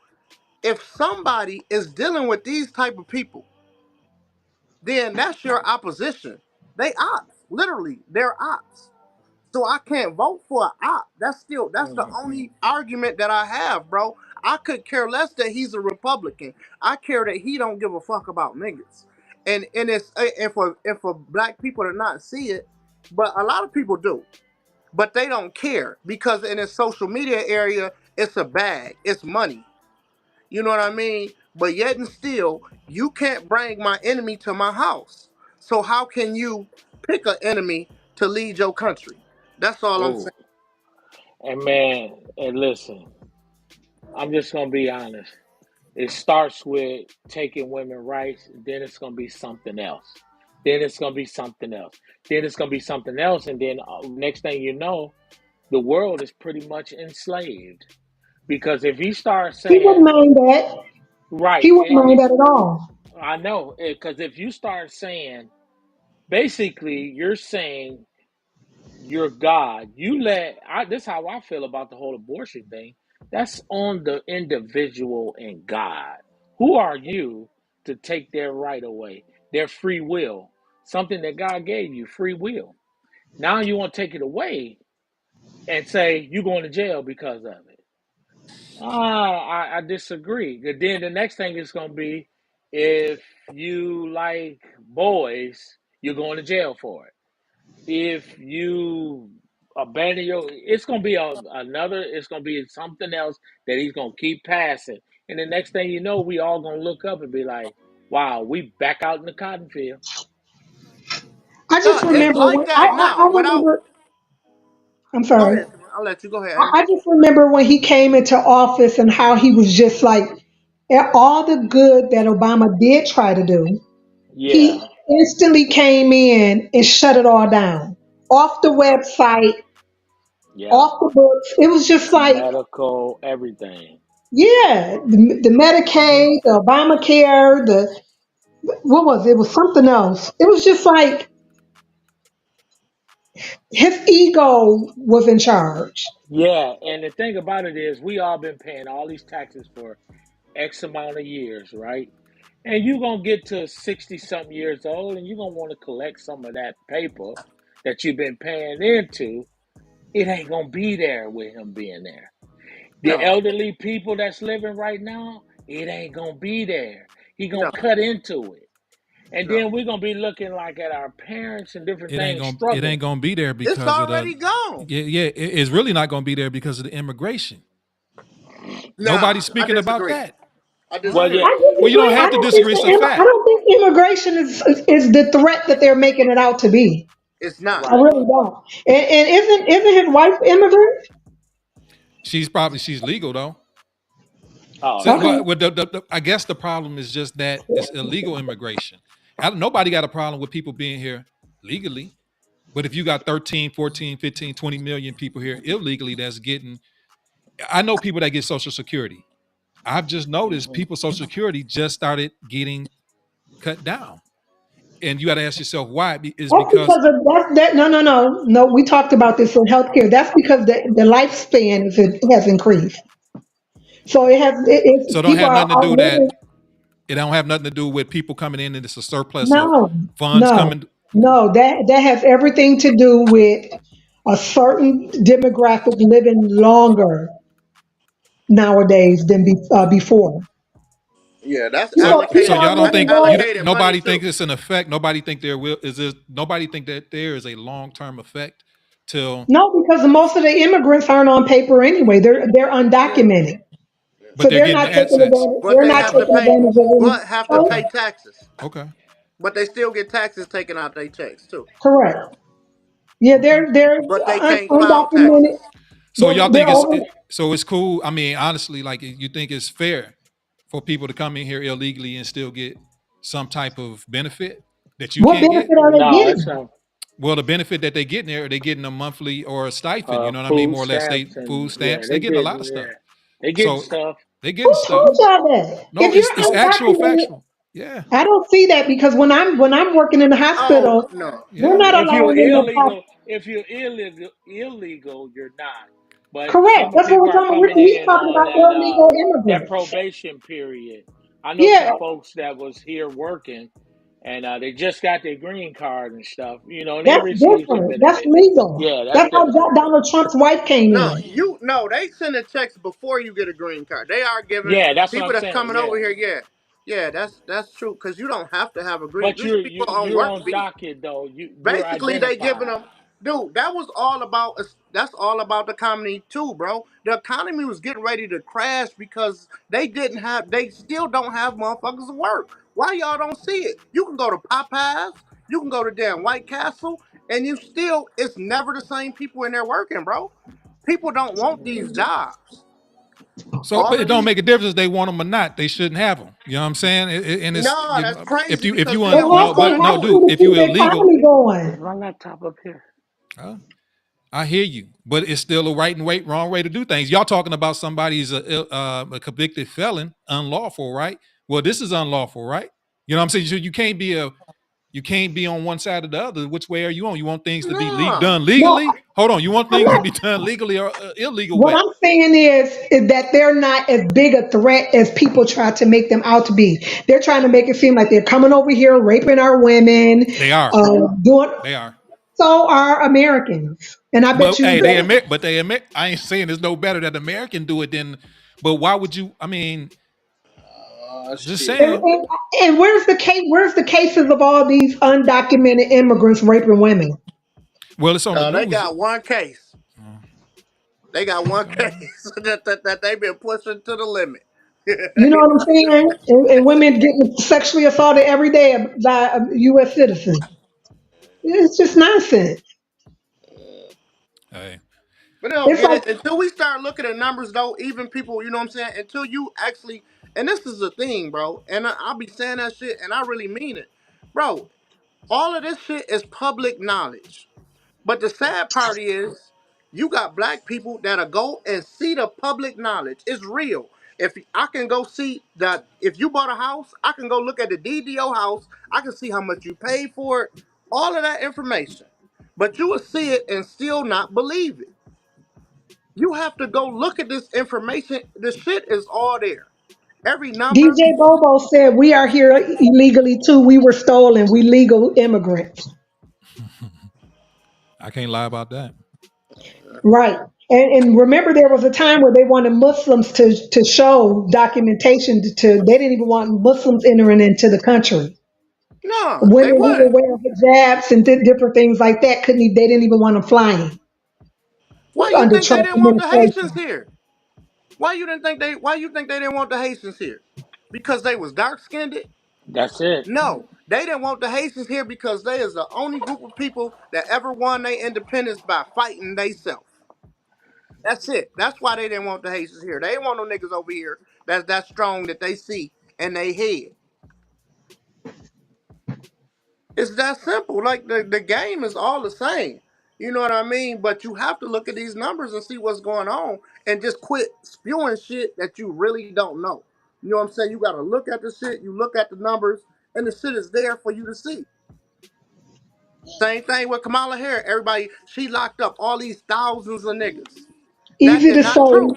if somebody is dealing with these type of people, then that's your opposition. They ops, literally, they're ops. So I can't vote for an op. That's the Mhm. only argument that I have, bro. I could care less that he's a Republican. I care that he don't give a fuck about niggas. And it's and for black people to not see it, but a lot of people do. But they don't care because in the social media area, it's a bag, it's money. You know what I mean? But yet and still, you can't bring my enemy to my house. So how can you pick an enemy to lead your country? That's all I'm saying. Oh, and man, and listen, I'm just gonna be honest. It starts with taking women rights, then it's gonna be something else. Then it's gonna be something else. Then it's gonna be something else, and then next thing you know, the world is pretty much enslaved. Because if you start He wouldn't saying, mind that. right, He wouldn't mind that at all. I know, because if you start saying, basically, you're saying you're God. This is how I feel about the whole abortion thing. That's on the individual and God. Who are you to take their right away, their free will, something that God gave you, free will? Now you want to take it away and say you're going to jail because of it. I disagree. Then the next thing is going to be, if you like boys, you're going to jail for it. If you abandon it's gonna be it's gonna be something else that he's gonna keep passing. And the next thing you know, we all gonna look up and be like, wow, we back out in the cotton field. I No, just it's remember like when that now. I Without remember. I'm go sorry. ahead, I'll let you go ahead, I Angel. just remember when he came into office and how he was just like all the good that Obama did try to do. He Yeah, instantly came in and shut it all down, off the website, yeah. off the books. It was just like, Medical, everything. yeah, the Hmm. Medicaid, the Obamacare, the what was it? It was something else. It was just like his ego was in charge. Yeah, and the thing about it is, we all been paying all these taxes for X amount of years, right? And you're gonna get to 60 something years old and you're gonna want to collect some of that paper that you've been paying into, it ain't gonna be there with him being there. The No, elderly people that's living right now, it ain't gonna be there. He gonna no, cut into it. And no. then we're gonna be looking like at our parents and different It ain't things gonna it ain't struggling. gonna be there It's because of the already gone. it's really not gonna be there because of the immigration. Nah, Nobody's I speaking about disagree. that. I Well, What? yeah, disagree. I Well, you don't disagree. have to disagree. It's a I fact. don't think immigration is the threat that they're making it out to be. It's not. I right. really don't. And isn't his wife immigrant? She's legal though. Oh, So, okay. Okay. but with I guess the problem is just that it's illegal immigration. Nobody got a problem with people being here legally. But if you got 13, 14, 15, 20 million people here illegally that's getting, I know people that get Social Security. I've just noticed Hmm. people's Social Security just started getting cut down. And you got to ask yourself why. Is That's because because of that. No, no, no, no. We talked about this in healthcare. That's because the lifespan has increased. So so don't people have are nothing to do that. outliving. It don't have nothing to do with people coming in and it's a surplus of No, funds no, coming. no. That has everything to do with a certain demographic living longer nowadays than before. Yeah, that's So People allocated. are y'all don't That's living think you longer. allocated money nobody too. think it's an effect. Nobody think there will is this. Nobody think that there is a long term effect till. No, because most of the immigrants aren't on paper anyway. They're Yeah, undocumented, yeah. But so they're getting the assets. But They're they not have to taking pay. advantage of any. But have to Oh, pay taxes. Okay. But they still get taxes taken out their checks too. correct. Yeah, Okay. they're But they can't file undocumented. taxes. So y'all They're think over. so it's cool. I mean, honestly, like you think it's fair for people to come in here illegally and still get some type of benefit that you What can't get? benefit are they No, it's getting? not. Well, the benefit that they getting there, they getting a monthly or a stipend. You know what I mean? Food More or less, they stamps food and yeah, stamps. They getting a lot of stuff. they getting So stuff. they getting Who stuff. told y'all that? No, If it's you're actual undocumented, factual. Yeah, I don't see that because when I'm working in the Oh hospital, no. we're yeah. not allowing them to pop. If you're illegal, you're not. But Correct. some That's what people we're are talking about. coming We in talking on about illegal that immigrants. probation period. I know Yeah, some folks that was here working, and they just got their green card and stuff. And they that's received some different. That's benefit. legal. Yeah, that's That's how different. Donald Trump's wife came No, in. you no. They sending checks before you get a green card. They are giving Yeah, that's what people I'm that's saying. coming Yeah. over here. Yeah, yeah. That's true. Because you don't have to have a green. But These people on you're work on visa. docket though. You're Basically, they giving identified. them, dude. That was all about. That's all about the economy too, bro. The economy was getting ready to crash because they didn't have. They still don't have motherfuckers to work. Why y'all don't see it? You can go to Popeyes. You can go to damn White Castle, and you still. It's never the same people in there working, bro. People don't want these jobs. So, All but of it don't these. make a difference if they want them or not. They shouldn't have them. You know what I'm saying? And it's No, that's crazy if because you see, It un, hold no, has to, but on. it no, has dude, to if keep you the illegal, economy Is going. my laptop up here? uh, I hear you, but it's still a right and wrong way to do things. Y'all talking about somebody's a convicted felon, unlawful, right? Well, this is unlawful, right? You know what I'm saying? So you can't be on one side or the other. Which way are you on? You want things to be No. done No, legally? Hold on. You want I'm things to not. be done legally or illegal What way? I'm saying is that they're not as big a threat as people try to make them out to be. They're trying to make it seem like they're coming over here, raping our women, They are. doing. They are. So are Americans, and I bet But you hey, they that. admit. But they admit. I ain't saying it's no better that American do it than. But why would you? I mean, just Shit. And, saying. and, and where's the case? Where's the cases of all these undocumented immigrants raping women? Well, it's on the They news. got one case. Oh, They got one okay. case that they've been pushing to the limit. You know what I'm saying? And women getting sexually assaulted every day by a U.S. citizen. It's just nonsense. Hey. But they don't It's get like it until we start looking at numbers, though. Even people, you know what I'm saying? Until you actually, and this is the thing, bro. And I'll be saying that shit, and I really mean it, bro. All of this shit is public knowledge. But the sad part is, you got black people that'll go and see the public knowledge. It's real. If I can go see that, if you bought a house, I can go look at the DDO house. I can see how much you paid for it. All of that information. But you will see it and still not believe it. You have to go look at this information. The shit is all there. Every number. DJ Bobo said, we are here illegally too. We were stolen. We legal immigrants. I can't lie about that. Right. And remember, there was a time where they wanted Muslims to show documentation they didn't even want Muslims entering into the country. No, they Women who were wouldn't. wearing hijabs and different things like that they didn't even want them flying Why you under think they Trump didn't want the Haitians administration. here? Why you think they didn't want the Haitians here? Because they was dark skinned? That's it. No. They didn't want the Haitians here because they is the only group of people that ever won their independence by fighting theyself. That's it. That's why they didn't want the Haitians here. They ain't want no niggas over here that's that strong that they see in their head. It's that simple. Like the game is all the same. You know what I mean? But you have to look at these numbers and see what's going on and just quit spewing shit that you really don't know. You know what I'm saying? You gotta look at the shit, you look at the numbers, and the shit is there for you to see. Same thing with Kamala Harris. Everybody, she locked up all these thousands of niggas. That Easy is to not true. say,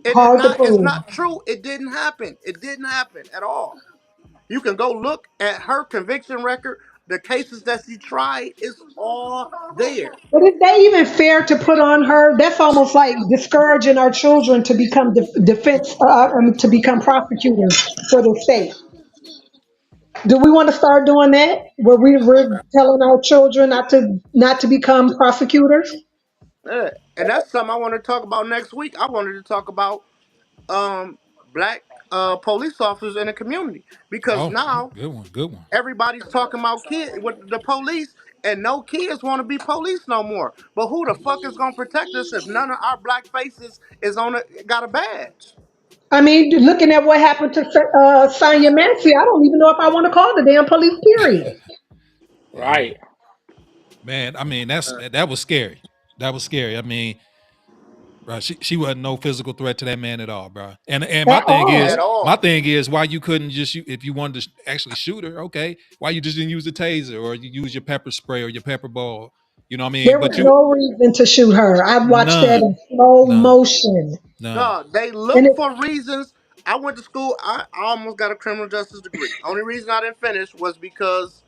It is hard to not, it's prove. not true. It didn't happen. It didn't happen at all. You can go look at her conviction record. The cases that she tried is all there. But is that even fair to put on her? That's almost like discouraging our children to become to become prosecutors for the state. Do we want to start doing that? Where we're telling our children not to become prosecutors? Yeah. And that's something I want to talk about next week. I wanted to talk about um black police officers in the community because Oh, now good one, good one. everybody's talking about kids with the police, and no kids want to be police no more. But who the fuck is gonna protect us if none of our black faces is on got a badge? I mean, looking at what happened to Sonya Massey, I don't even know if I want to call the damn police. Period. Hey, Right. man, I mean that was scary. That was scary. I mean, bro, she wasn't no physical threat to that man at all, bro. And At At all. my all. thing is why you couldn't just shoot if you wanted to actually shoot her, okay? Why you just didn't use the taser or you use your pepper spray or your pepper ball? You know what I mean? There was But you no reason to shoot her. I watched that none, in slow none, motion, none. No, they and look for reasons. I went to school. I almost got a criminal justice degree. Only reason I didn't finish was because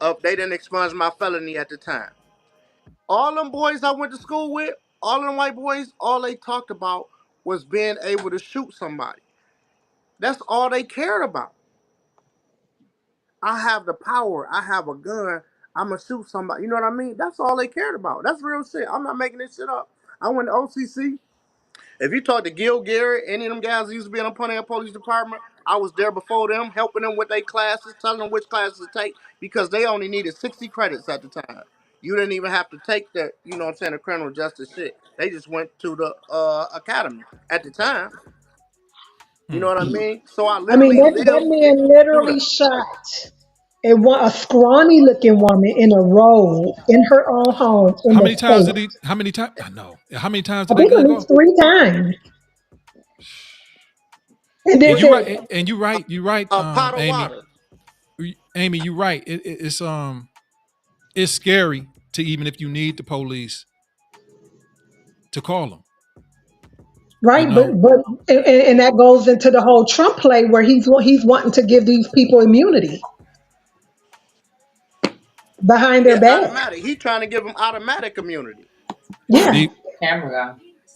of they didn't expunge my felony at the time. All them boys I went to school with, all them white boys, all they talked about was being able to shoot somebody. That's all they cared about. I have the power. I have a gun. I'm gonna shoot somebody. You know what I mean? That's all they cared about. That's real shit. I'm not making this shit up. I went to OCC. If you talk to Gil Garrett, any of them guys that used to be in the Pontiac Police Department, I was there before them, helping them with their classes, telling them which classes to take, because they only needed 60 credits at the time. You didn't even have to take the, you know what I'm saying, the criminal justice shit. They just went to the academy at the time. You know Hmm. what I mean? So I I mean, literally that lived man through literally that. shot a scrawny looking woman in a robe in her own home in How the many times did state. he? How many times? I know. How many times I did that think at gun least go? 3 times. And then And you said, right. And you right. You right. A pot of Amy. water. Amy, you right. It's scary to even if you need the police to call them. You right, know. and that goes into the whole Trump play where he's wanting to give these people immunity behind their Yeah, back. automatic. He trying to give them automatic immunity. Yeah.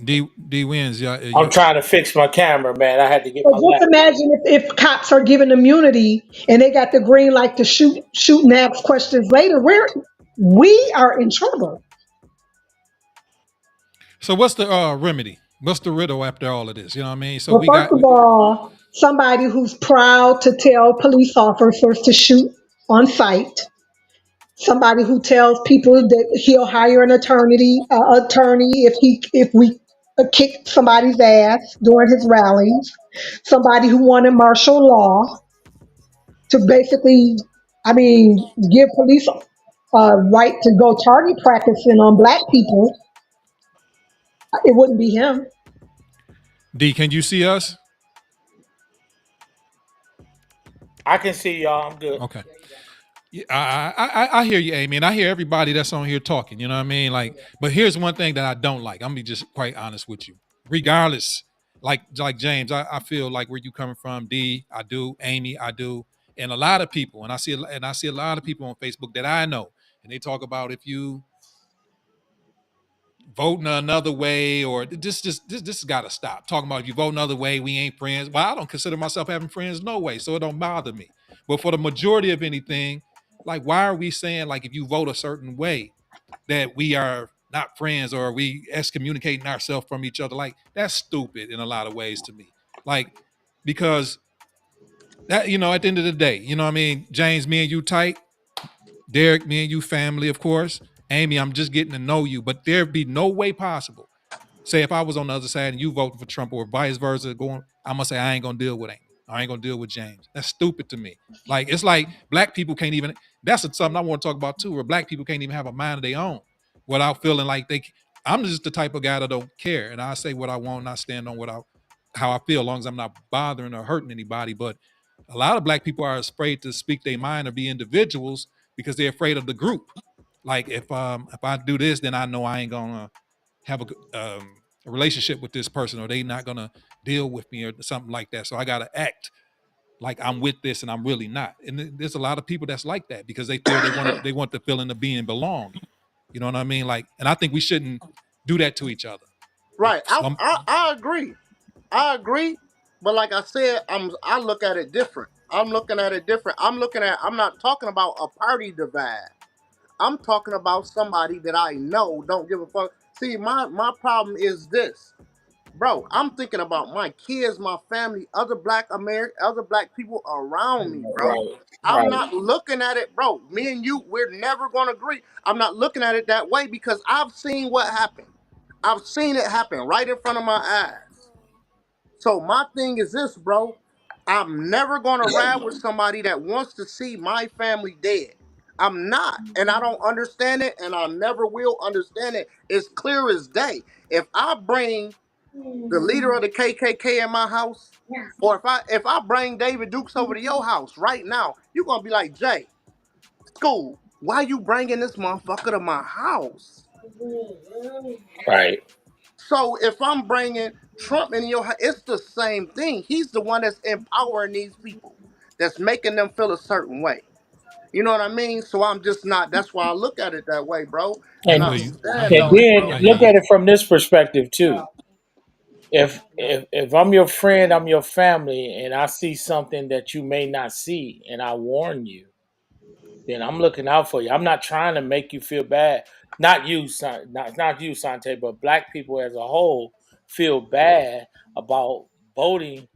D D wins. Yeah. I'm trying to fix my camera, man. I had to get So my just laptop. imagine if cops are given immunity and they got the green light to shoot and ask questions later, we are in trouble. So what's the remedy? What's the riddle after all of this? You know what I mean? So Well, we first got of all, somebody who's proud to tell police officers to shoot on sight. Somebody who tells people that he'll hire an attorney if we kick somebody's ass during his rallies. Somebody who wanted martial law to basically, I mean, give police right to go target practicing on black people. It wouldn't be him. D. Can you see us? I can see y'all. I'm good. Okay. Yeah, I hear you, Amy, and I hear everybody that's on here talking. You know what I mean? Like, but here's one thing that I don't like. I'm gonna be just quite honest with you. Regardless, like James, I feel like where you coming from, D, I do, Amy, I do, and a lot of people, and I see a lot of people on Facebook that I know, and they talk about if you voting another way, or this has got to stop. Talking about if you vote another way, we ain't friends. Well, I don't consider myself having friends no way, so it don't bother me. But for the majority of anything, like why are we saying like if you vote a certain way that we are not friends or we excommunicating ourselves from each other? Like that's stupid in a lot of ways to me. Like because that at the end of the day, you know what I mean, James, me and you tight. Derek, me and you family, of course. Amy, I'm just getting to know you, but there'd be no way possible. Say if I was on the other side and you voting for Trump or vice versa, I'm gonna say I ain't gonna deal with Amy. I ain't gonna deal with James. That's stupid to me. Like it's like black people can't even. That's something I want to talk about too. Where black people can't even have a mind of their own without feeling like they. I'm just the type of guy that don't care, and I say what I want, and I stand on how I feel, as long as I'm not bothering or hurting anybody. But a lot of black people are afraid to speak their mind or be individuals because they're afraid of the group. Like if I do this, then I know I ain't gonna have a relationship with this person, or they not gonna deal with me or something like that. So I gotta act like I'm with this and I'm really not. And there's a lot of people that's like that because they feel they want the feeling of being belong. You know what I mean? Like, and I think we shouldn't do that to each other. Like Right. I agree. I agree. But like I said, I look at it different. I'm looking at it different. I'm not talking about a party divide. I'm talking about somebody that I know don't give a fuck. See, my problem is this. Bro, I'm thinking about my kids, my family, other black people around me, bro. Right, I'm right. not looking at it, bro. Me and you, we're never gonna agree. I'm not looking at it that way because I've seen what happened. I've seen it happen right in front of my eyes. So my thing is this, bro. I'm never gonna ride with somebody that wants to see my family dead. I'm not, and I don't understand it, and I never will understand it. It's clear as day. If I bring the leader of the KKK in my house, or if I bring David Dukes over to your house right now, you're gonna be like, Jay, school, why you bringing this motherfucker to my house? Right. So if I'm bringing Trump in your house, it's the same thing. He's the one that's empowering these people, that's making them feel a certain way. You know what I mean? So I'm just not. That's why I look at it that way, bro. I And And feel I you. I stand hear and on you. it, then bro. I hear look you. at it from this perspective too. If I'm your friend, I'm your family, and I see something that you may not see, and I warn you, then I'm looking out for you. I'm not trying to make you feel bad. Not you, not you, Sante, but black people as a whole feel bad about voting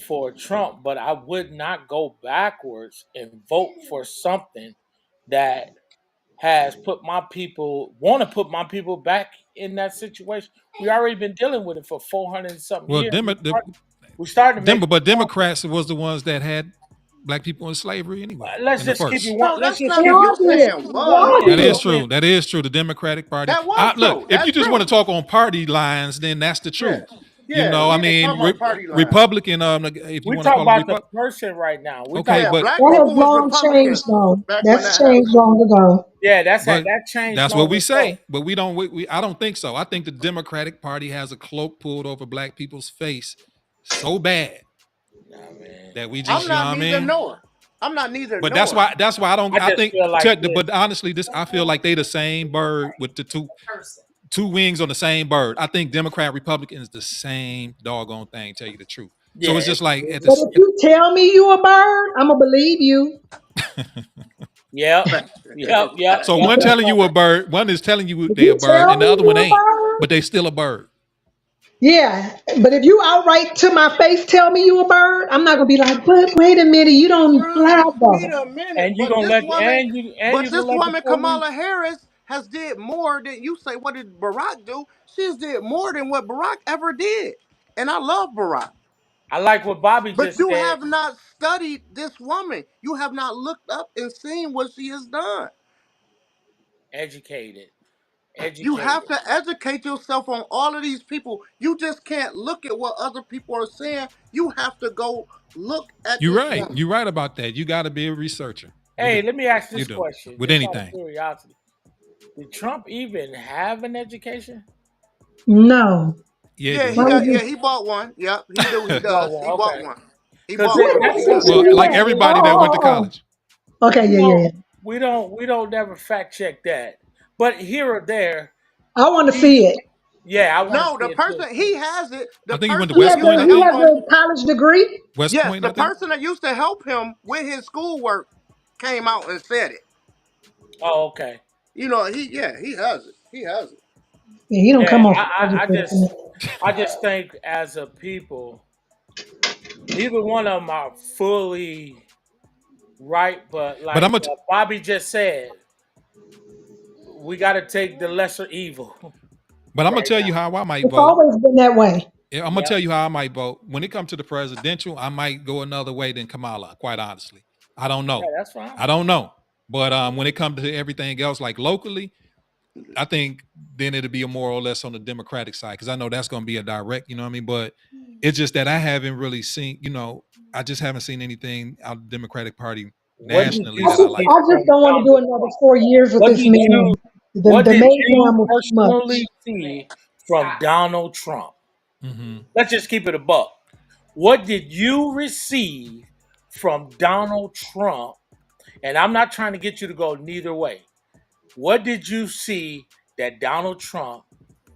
for Trump. But I would not go backwards and vote for something that has put my people want to put my people back in that situation. We already been dealing with it for 400 and something Well, years. We started to make progress. Democrats was the ones that had black people in slavery anyway Let's in the just keep it first. one. No, Let's that's just not. They keep all You let's did. saying just They all was? That is did. true. That is true. The Democratic Party. That was Look, true. if you That's just want true. to talk on party lines, then that's the Yeah, truth. You yeah. know, I We ain't mean, talking about party line. Republican. If you we want to talk call them about the Republic, person right now. We talk okay, Yeah, about but black That has people was long changed, Republicans though. back when That's that changed happened. long ago. yeah. but That changed that's what long we ago. say. But we don't. I don't think so. I think the Democratic Party has a cloak pulled over black people's face so bad Nah, man. that we I'm just, you know not what I neither mean. nor. I'm not neither But that's nor. why I don't. I I just think, feel like but this. honestly, this I feel like they the same bird with the two wings on the same bird. I think Democrat Republican is the same doggone thing. Tell you the truth. So it's Yeah. just like at But this. if you tell me you a bird, I'm gonna believe you. Yep. Facts. Yep. Yep. So Yep. one That's telling you a bird, one is telling you If they a you bird, tell and the me other one you a ain't, bird, but they still a bird. yeah. But if you outright to my face tell me you a bird, I'm not gonna be like, but wait a minute, you don't fly Bruh, wait though. a minute. and you gonna let But you gonna this let the woman police. Kamala Harris has did more than you say. What did Barack do? She's did more than what Barack ever did, and I love Barack. I like what Bobby But just you said. have not studied this woman. You have not looked up and seen what she has done. Educated. You have Educated. to educate yourself on all of these people. You just can't look at what other people are saying. You have to go look at You're this right. woman. You're right about that. You got to be a researcher. You Hey, do. let me ask You this do question, with just out of anything. curiosity. Did Trump even have an education? No. Yeah, Yeah, dude. he Why would got. you? Yeah, he bought one. Yep, he do. He Well, does. He bought okay. one. He Because bought one. that's Wait, He something Well, got we like one. don't everybody that went to college. Okay, we yeah, yeah, yeah. don't we don't never fact check that. But here or there, I want to He, see it. yeah, I want to No, see the it too. person he has it. I The think he went to person He that West has used Point. to I a he help think has him. a college degree. West Yes, Point. the I think. person that used to help him with his schoolwork came out and said it. Oh, okay. You know, he has it. He has it. Yeah, he don't Yeah, come off I just education. I just think as a people, neither one of them are fully right, but But I'm like gonna Bobby just said, we got to take the lesser evil but I'm gonna right tell you now. how I might It's vote. always been that way. Yeah, I'm gonna Yep. tell you how I might vote. When it comes to the presidential, I might go another way than Kamala, quite honestly. I don't Yeah, know. that's fine. I don't know. But when it comes to everything else, like locally, I think then it'll be a more or less on the Democratic side because I know that's going to be a direct, you know what I mean? But it's just that I haven't really seen, I just haven't seen anything out of the Democratic Party What did nationally you that I see like. I from just don't want to do Donald another Trump? 4 years with What this did you man. What The did you mayhem was too personally much. see from Donald Trump? Hmm. Let's just keep it a buck. What did you receive from Donald Trump? And I'm not trying to get you to go neither way. What did you see that Donald Trump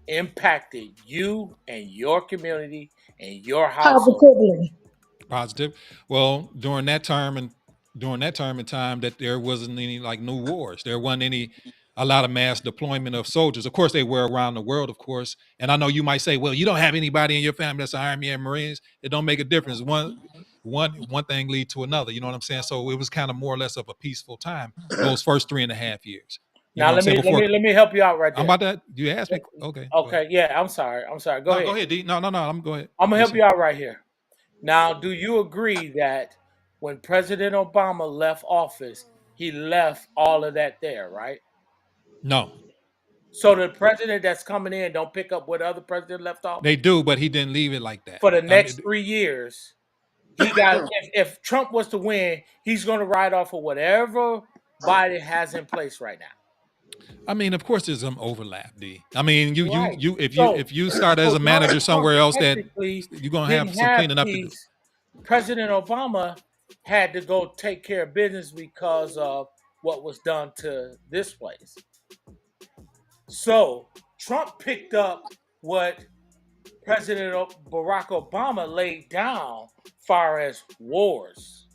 impacted you and your community and your household? Positively. Positive. Well, during that term in time that there wasn't any like new wars. There wasn't any a lot of mass deployment of soldiers. Of course, they were around the world, of course. And I know you might say, well, you don't have anybody in your family that's an Army and Marines. It don't make a difference. One thing lead to another. You know what I'm saying? So it was kind of more or less of a peaceful time those first 3.5 years. You know Now what I'm saying? Before let me help you out right I'm there. about that. You asked me. Okay, go ahead. Okay, yeah, I'm sorry. I'm sorry. Go No, go ahead. ahead, D. No, no, no. I'm go ahead. I'm gonna help Listen. you out right here. Now, do you agree that when President Obama left office, he left all of that there, right? No, So the president that's coming in don't pick up what the other president left off they do, but he didn't leave it like that. for the I mean, next 3 years. He got if Trump was to win, he's going to ride off of whatever Biden has in place right now. of course, there's some overlap, D. I mean, you Right. you if you So if you start as so a manager Donald Trump somewhere else, that technically you're gonna have didn't some have cleaning up to do. peace. President Obama had to go take care of business because of what was done to this place. So Trump picked up what President Barack Obama laid down far as wars.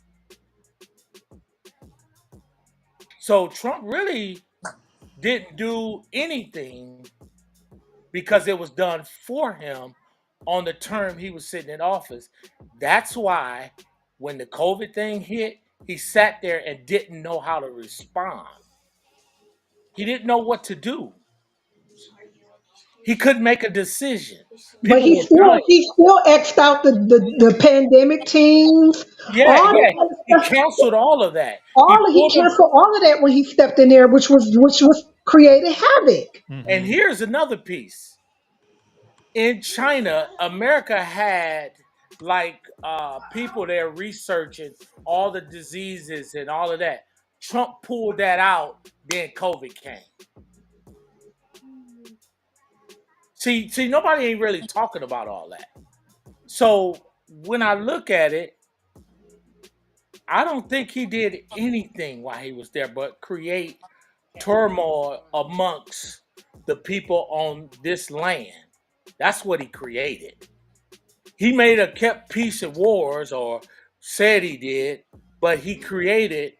So Trump really didn't do anything because it was done for him on the term he was sitting in office. That's why when the COVID thing hit, he sat there and didn't know how to respond. He didn't know what to do. He couldn't make a decision. But People he were still dying. he still xed out the pandemic teams, Yeah, all yeah. that other He stuff. canceled all of that. He canceled all of that when he stepped in there, which was created havoc. And Hmm. here's another piece. In China, America had like people there researching all the diseases and all of that. Trump pulled that out, then COVID came. See, nobody ain't really talking about all that. So when I look at it, I don't think he did anything while he was there but create turmoil amongst the people on this land. That's what he created. He made a kept peace at wars or said he did, but he created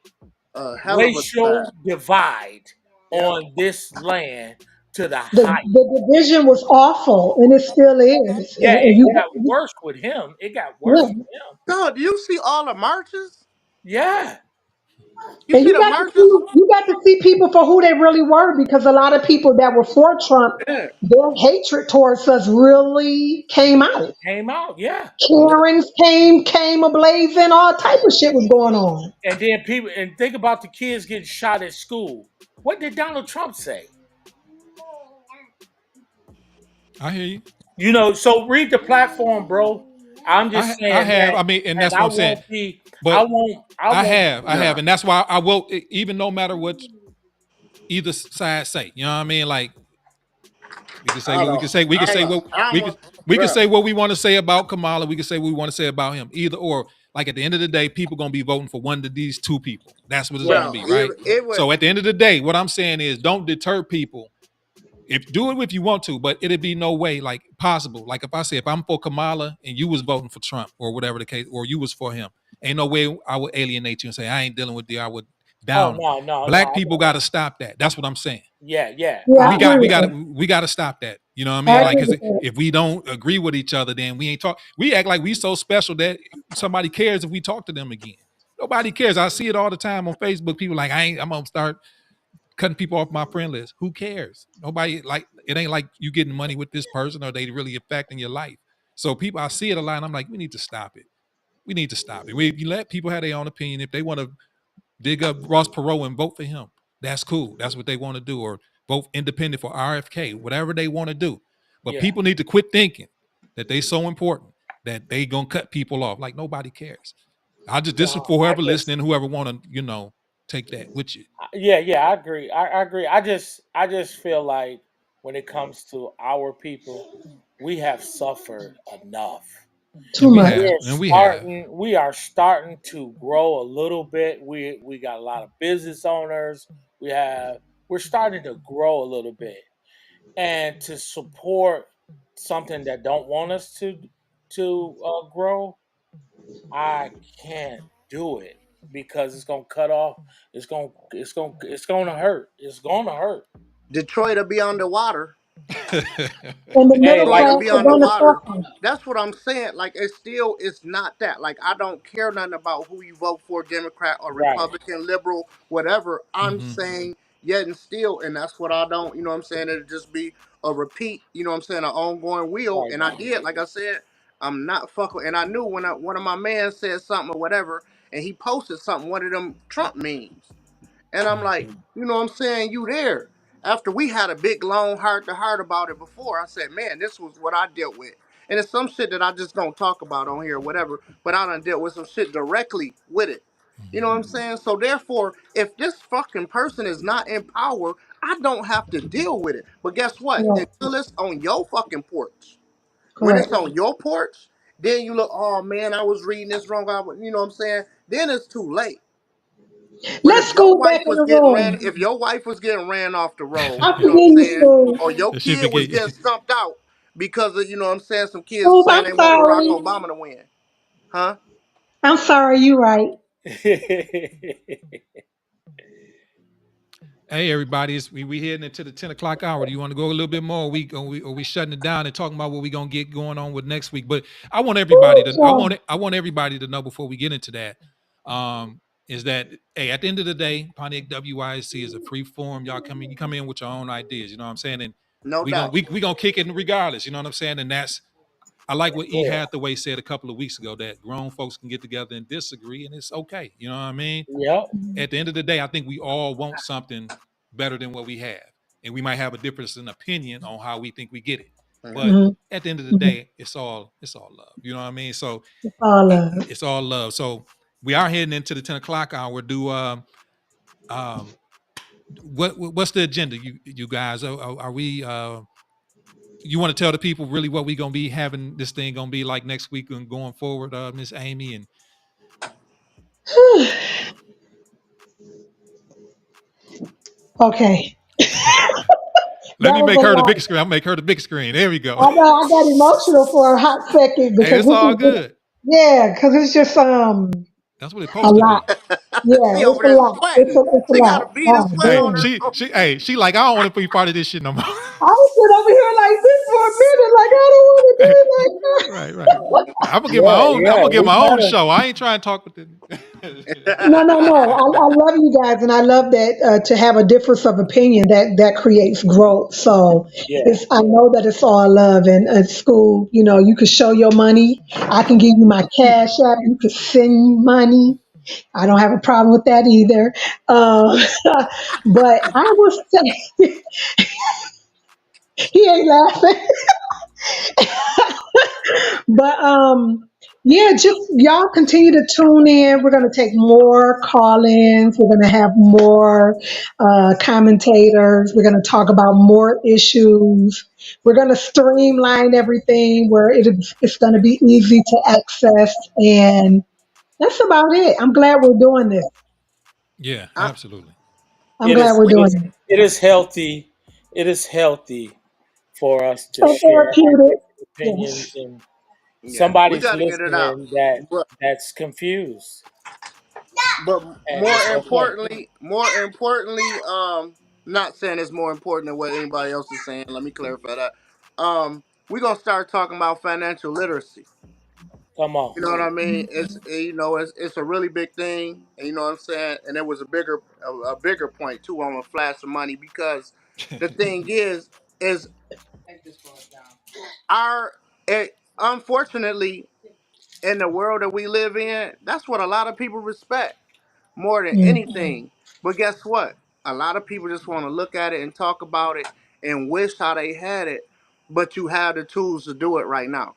A hell of a time. racial divide Yeah. on this land to the The height. the division was awful, and it still is. Yeah, And it you, got worse with him. It got worse yeah, with him. God, do you see all the marches? Yeah. You and see the marches? you got to see people for who they really were, because a lot of people that were for Trump, Yeah. their hatred towards us really came out. Came out, yeah. Karens came ablazing, all type of shit was going on. And then people and think about the kids getting shot at school. What did Donald Trump say? I hear you. So read the platform, bro. I'm just I saying have. that, And and that's what I'm saying. But I won't I Nah. have, and that's why I will. Even no matter what either side say, you know what I mean? Like we can say I what we don't. can say. We can I say don't. what I we can don't. we can Bruh. say what we want to say about Kamala. We can say what we want to say about him. Either or. Like at the end of the day, people gonna be voting for one of these two people. That's what it's yeah. gonna Bro, be, right? it was. So at the end of the day, what I'm saying is, don't deter people if do it if you want to, but it'd be no way like possible. Like if I say if I'm for Kamala and you was voting for Trump or whatever the case, or you was for him, ain't no way I would alienate you and say I ain't dealing with you. I would Oh down them. no, no, no. Black people got to stop that. That's what I'm saying. Yeah, yeah. Yeah, I We agree got we with got that. we got to stop that. You know what I I mean? Like, agree cause with that. if we don't agree with each other, then we ain't talk. We act like we so special that somebody cares if we talk to them again. Nobody cares. I see it all the time on Facebook. People like I'm gonna start cutting people off my friend list. Who cares? Nobody like it ain't like you getting money with this person or they really affecting your life. So people, I see it a lot. And I'm like, we need to stop it. We need to stop it. You let people have their own opinion. If they want to dig up Ross Perot and vote for him, that's cool. That's what they want to do. Or vote independent for RFK, whatever they want to do. But Yeah. people need to quit thinking that they so important that they gonna cut people off. Like nobody cares. This is Well, for I whoever just listening, whoever want to, take that with you. yeah, yeah, I agree. I agree. I just feel like when it comes to our people, we have suffered enough. Too much. And we have. We are starting to grow a little bit. We got a lot of business owners. We're starting to grow a little bit. And to support something that don't want us to grow, I can't do it because it's gonna cut off. It's gonna hurt. It's gonna hurt. Detroit will be underwater. And the Hey, middle Detroit like will class be are going to underwater. suffer. That's what I'm saying. Like it's not that. Like I don't care nothing about who you vote for, Democrat or right, Republican, liberal, whatever. I'm Hmm. saying yet and still, and that's what I don't. You know what I'm saying? It'll just be a repeat. You know what I'm saying? An ongoing wheel. right, And I right, did, like I said, I'm not fucking. And I knew when one of my men said something or whatever, and he posted something, one of them Trump memes. And I'm like, you know what I'm saying? You there. After we had a big, long, heart to heart about it before, I said, man, this was what I dealt with. And it's some shit that I just don't talk about on here or whatever, but I done dealt with some shit directly with it. You know what I'm saying? So therefore, if this fucking person is not in power, I don't have to deal with it. But guess what? Correct. Until it's on your fucking porch. When it's Correct. on your porch, then you look, oh man, I was reading this wrong. You know what I'm saying? Then it's too late. But Let's if your scoot back wife in was the getting ran, room. if your wife was getting ran off the road, I'm you know what forgetting I'm you, saying, Scoop. or your She kid was forget. getting stumped out because of, you know what I'm saying, some kids Scoop, saying I'm they want Barack sorry. Obama to win, huh? I'm sorry. You right. Hey, everybody, we heading into the 10 o'clock hour. Do you want to go a little bit more? Are we shutting it down and talking about what we gonna get going on with next week? But I want everybody Ooh, to child. I want everybody to know before we get into that, is that hey, at the end of the day, Pontiac WIC is a free forum. You come in with your own ideas. You know what I'm saying? And No doubt. we gonna kick it regardless. You know what I'm saying? And that's I like what E Yeah, Hathaway said a couple of weeks ago that grown folks can get together and disagree, and it's okay. You know what I mean? yep, At the end of the day, I think we all want something better than what we have. And we might have a difference in opinion on how we think we get it. Mhm. But Mm-hmm. at the end of the day, it's all love. You know what I mean? So It's all love. it's all love. So we are heading into the 10 o'clock hour. Do um what's the agenda, you guys? Are we you want to tell the people really what we gonna be having this thing gonna be like next week and going forward, Miss Amy? And Okay. let That me was make a her the lot. big screen. I'll make her the big screen. There we go. I know I got emotional for a hot second Hey, because it's this all is just, good. yeah, because it's just That's what it's a supposed to lot. be. Yeah, She it's over a there lot. sweating. It's a She got lot. a bead of Oh sweat Hey, on man. her. she like, I don't want to be part of this shit no more. I was sitting over here like this for a minute, like I don't want to do it like Right, right. that. I'm gonna get my yeah, own. I'm yeah. gonna get We my own gotta. show. I ain't trying to talk with them. No, no, no. I love you guys, and I love that to have a difference of opinion that creates growth. So Yeah, it's I know that it's all love. And at school, you know, you can show your money. I can give you my cash app. You can send money. I don't have a problem with that either. Um, but I was saying, he ain't laughing. But yeah, just y'all continue to tune in. We're gonna take more call-ins. We're gonna have more commentators. We're gonna talk about more issues. We're gonna streamline everything where it's gonna be easy to access, and that's about it. I'm glad we're doing this. Yeah, I, absolutely. I'm it glad is. we're It doing is. it. It is healthy it is healthy for us to So share our therapeutic. different Yes. opinions, and Yeah, we somebody's got to get it out. listening But that's confused, but and more it's okay. importantly, not saying it's more important than what anybody else is saying. Let me clarify that. We're gonna start talking about financial literacy. Come on. You know what I mean? It's a really big thing. And you know what I'm saying? And there was a bigger point too on a flash of money because the thing is our unfortunately in the world that we live in, that's what a lot of people respect more than Mm-hmm. anything. But guess what? A lot of people just want to look at it and talk about it and wish how they had it, but you have the tools to do it right now.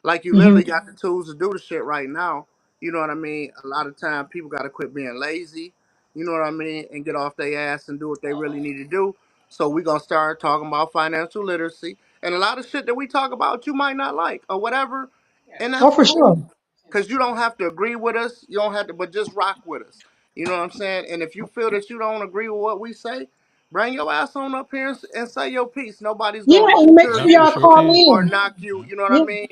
Like you literally got the tools to do the shit right now. You know what I mean? A lot of time people gotta quit being lazy, you know what I mean, and get off their ass and do what they really need to do. So we gonna start talking about financial literacy and a lot of shit that we talk about you might not like or whatever, and Oh, that's for cool. sure. Cause you don't have to agree with us. You don't have to, but just rock with us. You know what I'm saying? And if you feel that you don't agree with what we say, bring your ass on up here and say your piece. Nobody's Yeah, gonna and make deter sure Yep, we you y'all sure call can. or in. knock you. You know what I Yeah. mean?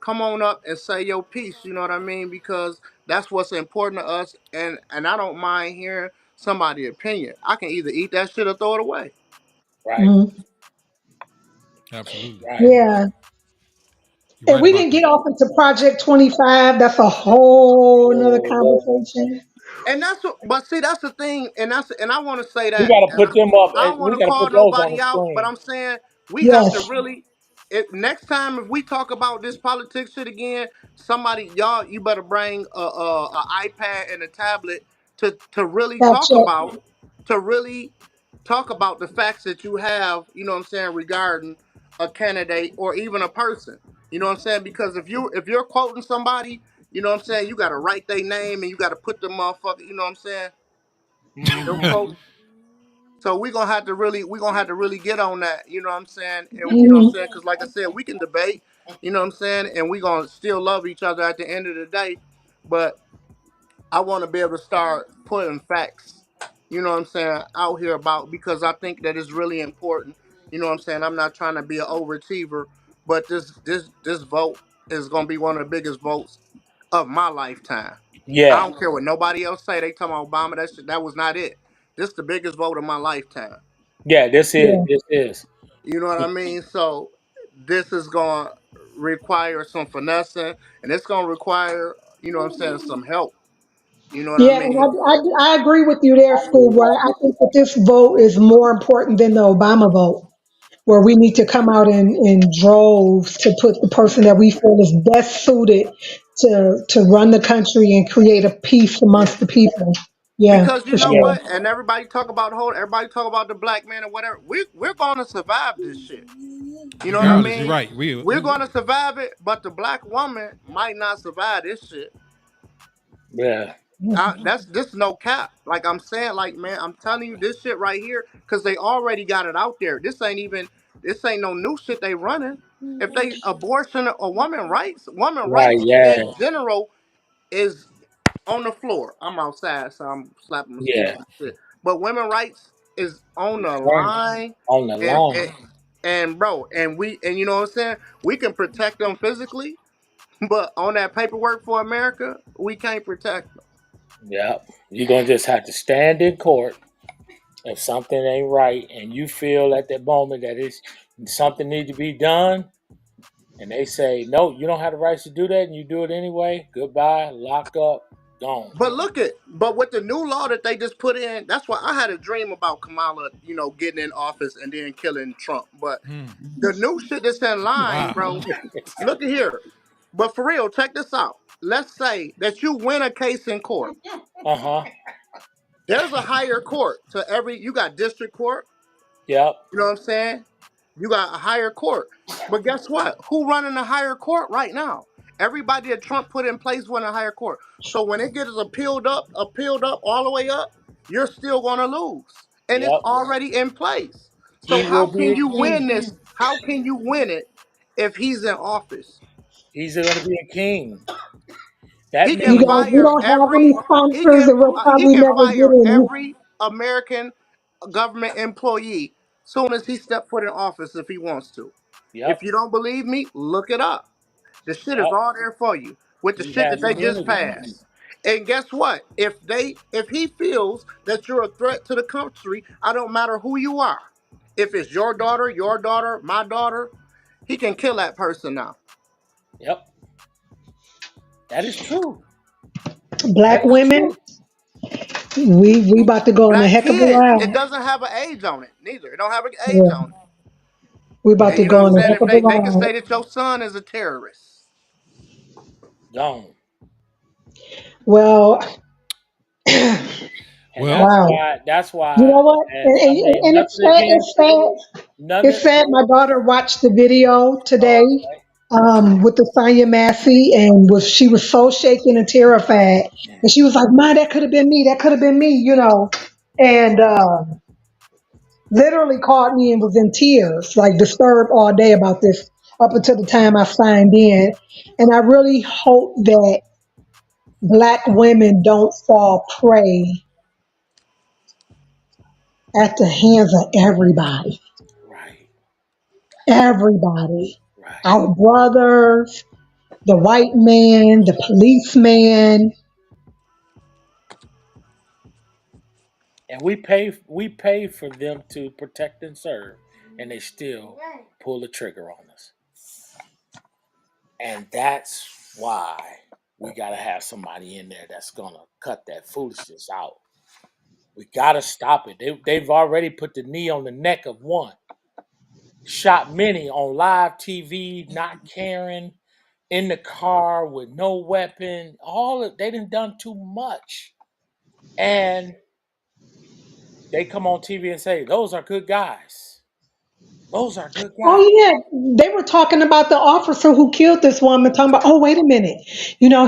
Come on up and say your piece. You know what I mean? Because that's what's important to us. And I don't mind hearing somebody's opinion. I can either eat that shit or throw it away. Right, Mhm. Absolutely. right. Yeah. You're And right we about didn't get that. off into Project 25. That's a whole another conversation. And that's what, but see, that's the thing, and I want to say We that, got to and put them up. I don't want We to got to call put those on nobody the out, but screen. I'm saying we have to Yes. really, next time if we talk about this politics shit again, somebody y'all, you better bring a iPad and a tablet to really talk Gotcha. about, to really talk about the facts that you have, you know what I'm saying, regarding a candidate or even a person. You know what I'm saying? Because if you're quoting somebody, you know what I'm saying, you gotta write their name and you gotta put the motherfucker, you know what I'm saying? Them Hmm. quotes. So we gonna have to really get on that, you know what I'm saying? And you know what I'm Mhm. saying? Cause like I said, we can debate, you know what I'm saying, and we gonna still love each other at the end of the day. But I want to be able to start putting facts, you know what I'm saying, out here about because I think that it's really important. You know what I'm saying? I'm not trying to be an overachiever, but this vote is gonna be one of the biggest votes of my lifetime. I Yeah, don't care what nobody else say. They talking about Obama. That was not it. This is the biggest vote of my lifetime. yeah. This is Yeah. this is. You know what I mean? So this is gonna require some finessing, and it's gonna require, you know what I'm saying, some help. You know what I Yeah, and mean? I agree with you there, Schoolboy. I think that this vote is more important than the Obama vote, where we need to come out in droves to put the person that we feel is best suited to run the country and create a peace Yeah. amongst the people. Yeah, Because you for know Yeah, sure. what? And everybody talk about the black man or whatever. We're gonna survive this shit. You know what I Regardless, you're mean? right. We're gonna survive it, but the black woman might not survive this shit. yeah, That's this no cap. Like I'm saying, like man, I'm telling you this shit right here because they already got it out there. This ain't no new shit they running. If they abortion or woman right. rights Yeah, in general is on the floor. I'm outside, so I'm slapping yeah. mosquitoes and shit. But women rights is on the Front line, on the and line. bro, and you know what I'm saying. We can protect them physically, but on that paperwork for America, we can't protect them. Yeah, you're gonna just have to stand in court if something ain't right, and you feel at that moment that it's something needs to be done, and they say no, you don't have the rights to do that, and you do it anyway. Goodbye, lock up, gone. But with the new law that they just put in, that's why I had a dream about Kamala, getting in office and then killing Trump. But Hmm. the new shit that's in line, Wow. bro. Look at here. But for real, check this out. Let's say that you win a case in court. Uh huh. There's a higher court to every. You got district court. Yep. You know what I'm saying? You got a higher court. But guess what? Who running the higher court right now? Everybody that Trump put in place won a higher court. So when it gets appealed up all the way up, you're still gonna lose. And it's Yep. already in place. So He how will be can a you king. win this? How can you win it if he's in office? He's gonna be a king. That He can means We fire don't have any every he sponsors can and we'll he probably can never get fire any. every American government employee Soon as he step foot in office, if he wants to. If Yep. you don't believe me, look it up. The shit is Yep. all there for you with the He shit that has they just immunity. passed. And guess what? If he feels that you're a threat to the country, I don't matter who you are. If it's your daughter, my daughter, he can kill that person now. Yep. That is true. That Black is women, true. we about to go on a Black heck of a kids, it ride. doesn't have an age on it. Neither. It don't have an age Yeah, on it. we about And to you know go what I'm on a saying? heck If of a they can ride. say that your son is a terrorist. Gone. Well, And Well, wow. that's You why, know what? and I mean And it's nothing sad. against It's nothing. sad. My daughter watched the video today, Oh, okay. with the Sonya Massey, and she was so shaken and terrified, and she was like, "Ma, that could have been me. That could have been me," and literally called me and was in tears, like disturbed all day about this up until the time I signed in. And I really hope that Black women don't fall prey at the hands of everybody. Right. Everybody. Right. Our brothers, the white man, the policeman. And we pay for them to protect and serve, and they still pull the trigger on us. And that's why we gotta have somebody in there that's gonna cut that foolishness out. We gotta stop it. They've already put the knee on the neck of one. Shot many on live TV, not caring, in the car with no weapon. They done too much. And they come on TV and say, those are good guys. Those are good guys. Oh yeah, they were talking about the officer who killed this woman. Talking about, oh wait a minute,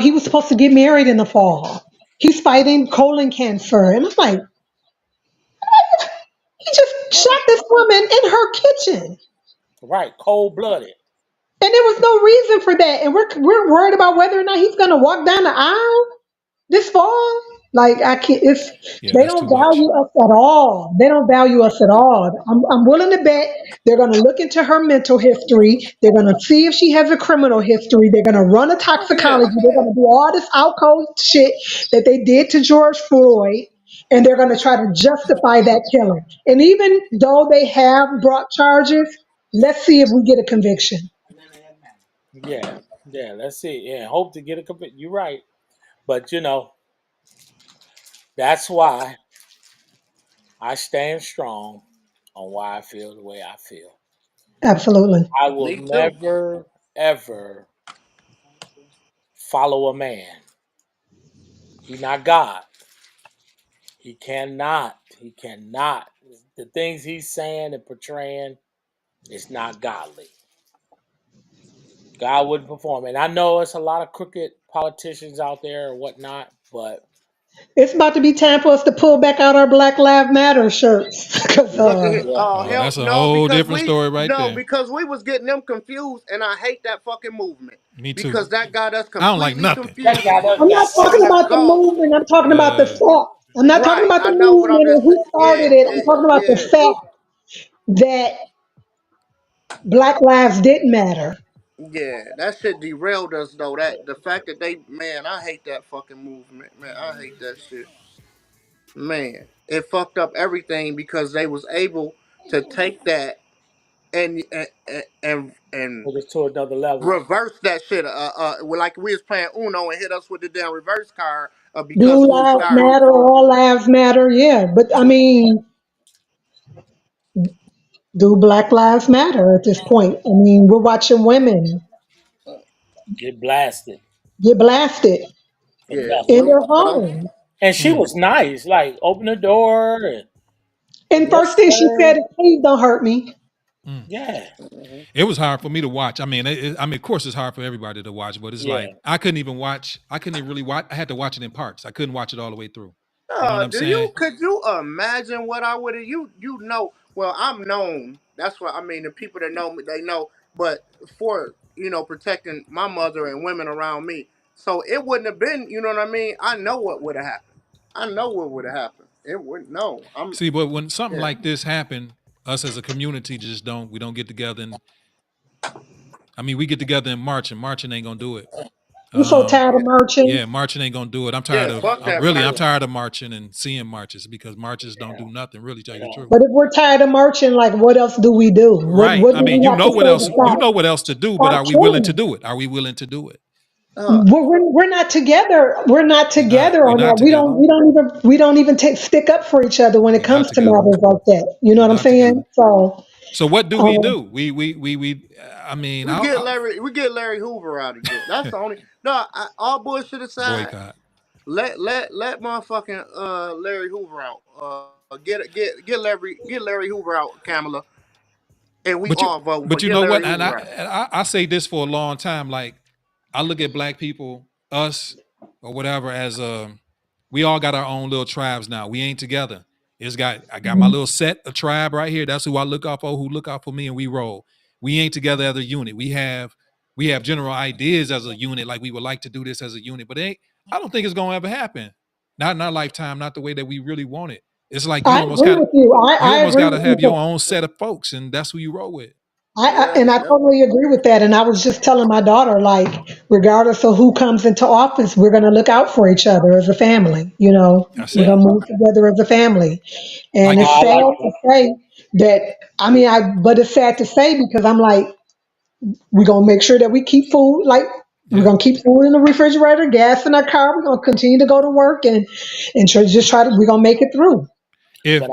he was supposed to get married in the fall. He's fighting colon cancer, and I'm like, he just shot this woman in her kitchen, Right, cold blooded. and there was no reason for that. And we're worried about whether or not he's going to walk down the aisle this fall. Like I can't. It's yeah, they that's don't too much. value us at all. They don't value us at all. I'm willing to bet they're going to look into her mental history. They're going to see if she has a criminal history. They're going to run a Oh yeah. toxicology. They're going to do all this alcohol shit that they did to George Floyd, and they're going to try to justify that killing. And even though they have brought charges, let's see if we get a conviction. Yeah, yeah, let's see. Yeah, hope to get a conviction. You're right. But that's why I stand strong on why I feel the way I feel. Absolutely. I will Me too. never, ever follow a man. He's not God. He cannot. He cannot. The things he's saying and portraying is not godly. God wouldn't perform. And I know it's a lot of crooked politicians out there or whatnot, but It's about to be time for us to pull back out our Black Lives Matter shirts. Because Look at here. yeah, Oh Oh, hell that's a no, whole because different we story right no, there. because we was getting them confused, and I hate that fucking movement Me too. because that got us I don't like completely nothing. that confused. got us I'm got not Oh talking my about the god. movement. I'm talking about the Uh, fact. I'm not talking Right, about the I know, but I'm movement and just who started it. I'm talking about the yeah. fact that Black lives didn't matter. Yeah, that shit derailed us though. That the fact that man, I hate that fucking movement, man. I hate that shit, man. It fucked up everything because they was able to take that and took us to another level. reverse that shit. Like we was playing Uno and hit us with the damn reverse card. Because Do we lives started. matter? All lives matter? Yeah. But I mean, do Black lives matter at this point? I mean, we're watching women Get blasted get blasted for Yeah, in nothing. their but I'm. homes. And she mm, was nice, like open the door and And yes first thing she sir. said is, please don't hurt me. mm. Yeah, Mhm. It was hard for me to watch. I mean, I mean, of course, it's hard for everybody to watch, but it's like yeah. I couldn't even watch. I couldn't even really watch. I had to watch it in parts. I couldn't watch it all the way through. You know what I'm saying? Could you imagine what I would have you know well I'm known that's what I mean the people that know me they know but for protecting my mother and women around me so it wouldn't have been what I mean I know what would have happened I know what would have happened it wouldn't no I'm See, but when something yeah like this happened, us as a community just don't get together and I mean we get together and marching ain't gonna do it. I'm so tired of marching. Yeah, marching ain't gonna do it. I'm tired Yeah, of fuck that I'm march. tired of marching and seeing marches because marches don't do nothing, really tell You you the know, truth. But if we're tired of marching, like, what else do we do? Right. What I do mean, we have to say to you stop, know what else to do, but stop are we willing to killing? do it? Are we willing to do it? Uh, We're not together. We're not We not. together We on not that. together. We don't even take stick up for each other when it We not comes to together. matters like that. You know We what I'm not together. saying? So, So what do we um, do? We I mean, we get Larry Hoover out of there. That's the only. No, all bullshit aside, boycott. let motherfucking Larry Hoover out. Get Larry Hoover out, Kamala, and we But you all vote for but you get know Larry what? Hoover out. And I say this for a long time. Like I look at black people, us or whatever, as we all got our own little tribes now. We ain't together. I got my little set a tribe right here. That's who I look out for, who look out for me, and we roll. We ain't together as a unit. We have general ideas as a unit, like we would like to do this as a unit, but I don't think it's gonna ever happen. Not in our lifetime, not the way that we really want it. It's like I agree with you. you I almost agree gotta with you. have your own set of folks, and that's who you roll with. Yeah, And I yep. totally agree with that. And I was just telling my daughter, like, regardless of who comes into office, we're going to look out for each other as a family. You know, That's we're it. going to move together as a family. And Like it's if I sad like to say that, I mean, but it's sad to say because I'm like, we're going to make sure that we keep food, like, we're yeah. going to keep food in the refrigerator, gas in our car. We're going to continue to go to work just try to, we're going to make it through. If But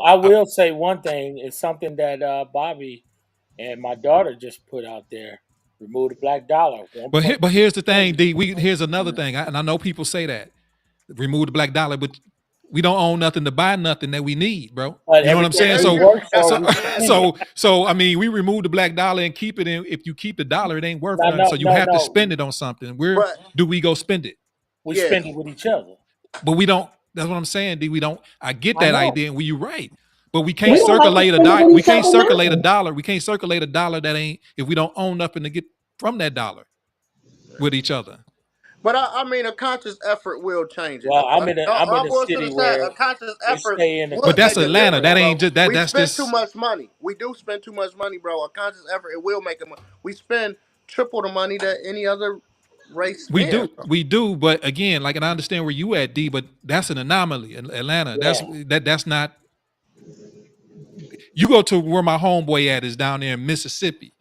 I will say one thing. It's something that Bobby and my daughter just put out there. Remove the black dollar. but here's the 1.2 thing, trillion. D. Here's another thing, and I know people say that remove the black dollar, but we don't own nothing to buy nothing that we need, bro. But You know what I'm everything saying? that we Yeah, work that's for, So, we spend it. I mean, we remove the black dollar and keep it in. If you keep the dollar, it ain't worth No, nothing. no, So you no, have to no. spend it on something. Where but do we go spend it? We yeah, spend it with each other. But we don't. That's what I'm saying, D. We don't. I get I that know. idea, and you right. But we can't We Yeah. don't like to circulate a spend it dollar. with We each can't other circulate a now. dollar. We can't circulate a dollar that ain't if we don't own nothing to get from that dollar with each other. but I mean, a conscious effort will change it. Well, I'm in All a bullshit city aside, where a conscious we effort stay in the But would that's make a community, Atlanta. difference, That right? ain't bro. just that. We That's spend too just much money. We do spend too much money, bro. A conscious effort, it will make it. We spend triple the money that any other race we spends, do, bro. we do. But again, like, and I understand where you at, D. But that's an anomaly in Atlanta. Yeah. That's not. You go to where my homeboy at is down there in Mississippi.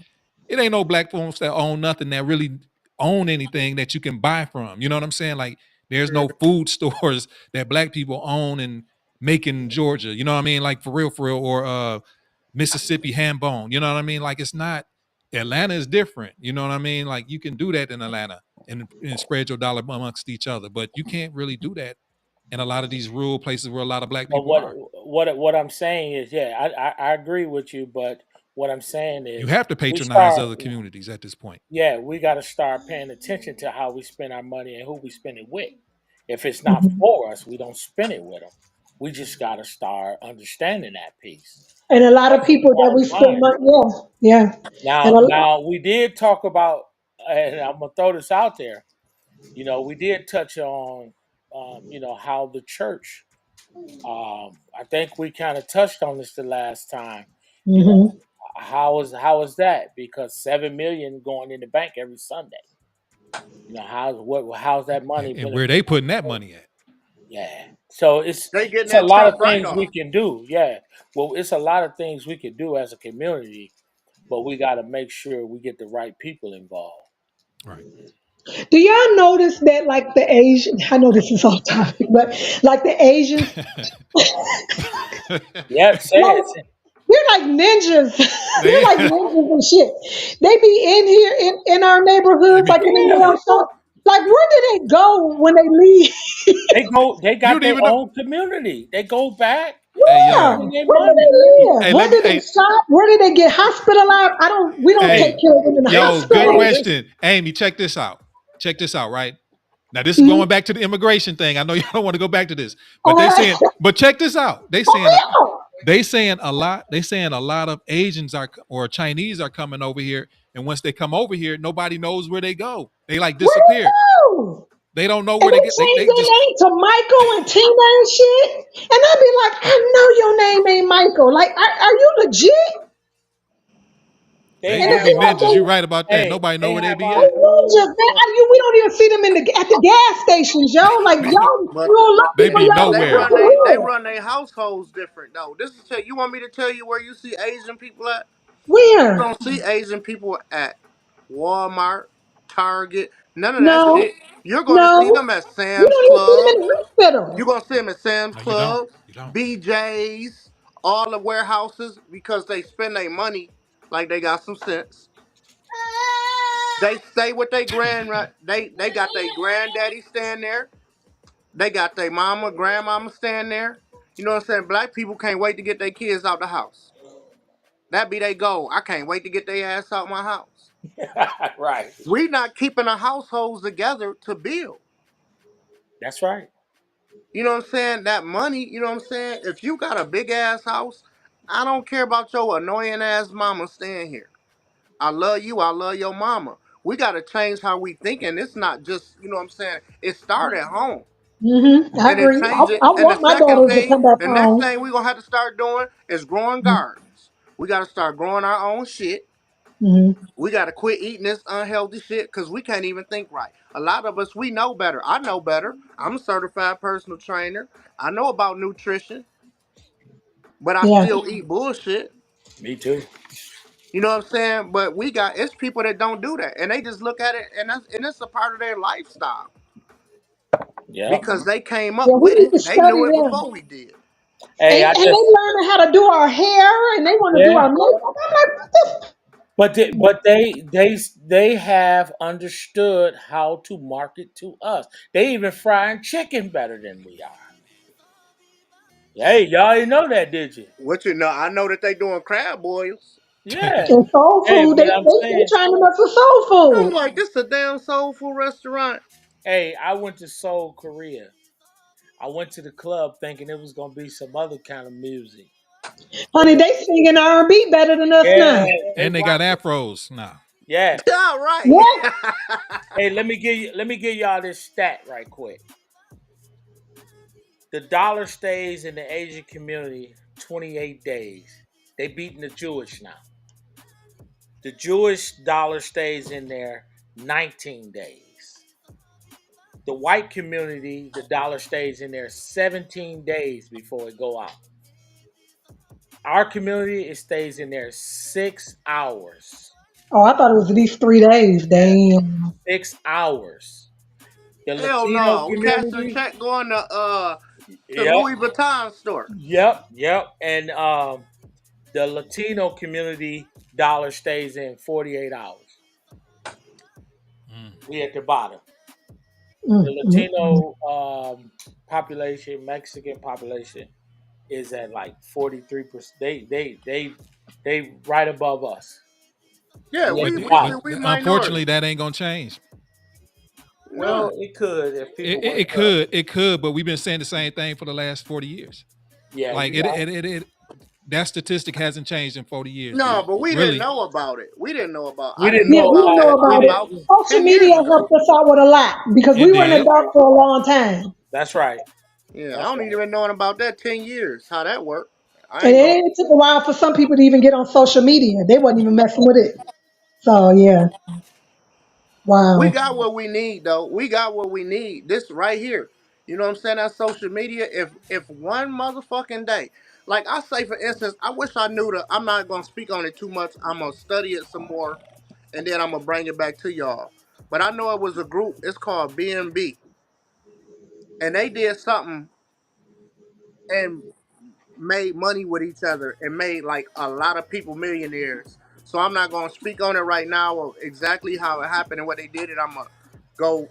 It ain't no black folks that own nothing that really own anything that you can buy from. You know what I'm saying? Like there's no food stores that black people own and make in Georgia. You know what I mean? Like for real, or Mississippi ham bone. You know what I mean? Like it's not Atlanta is different. You know what I mean? Like you can do that in Atlanta and spread your dollar amongst each other, but you can't really do that in a lot of these rural places where a lot of black But people are. what I'm saying is, yeah, I agree with you. But what I'm saying You is, have to we patronize start. other communities at this point. Yeah, we got to start paying attention to how we spend our money and who we spend it with. If it's not Mhm. for us, we don't spend it with them. We just got to start understanding that piece. And a lot of That's the people that we bottom spend line. money, yeah, yeah. And Now we did talk about, and I'm gonna throw this out there. We did touch on, how the church. I think we kind of touched on this the last time. You know, mhm. how is that? Because 7 million going in the bank every Sunday. How's that money And where they benefiting? putting that money at? Yeah. So it's They getting it's a that lot of Trump write things we off. can do. Yeah. Well, it's a lot of things we can do as a community, but we got to make sure we get the right people involved. Right. Do y'all notice that, like, the Asian, I know this is off topic, but like the Asians, Yeah. Say like, it. they're like ninjas. They're they like ninjas and shit. They be in here in our they neighborhoods, be like in the Yeah. nail shop. Like, where do they go when they leave? They go. They you got don't their even know. own community. They go back Hey Yeah. yo, spending their Where do money. they live? hey Where let me do they hey shop? Where do they get hospitalized? We don't take hey Hey, care of them in the yo, good hey, hospital. listen. question, Amy. Check this out. Check this out. Right now, this is Mhm. going back to the immigration thing. I know you don't want to go back to this, but Uh, but check this out. oh, yeah. They saying a lot. They saying a lot of Asians or Chinese are coming over here, and once they come over here, nobody knows where they go. They like Where they disappear. go? They don't know And where they they get. change They their just name to Michael and Tina and shit. And I be like, I know your name ain't Michael. Like, are you legit? They they And just it have be be like ninjas. You a right about that. hey, Nobody know they where they have be a they at. ninjas, whole man. We don't even see them at the gas stations, yo. Like, y'all, But you lucky They for be y'all but to they get nowhere. out the they hood. run their households different though. This is you want me to tell you where you see Asian people at? You Where? don't see Asian people at Walmart, Target, none of that No, shit. You're going to see no. them at You Sam's don't even see them Club. in the You're hospital. going to see them at Sam's No, you don't. Club, You don't. BJ's, all the warehouses because they spend their money like they got some sense. They stay with their they got their granddaddy stand there. They got their mama, grandmama stand there. You know what I'm saying? Black people can't wait to get their kids out the house. That be their goal. I can't wait to get their ass out my house. right. We not keeping the households together to build. That's right. You know what I'm saying? That money, you know what I'm saying? If you got a big ass house, I don't care about your annoying ass mama staying here. I love you. I love your mama. We got to change how we think, and it's not just, you know what I'm saying? It started at home. I And then agree. change it. I And the want my second daughters to thing, come back the next home. thing we're going to have to start doing is growing gardens. We got to start growing our own shit. Mm-hmm. We got to quit eating this unhealthy shit because we can't even think right. A lot of us, we know better. I know better. I'm a certified personal trainer. I know about nutrition, but I Yeah. still eat bullshit. Me too. You know what I'm saying? But it's people that don't do that. And they just look at it and it's a part of their lifestyle Yep. because they came Yeah, up we with need it. to They study knew it them. before we did. Hey, I And they just learning how to do our hair and they want to do yeah. our makeup. I'm like, what the? But they have understood how to market to us. They even frying chicken better than we are. Hey, y'all didn't know that, did you? What you know? I know that they doing crab boils. Yeah. And soul Hey, food, but I'm they saying, trying to mess with soul I'm food. like, this is a damn soul food restaurant. hey, I went to Seoul, Korea. I went to the club thinking it was gonna be some other kind of music. It Honey, was they singing R&B better than us yeah, now. they And they got rocking. afros now. Yeah. Yeah, right. Yeah. Hey, let me give y'all this stat right quick. The dollar stays in the Asian community 28 days. They beating the Jewish now. The Jewish dollar stays in there 19 days. The white community, the dollar stays in there 17 days before it go out. Our community, it stays in there 6 hours. Oh, I thought it was at least 3 days. Damn. 6 hours. The Hell Latino no. We cashing a community, check going to yep, Louis Vuitton store. yep. And the Latino community dollar stays in 48 hours. Mm. We at the bottom. The Mm. Latino population, Mexican population, is at like 43%. They right above us. Yeah, We at But the we bottom. we unfortunately, minority. that ain't gonna change. No. Well, it could if It, people it, wake it up. could, it could, but we've been saying the same thing for the last 40 years. Yeah, Like you right. that statistic hasn't changed in 40 years. No, but we didn't Really, know about it. We didn't know about We I didn't didn't Yeah, know know we didn't about about know that it. We about about it. didn't. Social 10 media years ago. helped us out with a lot because it we were in the did. dark for a long time. That's right. Yeah, I That's don't right. even know about that 10 years, how that worked. I And ain't going. it took a while for some people to even get on social media. They wasn't even messing with it. So yeah, We wow. got what we need though. We got what we need. This right here. You know what I'm saying? That social media. If one motherfucking day, like I say for instance, I wish I knew the. I'm not gonna speak on it too much. I'm gonna study it some more, and then I'm gonna bring it back to y'all. But I know it was a group. It's called BNB, and they did something and made money with each other and made like a lot of people millionaires. So I'm not gonna speak on it right now of exactly how it happened and what they did. And I'm gonna go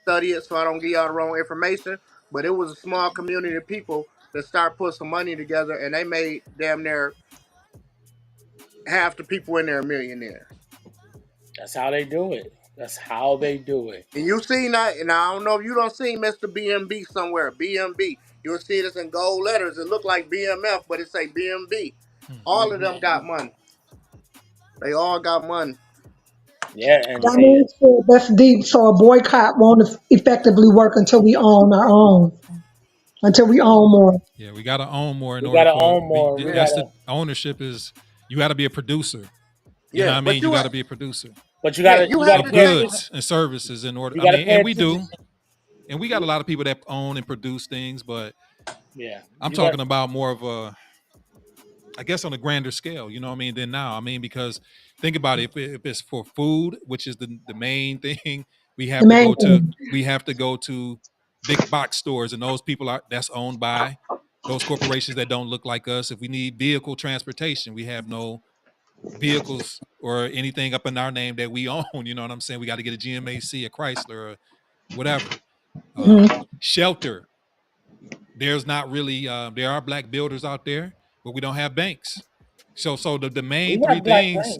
study it so I don't give y'all the wrong information. But it was a small community of people that start putting some money together and they made damn near half the people in there millionaires. That's how they do it. That's how they do it. And you seen that, and I don't know if you don't see Mr. BMB somewhere. BMB. You'll see this in gold letters. It look like BMF, but it say BMB. Hmm. All of Hmm. them got money. They all got money. Yeah, and That see, means that's deep. So a boycott won't effectively work until we own our own, until we own more. Yeah, we got to own more in we order gotta for own more. We Yeah, that's the gotta, ownership is you got to be a producer. You know what yeah, I but mean? You got to be a producer but yeah, you you have gotta of to pay, take. goods and services in order. you I gotta mean, pay and we attention. do, and we got a lot of people that own and produce things, but Yeah, I'm you got. talking about more of a, I guess, on a grander scale. You know what I mean? Than now. I mean, because think about it. If it's for food, which is the main thing, we The have to main go to thing. big box stores, and those people are that's owned by those corporations that don't look like us. If we need vehicle transportation, we have no vehicles or anything up in our name that we own. You know what I'm saying? We got to get a GMAC, a Chrysler, or whatever. Shelter. There's not really. There are black builders out there, but we don't have banks. So the We main three got black things.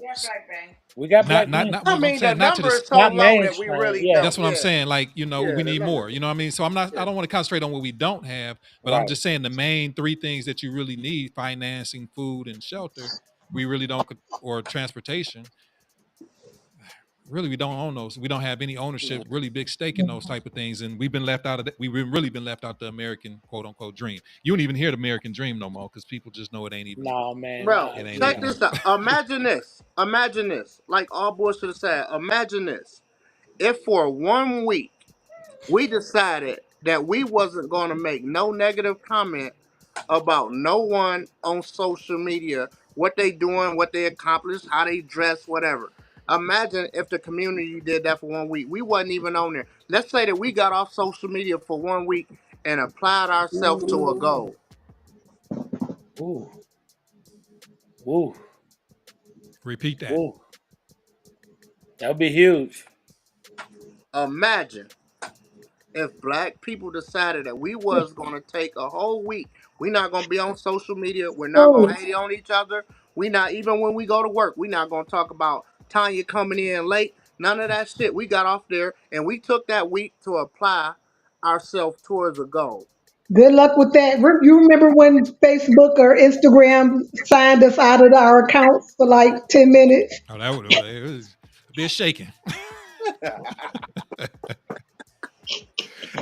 banks. We got Not black not banks. not I what I'm mean, the saying. Not to number this. is so Not low that we mainstream. really Yeah, don't. That's what I'm Yeah, saying. Like yeah, we the need number. more. You know what I mean? So I'm not. Yeah, I don't want to concentrate on what we don't have, but I'm right. just saying the main three things that you really need: financing, food, and shelter. We really don't, or transportation. Really, we don't own those. We don't have any ownership, really big stake in those type of things, and we've been left out of that. We've really been left out the American quote unquote dream. You don't even hear the American dream no more because people just know it ain't even. No, man. bro. It ain't Check Yeah. even a. this out. Imagine this. Imagine this. Like all bullshit aside, imagine this. If for 1 week we decided that we wasn't going to make no negative comment about no one on social media, what they doing, what they accomplished, how they dress, whatever. Imagine if the community did that for 1 week. We wasn't even on there. Let's say that we got off social media for 1 week and applied ourselves to a goal. Ooh, ooh, Repeat that. ooh. That would be huge. Imagine if black people decided that we was gonna take a whole week. We not gonna be on social media. We're not gonna So hate on each other. We not even when we go to work. We not gonna talk about Tanya coming in late. None of that shit. We got off there and we took that week to apply ourselves towards a goal. good luck with that. You remember when Facebook or Instagram signed us out of our accounts for like 10 minutes? Oh, that would it was a bit shaking.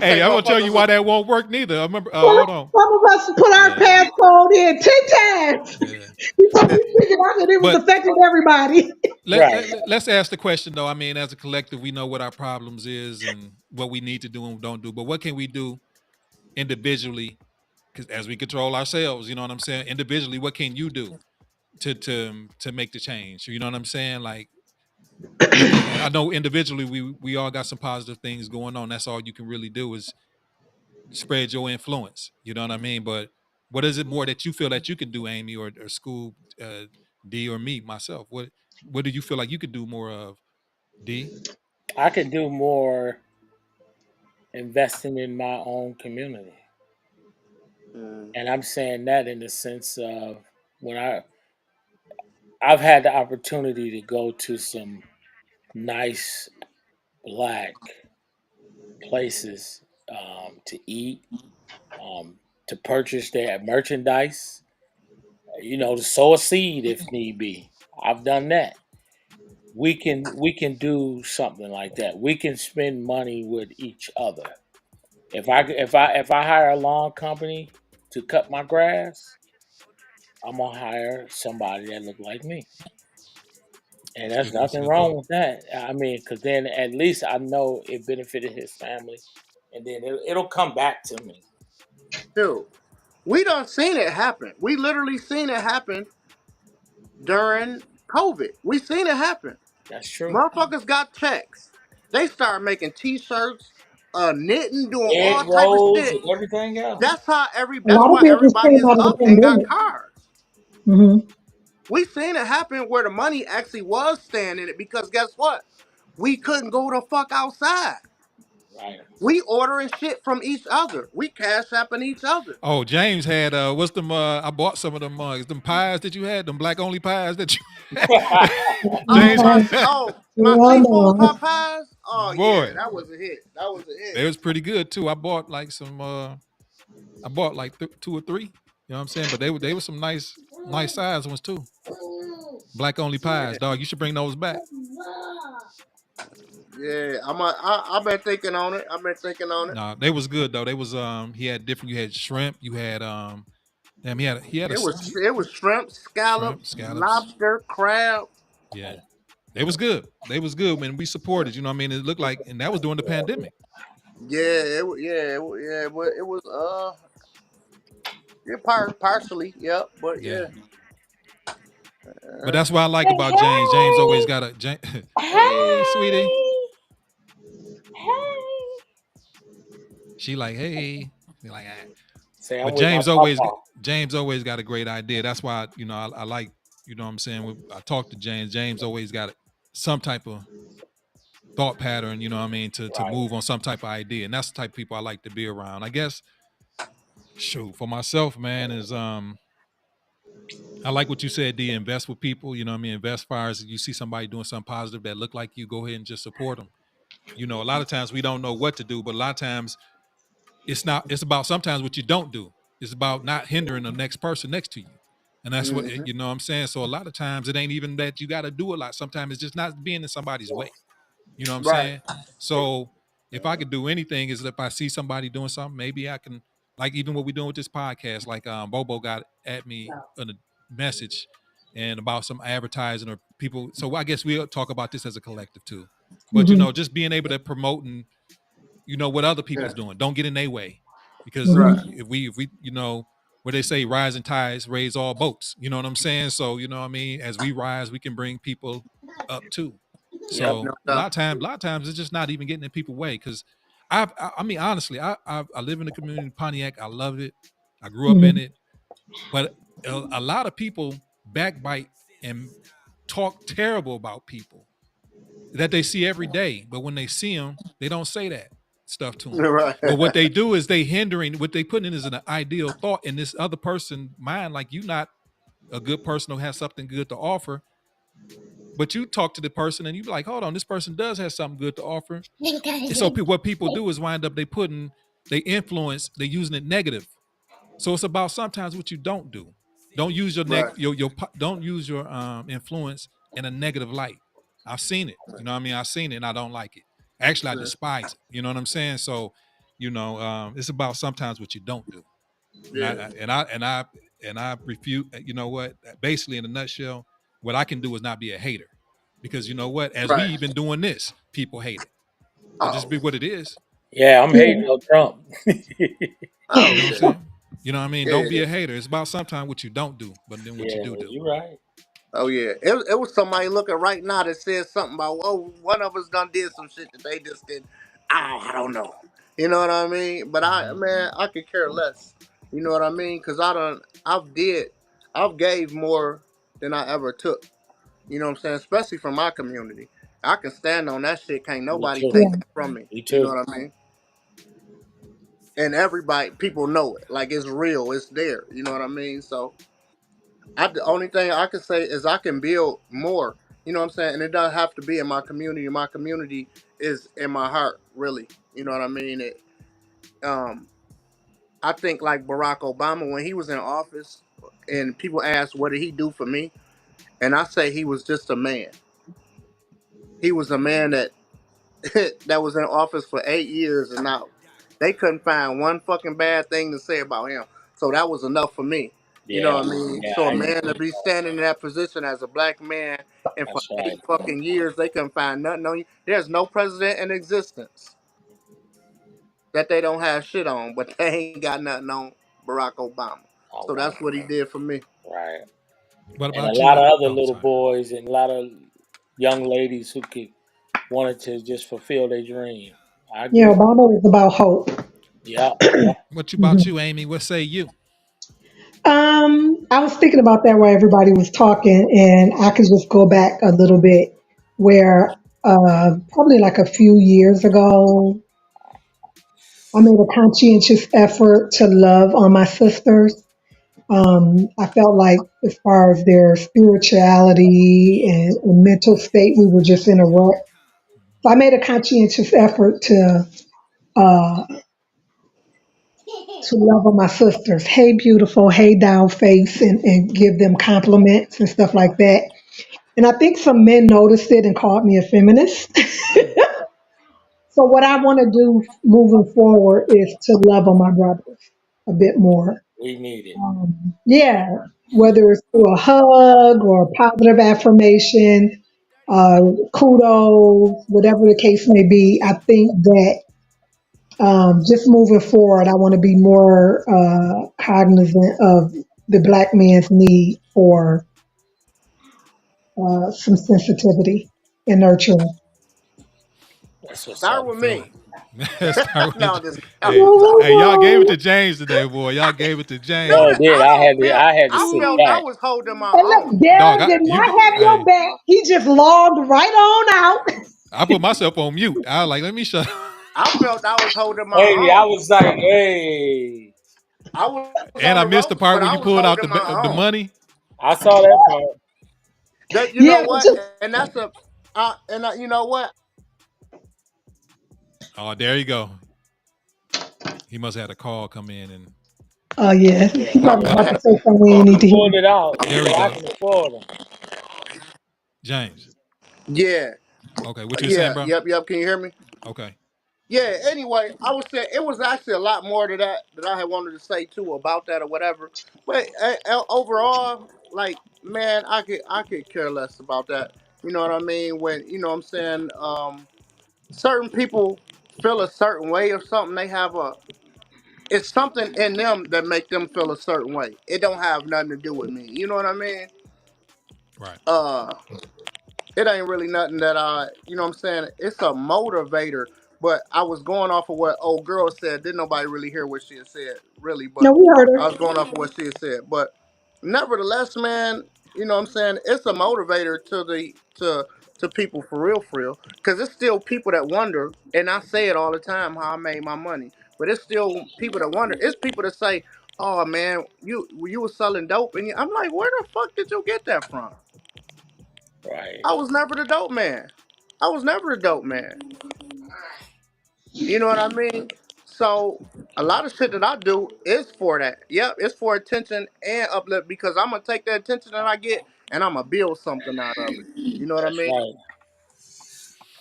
Hey, Hey, I'm gonna tell you motherfuckers why was that won't work neither. I remember. Some Hold on. of us put our Yeah, passcode in 10 times yeah. before we figured out that it was But affecting everybody. Right. let's ask the question though. I mean, as a collective, we know what our problems is and what we need to do and don't do. But what can we do individually? Because as we control ourselves, you know what I'm saying. Individually, what can you do to make the change? You know what I'm saying? Like, what can I know individually? We all got some positive things going on. That's all you can really do is spread your influence. You know what I mean? But what is it more that you feel that you can do, Amy, or school, D, or me, myself? What do you feel like you could do more of, D? I could do more investing in my own community. mm, And I'm saying that in the sense of when I've had the opportunity to go to some nice black places to eat, to purchase their merchandise, to sow a seed if need be. I've done that. We can do something like that. We can spend money with each other. If I hire a lawn company to cut my grass, I'm gonna hire somebody that look like me, and there's That's a nothing good wrong thought. with that. I mean, because then at least I know it benefited his family, and then it'll come back to me. dude, we done seen it happen. We literally seen it happen during COVID. We seen it happen. That's true. Motherfuckers got checks. They start making T-shirts, knitting, doing Egg all type of rolls shit. and everything else. That's how A That's lot of why business everybody came is out of the up and got pandemic. cars. Hmm. We seen it happen where the money actually was staying in it because guess what? We couldn't go the fuck outside. Right. We ordering shit from each other. We cash apping each other. Oh, James had what's them? I bought some of them mugs. Them pies that you had, them black only pies that you had. James, My Yeah, I seafood know. pot pies. Oh yeah, boy, that was a hit. That was a they hit. was pretty good too. I bought like some. I bought like two or three. You know what I'm saying? But they were some nice size ones too. Black only pies, Yeah. dog. You should bring those back. Yeah, I've been thinking on it. I've been thinking on it. Nah, they was good though. They was he had different. You had shrimp. You had damn, he had It was shrimp, shrimp, scallops, scallops. lobster, crab. Yeah, they was good. They was good when we supported. You know what I mean? It looked like, and that was during the pandemic. Yeah, but it was yeah, partially, yep, but Yeah, yeah. but Uh, that's what I like Hey, about James. James always hey, got a hey, sweetie. hey, hey. She like, hey, she like, ah. Say I'm But with my papa. James always got a great idea. That's why I like what I'm saying. When I talk to James, James always got some type of thought pattern. You know what I mean, to Right. move on some type of idea, and that's the type of people I like to be around. I guess, shoot, for myself, man, is I like what you said. D, invest with people. You know what I mean. Invest fires. You see somebody doing something positive that look like you, go ahead and just support them. A lot of times we don't know what to do, but a lot of times it's about sometimes what you don't do. It's about not hindering the next person next to you. And that's what hmm you know what I'm saying. So a lot of times it ain't even that you got to do a lot. Sometimes it's just not being in somebody's way. You know what I'm Right, saying? So if I could do anything, is if I see somebody doing something, maybe I can, like even what we're doing with this podcast, like Bobo got at me on a message and about some advertising or people. So I guess we'll talk about this as a collective too. But Hmm. just being able to promote and what other yeah, people's doing. Don't get in their way, because Hmm. right, if we where they say rising tides raise all boats. You know what I'm saying? So what I mean, as we rise, we can bring people up too. Yep. So no doubt. a lot of times it's just not even getting in people's way. Because I mean honestly, I live in the community in Pontiac. I love it. I grew up in Hmm. it, but a lot of people backbite and talk terrible about people that they see every day. But when they see them, they don't say that stuff to them. Right, But what they do is they hindering what they putting in is an ideal thought in this other person mind. Like you not a good person who has something good to offer, but you talk to the person and you be like, hold on, this person does have something good to offer. And so what people do is wind up they influence, they using it negative. So it's about sometimes what you don't do. Don't use right, don't use your influence in a negative light. I've seen it. You know what I mean? I've seen it and I don't like it. Actually, I yeah, despise it. You know what I'm saying? So, it's about sometimes what you don't do. And yeah, I refute. You know what? Basically, in a nutshell, what I can do is not be a hater, because you know what? As we right. even doing this, people hate it. It just Oh, be what it is. Yeah, I'm hating Yeah. on Trump. You know what I'm okay, saying? You know what I mean? Don't be yeah. a hater. It's about sometimes what you don't do, but then what you Yeah, do do. you're right. Oh yeah, it was somebody looking right now that said something about, oh, one of us done did some shit that they just did. Oh, I don't know. You know what I mean? But Mhm. I could care less. You know what I mean? Cause I've gave more than I ever took. You know what I'm saying? Especially from my community. I can stand on that shit. Can't Me nobody too. take Yeah. that from me. Me You know too. what I mean? And everybody, people know it. Like it's real. It's there. You know what I mean? So the only thing I can say is I can build more. You know what I'm saying? And it doesn't have to be in my community. My community is in my heart, really. You know what I mean? Um, I think like Barack Obama when he was in office, and people ask what did he do for me, and I say he was just a man. He was a man that that was in office for 8 years, and now they couldn't find one fucking bad thing to say about him. So that was enough for me. You know Yeah. what I mean? Yeah, So a I agree man to with be that. standing in that position as a black man, and for That's eight right. fucking years they couldn't find nothing on you. There's no president in existence that they don't have shit on, but they ain't got nothing on Barack Obama. All So right. that's what he did for me. Right. What And a about lot you? of other Oh, little sorry. boys and a lot of young ladies who could wanted to just fulfill their dream. I Yeah, agree. Obama was about hope. Yeah. Yeah. What about Mhm. you, Amy? What say you? I was thinking about that while everybody was talking, and I could just go back a little bit where probably like a few years ago, I made a conscientious effort to love on my sisters. I felt like, as far as their spirituality and mental state, we were just in a rut. So I made a conscientious effort uh, to love on my sisters. Hey, beautiful. Hey, down face, and give them compliments and stuff like that. And I think some men noticed it and called me a feminist. Mm, So what I want to do moving forward is to love on my brothers a bit more. we need it. Yeah, whether it's through a hug or positive affirmation, uh, kudos, whatever the case may be. I think that just moving forward, I want to be more cognizant of the black man's need for some sensitivity and nurturing. That's what's Start up. with Feel me. it. Start No, with I'm just hey, sorry. hey, y'all gave it to James today, boy. Y'all gave it to No, James. Yeah, it did. I don't feel. I had to I sit Ooh, felt I back. was holding my And own. look, dog, Derek did not have your hey, back. He just logged right on out. I put myself on mute. I was like, let me shut. I felt I was holding my Hey, I own. was like, hey, I was And on I the missed the ropes, part but where I you was pulled out holding the my own. money. I saw that part. That you know Yeah, what, just and that's a, you know what? Oh, there you go. He must have had a call come in, and oh yeah, Yeah, he My probably about to bad. say something we you ain't need can to hear. pull it out. there we I go. can afford them. James. Yeah, Okay, what you were saying, yeah, bro? yep. Can you hear me? Okay. Yeah. Anyway, I was saying it was actually a lot more to that I had wanted to say too about that or whatever. But overall, like man, I could care less about that. You know what I mean? When you know what I'm saying, certain people feel a certain way or something. They have a it's something in them that make them feel a certain way. It don't have nothing to do with me. You know what I mean? Right. Uh, it ain't really nothing that you know what I'm saying? It's a motivator. But I was going off of what old girl said. Didn't nobody really hear what she had said, really. No, But we heard I her. was going off of what she had said. But nevertheless, man, you know what I'm saying? It's a motivator to people for real. Because it's still people that wonder, and I say it all the time how I made my money. But it's still people that wonder. It's people that say, "Oh man, you was selling dope," and I'm like, "Where the fuck did you get that from?" Right, I was never the dope man. I was never the dope man. You know what I mean? So a lot of shit that I do is for that. Yep, it's for attention and uplift because I'm gonna take the attention that I get and I'm gonna build something out of it. You know what I that's mean? right.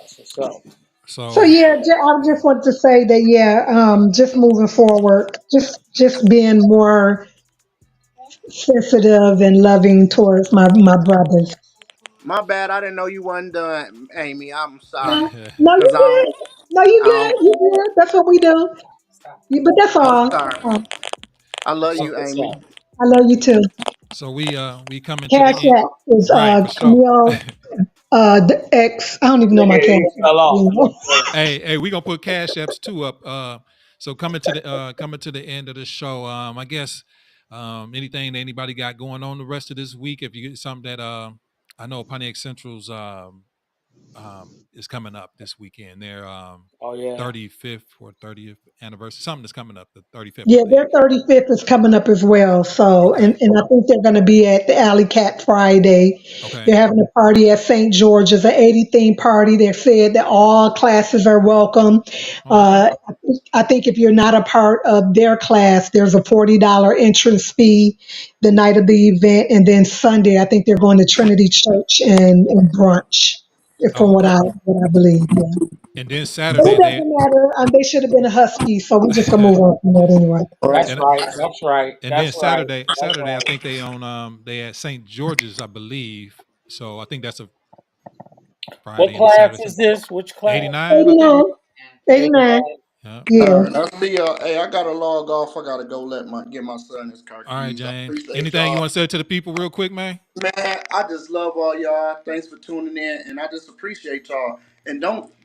That's what's up. So So, yeah, I just want to say that yeah, just moving forward, just being more sensitive and loving towards my brothers. My bad. I didn't know you wasn't done, Amy. I'm sorry. No, no, Cause you good. No, you I good. don't, You good. That's what we do. But that's I'm all. sorry. I love That's you, what's Amy. up. I love you too. so we coming to the Cash end. App is Right, for sure. Camille the X. I don't even know Yeah, my cash he app. fell off. You know? Hey, we gonna put cash apps too up. So coming to the end of the show. I guess anything that anybody got going on the rest of this week. If you get something that I know Pontiac Central's is coming up this weekend. Their Oh yeah. 35th or 30th anniversary. Something that's coming up, the 35th, I Yeah, believe. their 35th is coming up as well. So, Okay. and I think they're going to be at the Alley Cat Friday. Okay. They're having a party at St. George's, an 80 theme party. They said that all classes are welcome. Oh, okay. I think if you're not a part of their class, there's a $40 entrance fee the night of the event. And then Sunday, I think they're going to Trinity Church and brunch, Oh, from okay. what I believe. Yeah. And then But it Saturday they doesn't matter. They should have been a Husky, so we just gonna move on from that anyway. Right. That's and right. That's right. and then That's right. That's Saturday I right. think they on they at St. George's, I believe. So I think that's a What Friday and a class Saturday. is this? Which class? 89, I think. 89, 89. 89. Yeah. Yeah. All right, I see y'all. Hey, I gotta log off. I gotta go get my son his car All right, keys. I James. appreciate Anything you y'all. want to say to the people real quick, man? Man, I just love all y'all. Thanks for tuning in, and I just appreciate y'all. And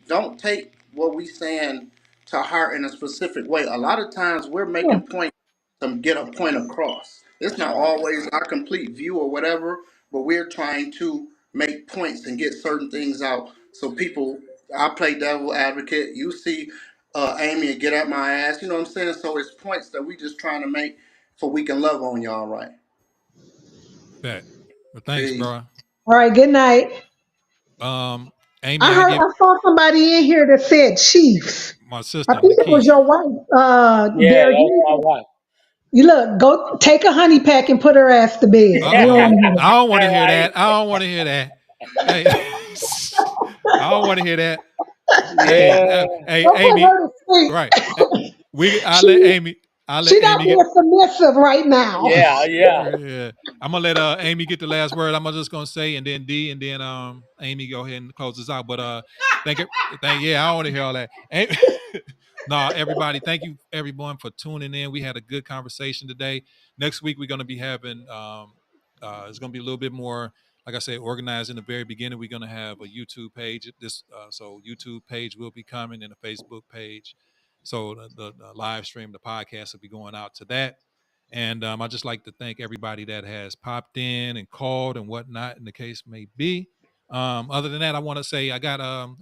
don't take what we saying to heart in a specific way. A lot of times we're making points to get a point across. It's That's not right. always our complete view or whatever, but we're trying to make points and get certain things out. So people, I play devil advocate. You see, Amy and get at my ass. You know what I'm saying? So it's points that we just trying to make so we can love on y'all right. Bet. Well, thanks, Peace. bro. All right. Good night. Amy, I give I saw somebody in here that said Chiefs. my I sister think it was Nakia. your wife. Yeah, Derek, that's my wife. you look. Go take a honey pack and put her ass to bed. We don't Uh-oh. want to hear I don't want to All hear right. that. I don't want to hear that. Hey, I don't want to hear that. Hey, Yeah, hey, Don't put Amy. her to sleep. Right. I let She Amy. I let she not Amy get. being submissive right now. yeah, yeah. Yeah, I'm gonna let Amy get the last word. I'm just gonna say, and then D, and then Amy go ahead and close this out. But thank it, thank yeah, I don't want to hear all that. No, everybody, thank you everyone for tuning in. We had a good conversation today. Next week we're gonna be having it's gonna be a little bit more, like I said, organized in the very beginning. We're gonna have a YouTube page. So YouTube page will be coming, and a Facebook page. So the live stream, the podcast will be going out to that. And I'd just like to thank everybody that has popped in and called and whatnot, in the case may be. Other than that, I want to say I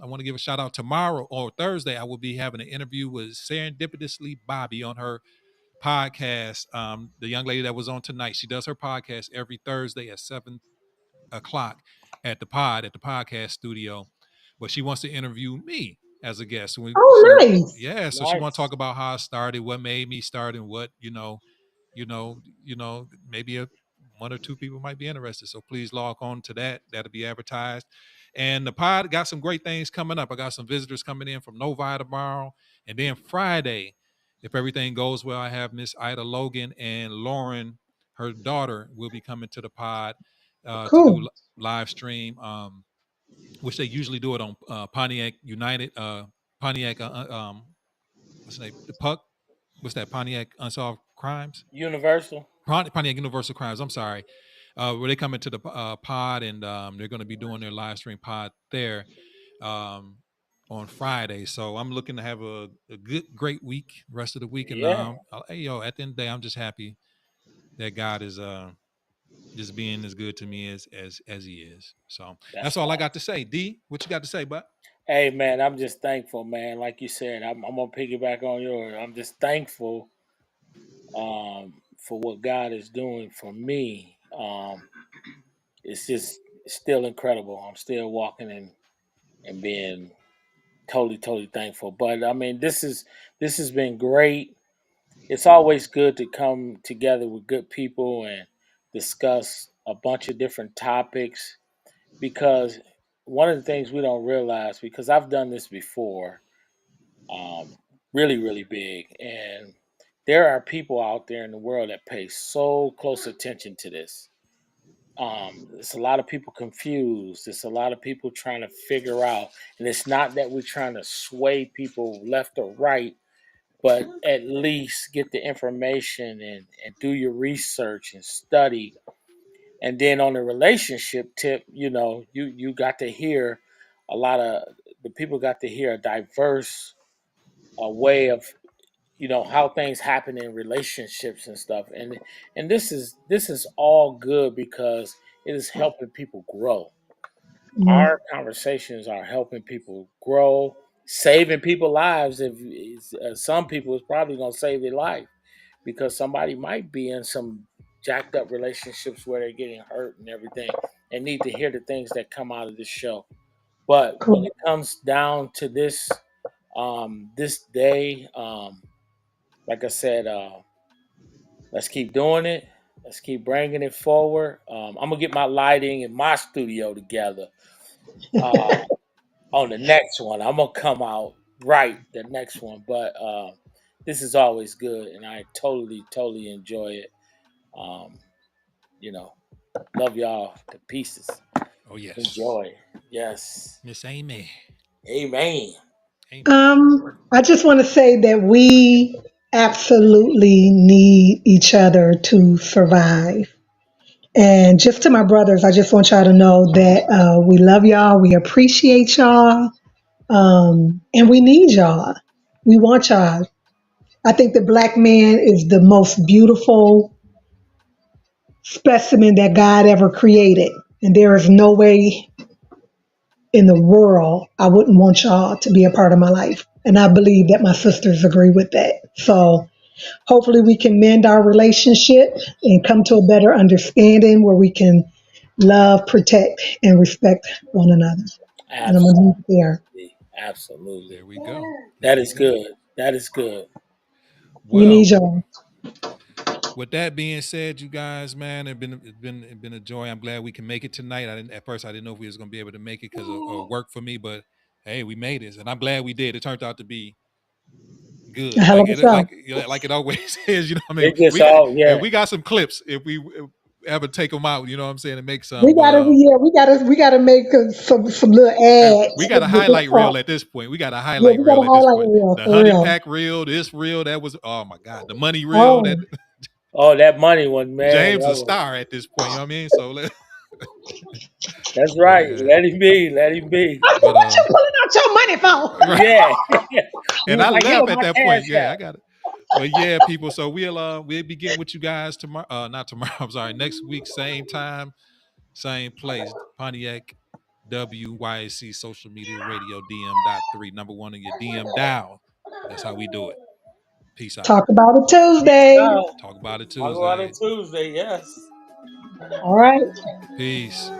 want to give a shout out tomorrow or Thursday. I will be having an interview with Serendipitously Bobby on her podcast. The young lady that was on tonight, she does her podcast every Thursday at 7 o'clock at the podcast studio, but she wants to interview me as a guest. Oh, So nice. yeah, so she want to Nice. talk about how I started, what made me start, and what maybe one or two people might be interested. So please log on to that. That'll be advertised. And the pod got some great things coming up. I got some visitors coming in from Novi tomorrow, and then Friday, if everything goes well, I have Miss Ida Logan and Lauren, her daughter, will be coming to the pod to do Cool. live stream, which they usually do it on Pontiac United, Pontiac, what's the name? The Puck. What's that? Pontiac Unsolved Crimes. Universal. Pontiac Universal Crimes. I'm sorry. Where they come into the pod, and they're going to be doing their live stream pod there um, on Friday. So I'm looking to have a great week, rest of the week, and Yeah, hey, yo, at the end of the day, I'm just happy that God is just being as good to me as He is. So that's that's all I right. got to say. D, what you got to say, bud? Hey man, I'm just thankful, man. Like you said, I'm gonna piggyback on yours. I'm just thankful for what God is doing for me. It's just it's still incredible. I'm still walking and being totally thankful. But I mean, this has been great. It's always good to come together with good people and discuss a bunch of different topics because one of the things we don't realize because I've done this before, really big, and there are people out there in the world that pay so close attention to this. It's a lot of people confused. It's a lot of people trying to figure out, and it's not that we're trying to sway people left or right, but at least get the information and do your research and study. And then on the relationship tip, you got to hear a lot of the people got to hear a diverse way of how things happen in relationships and stuff. And this is all good because it is helping people grow. Mhm. Our conversations are helping people grow, saving people lives. If some people is probably going to save their life because somebody might be in some jacked up relationships where they're getting hurt and everything and need to hear the things that come out of this show. But when Cool. it comes down to this day, like I said, let's keep doing it. Let's keep bringing it forward. I'm gonna get my lighting in my studio together. Uh, on the next one. I'm gonna come out right the next one, but this is always good, and I totally enjoy it. Um, you know, love y'all to pieces. Oh yes, Enjoy, yes, Miss Amy. amen. Amy. I just want to say that we absolutely need each other to survive. And just to my brothers, I just want y'all to know that we love y'all, we appreciate y'all, and we need y'all. We want y'all. I think the black man is the most beautiful specimen that God ever created. And there is no way in the world I wouldn't want y'all to be a part of my life. And I believe that my sisters agree with that. So hopefully we can mend our relationship and come to a better understanding where we can love, protect, and respect one another. And I'm gonna leave it there. Absolutely. There we go. There That we is go. good. That is good. We Well, need y'all. with that being said, you guys, man, it's been a joy. I'm glad we can make it tonight. At first I didn't know if we was gonna be able to make it because of work for me, but hey, we made it, and I'm glad we did. It turned out to be A good, hell of a show. like it always is. You know what I mean? It just all, yeah. We got some clips if we ever take them out. You know what I'm saying? And make some. We gotta make some little ads. We got a with this highlight part. reel at this point. We got a Yeah, highlight we got reel a at this highlight point. reel The for honey real. pack reel, this reel, that was, oh my God, the money reel. That Oh, Oh, that money one, man. James That a was, star at this point. You know what I mean? So, that's but right. Let him be. Let him be. I said, but what you pulling out your money for? right. Yeah. He And was I like, here left go at my that point. cash Yeah, out. I got it. But yeah, people. So we'll be getting with you guys tomorrow. Not tomorrow. I'm sorry. Next week, same time, same place. Pontiac WYAC social media radio DM.3 #1 in your DM dial. That's how we do it. Peace out. Talk about it Peace Tuesday. out. Talk about it Talk about it Tuesday. Tuesday. Yes. All right. Peace.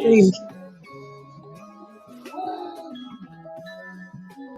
Peace. Peace.